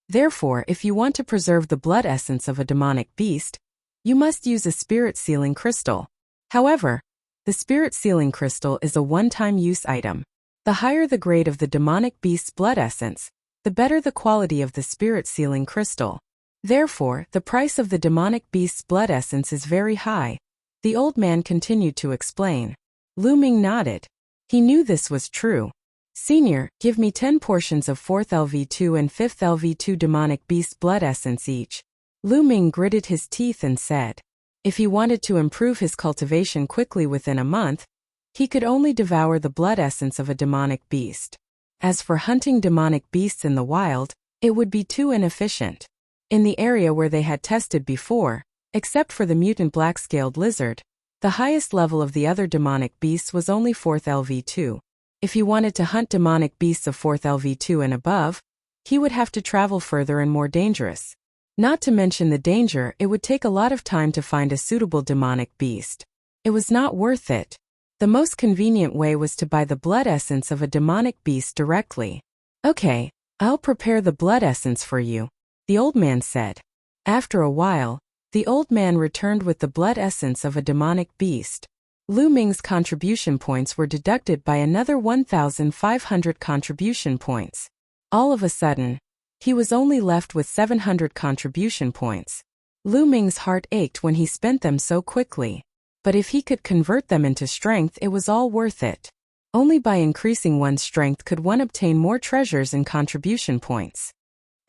Therefore, if you want to preserve the blood essence of a demonic beast, you must use a spirit sealing crystal. However, the spirit sealing crystal is a one-time use item. The higher the grade of the demonic beast's blood essence, the better the quality of the spirit sealing crystal. Therefore, the price of the demonic beast's blood essence is very high. The old man continued to explain. Lu Ming nodded. He knew this was true. Senior, give me 10 portions of 4th LV2 and 5th LV2 demonic beast blood essence each. Lu Ming gritted his teeth and said. If he wanted to improve his cultivation quickly within a month, he could only devour the blood essence of a demonic beast. As for hunting demonic beasts in the wild, it would be too inefficient. In the area where they had tested before, except for the mutant black-scaled lizard, the highest level of the other demonic beasts was only 4th LV2. If he wanted to hunt demonic beasts of 4th LV2 and above, he would have to travel further and more dangerous. Not to mention the danger, it would take a lot of time to find a suitable demonic beast. It was not worth it. The most convenient way was to buy the blood essence of a demonic beast directly. Okay, I'll prepare the blood essence for you, the old man said. After a while, the old man returned with the blood essence of a demonic beast. Lu Ming's contribution points were deducted by another 1,500 contribution points. All of a sudden, he was only left with 700 contribution points. Lu Ming's heart ached when he spent them so quickly. But if he could convert them into strength, it was all worth it. Only by increasing one's strength could one obtain more treasures and contribution points.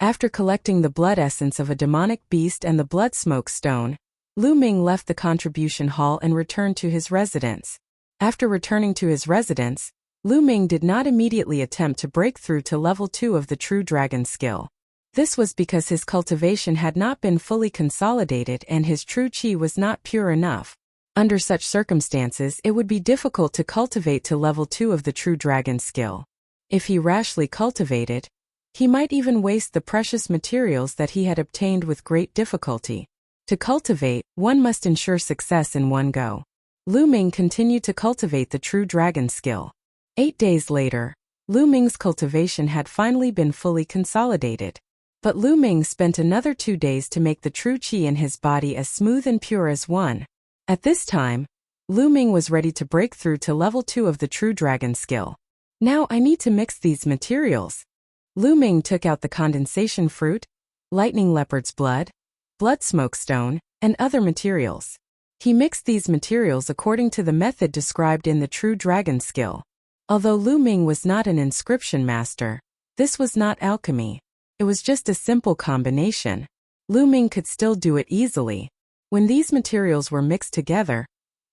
After collecting the blood essence of a demonic beast and the blood smoke stone, Lu Ming left the contribution hall and returned to his residence. After returning to his residence, Lu Ming did not immediately attempt to break through to level 2 of the true dragon skill. This was because his cultivation had not been fully consolidated and his true qi was not pure enough. Under such circumstances, it would be difficult to cultivate to level 2 of the true dragon skill. If he rashly cultivated, he might even waste the precious materials that he had obtained with great difficulty. To cultivate, one must ensure success in one go. Lu Ming continued to cultivate the true dragon skill. 8 days later, Lu Ming's cultivation had finally been fully consolidated. But Lu Ming spent another 2 days to make the true qi in his body as smooth and pure as one. At this time, Lu Ming was ready to break through to level 2 of the true dragon skill. Now I need to mix these materials. Lu Ming took out the condensation fruit, lightning leopard's blood, blood smoke stone, and other materials. He mixed these materials according to the method described in the true dragon skill. Although Lu Ming was not an inscription master, this was not alchemy. It was just a simple combination. Lu Ming could still do it easily. When these materials were mixed together,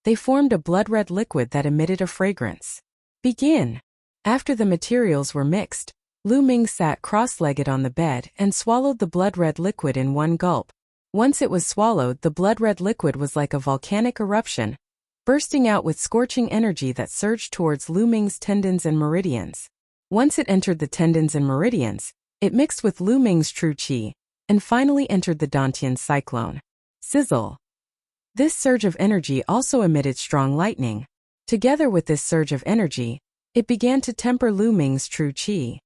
they formed a blood-red liquid that emitted a fragrance. Begin. After the materials were mixed, Lu Ming sat cross-legged on the bed and swallowed the blood-red liquid in one gulp. Once it was swallowed, the blood-red liquid was like a volcanic eruption, bursting out with scorching energy that surged towards Lu Ming's tendons and meridians. Once it entered the tendons and meridians, it mixed with Lu Ming's true qi, and finally entered the Dantian cyclone. Sizzle. This surge of energy also emitted strong lightning. Together with this surge of energy, it began to temper Lu Ming's true qi.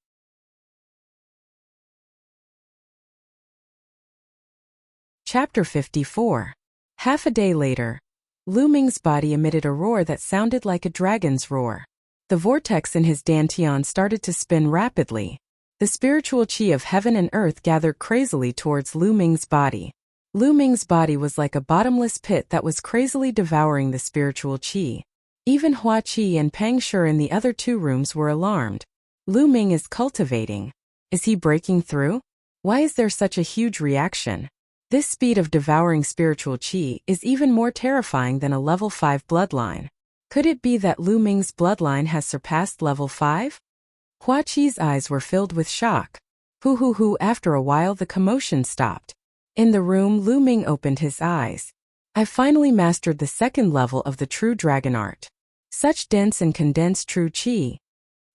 Chapter 54. Half a day later, Lu Ming's body emitted a roar that sounded like a dragon's roar. The vortex in his dantian started to spin rapidly. The spiritual qi of heaven and earth gathered crazily towards Lu Ming's body. Lu Ming's body was like a bottomless pit that was crazily devouring the spiritual qi. Even Hua Qi and Pang Shi in the other 2 rooms were alarmed. Lu Ming is cultivating. Is he breaking through? Why is there such a huge reaction? This speed of devouring spiritual qi is even more terrifying than a level 5 bloodline. Could it be that Lu Ming's bloodline has surpassed level 5? Hua Qi's eyes were filled with shock. After a while the commotion stopped. In the room, Lu Ming opened his eyes. I finally mastered the 2nd level of the true dragon art. Such dense and condensed true qi.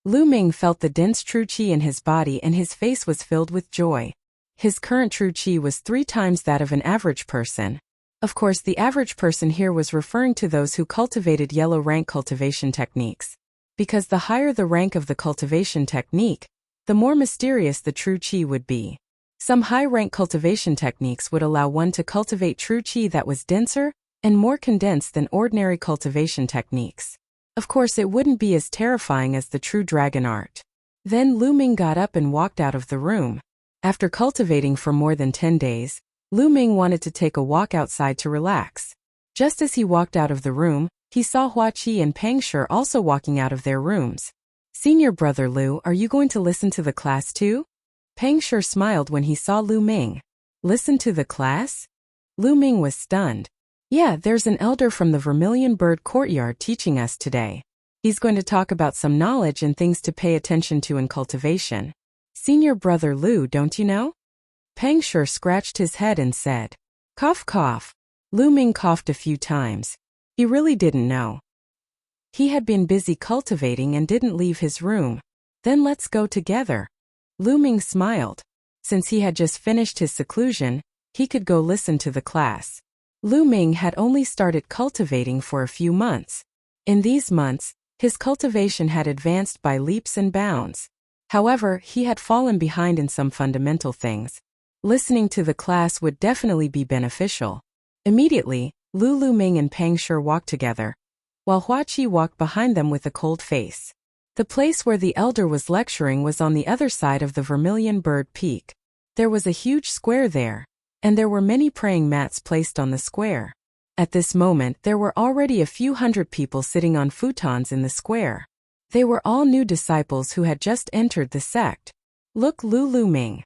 Lu Ming felt the dense true qi in his body and his face was filled with joy. His current true qi was 3 times that of an average person. Of course, the average person here was referring to those who cultivated yellow rank cultivation techniques. Because the higher the rank of the cultivation technique, the more mysterious the true qi would be. Some high-rank cultivation techniques would allow one to cultivate true qi that was denser and more condensed than ordinary cultivation techniques. Of course, it wouldn't be as terrifying as the true dragon art. Then Lu Ming got up and walked out of the room. After cultivating for more than 10 days, Lu Ming wanted to take a walk outside to relax. Just as he walked out of the room, he saw Hua Qi and Peng Shi also walking out of their rooms. "Senior brother Lu, are you going to listen to the class too?" Peng Shi smiled when he saw Lu Ming. "Listen to the class?" Lu Ming was stunned. "Yeah, there's an elder from the Vermilion Bird Courtyard teaching us today. He's going to talk about some knowledge and things to pay attention to in cultivation. Senior brother Lu, don't you know?" Peng Shi scratched his head and said, "Cough cough." Lu Ming coughed a few times. He really didn't know. He had been busy cultivating and didn't leave his room. "Then let's go together." Lu Ming smiled. Since he had just finished his seclusion, he could go listen to the class. Lu Ming had only started cultivating for a few months. In these months, his cultivation had advanced by leaps and bounds. However, he had fallen behind in some fundamental things. Listening to the class would definitely be beneficial. Immediately, Lu Ming and Peng Shi walked together, while Hua Qi walked behind them with a cold face. The place where the elder was lecturing was on the other side of the Vermilion Bird Peak. There was a huge square there, and there were many praying mats placed on the square. At this moment, there were already a few hundred people sitting on futons in the square. They were all new disciples who had just entered the sect. "Look, Lu Ming.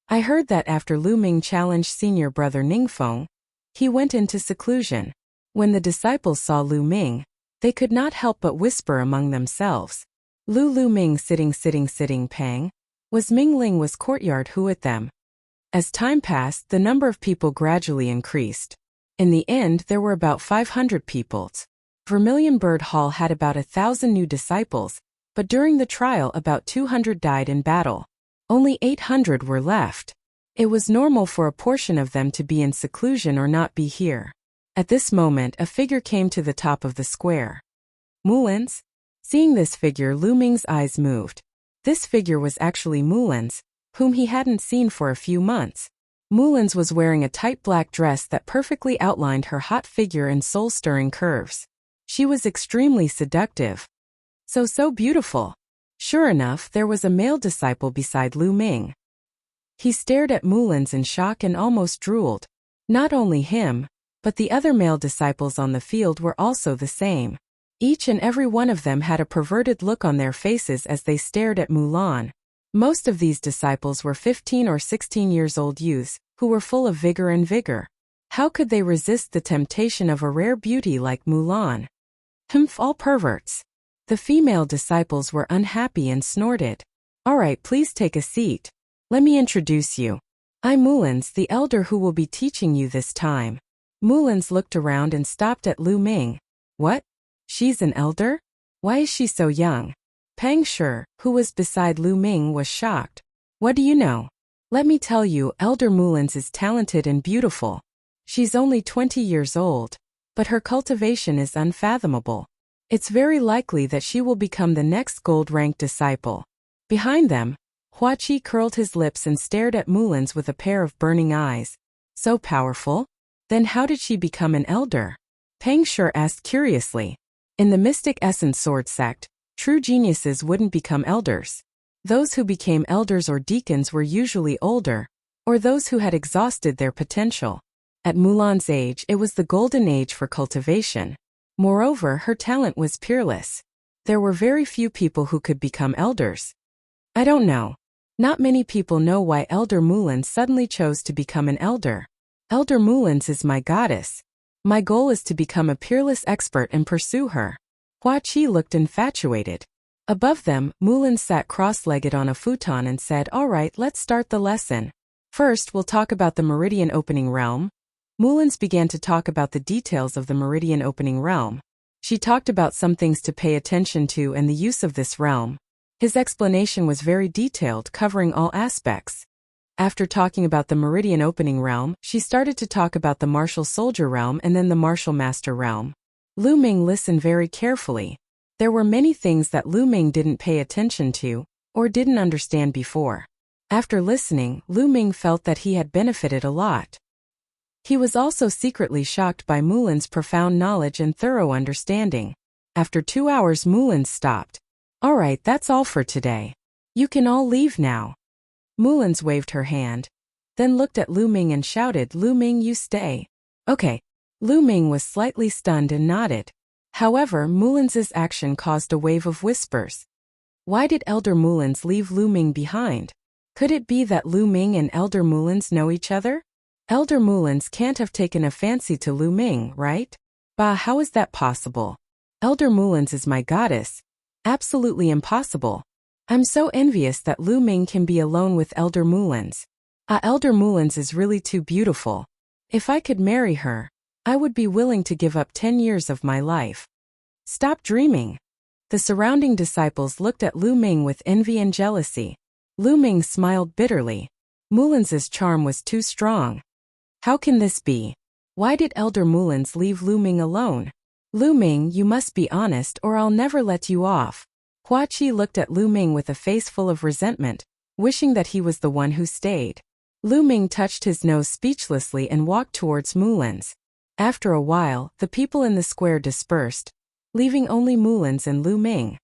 I heard that after Lu Ming challenged senior brother Ningfeng, he went into seclusion." When the disciples saw Lu Ming, they could not help but whisper among themselves. Lu Ming sitting Peng. Was Mingling was courtyard who at them. As time passed, the number of people gradually increased. In the end, there were about 500 people. Vermilion Bird Hall had about 1,000 new disciples, but during the trial about 200 died in battle. Only 800 were left. It was normal for a portion of them to be in seclusion or not be here. At this moment, a figure came to the top of the square. "Mulan's?" Seeing this figure, Lu Ming's eyes moved. This figure was actually Mulan's, whom he hadn't seen for a few months. Mulan's was wearing a tight black dress that perfectly outlined her hot figure and soul-stirring curves. She was extremely seductive. So beautiful. Sure enough, there was a male disciple beside Lu Ming. He stared at Mulan's in shock and almost drooled. Not only him, but the other male disciples on the field were also the same. Each and every one of them had a perverted look on their faces as they stared at Mulan. Most of these disciples were 15 or 16 years old youths, who were full of vigor. How could they resist the temptation of a rare beauty like Mulan? Humph, all perverts. The female disciples were unhappy and snorted. "All right, please take a seat. Let me introduce you. I'm Mulan's, the elder who will be teaching you this time." Mulan's looked around and stopped at Lu Ming. "What? She's an elder? Why is she so young?" Peng Shi, who was beside Lu Ming, was shocked. "What do you know?" "Let me tell you, Elder Mulan's is talented and beautiful. She's only 20 years old, but her cultivation is unfathomable. It's very likely that she will become the next gold-ranked disciple." Behind them, Hua Qi curled his lips and stared at Mulan's with a pair of burning eyes. "So powerful? Then how did she become an elder?" Peng Shi asked curiously. In the Mystic Essence Sword sect, true geniuses wouldn't become elders. Those who became elders or deacons were usually older, or those who had exhausted their potential. At Mulan's age, it was the golden age for cultivation. Moreover, her talent was peerless. There were very few people who could become elders. "I don't know. Not many people know why Elder Mulan suddenly chose to become an elder. Elder Mulan's is my goddess. My goal is to become a peerless expert and pursue her." Hua Qi looked infatuated. Above them, Mulan sat cross-legged on a futon and said, "All right, let's start the lesson. First, we'll talk about the Meridian Opening Realm." Mulan's began to talk about the details of the Meridian Opening Realm. She talked about some things to pay attention to and the use of this realm. His explanation was very detailed, covering all aspects. After talking about the Meridian Opening realm, she started to talk about the Martial Soldier realm and then the Martial Master realm. Lu Ming listened very carefully. There were many things that Lu Ming didn't pay attention to, or didn't understand before. After listening, Lu Ming felt that he had benefited a lot. He was also secretly shocked by Mulan's profound knowledge and thorough understanding. After 2 hours, Mulan stopped. "Alright, that's all for today. You can all leave now." Mulan waved her hand, then looked at Lu Ming and shouted, "Lu Ming, you stay." "Okay." Lu Ming was slightly stunned and nodded. However, Mulan's action caused a wave of whispers. Why did Elder Mulan leave Lu Ming behind? Could it be that Lu Ming and Elder Mulan know each other? Elder Mulan can't have taken a fancy to Lu Ming, right? Bah, how is that possible? Elder Mulan is my goddess. Absolutely impossible. I'm so envious that Lu Ming can be alone with Elder Mulan. Elder Mulan is really too beautiful. If I could marry her, I would be willing to give up 10 years of my life. Stop dreaming. The surrounding disciples looked at Lu Ming with envy and jealousy. Lu Ming smiled bitterly. Mulan's charm was too strong. How can this be? Why did Elder Mulan leave Lu Ming alone? Lu Ming, you must be honest or I'll never let you off. Hua Qi looked at Lu Ming with a face full of resentment, wishing that he was the one who stayed. Lu Ming touched his nose speechlessly and walked towards Mulan's. After a while, the people in the square dispersed, leaving only Mulan and Lu Ming.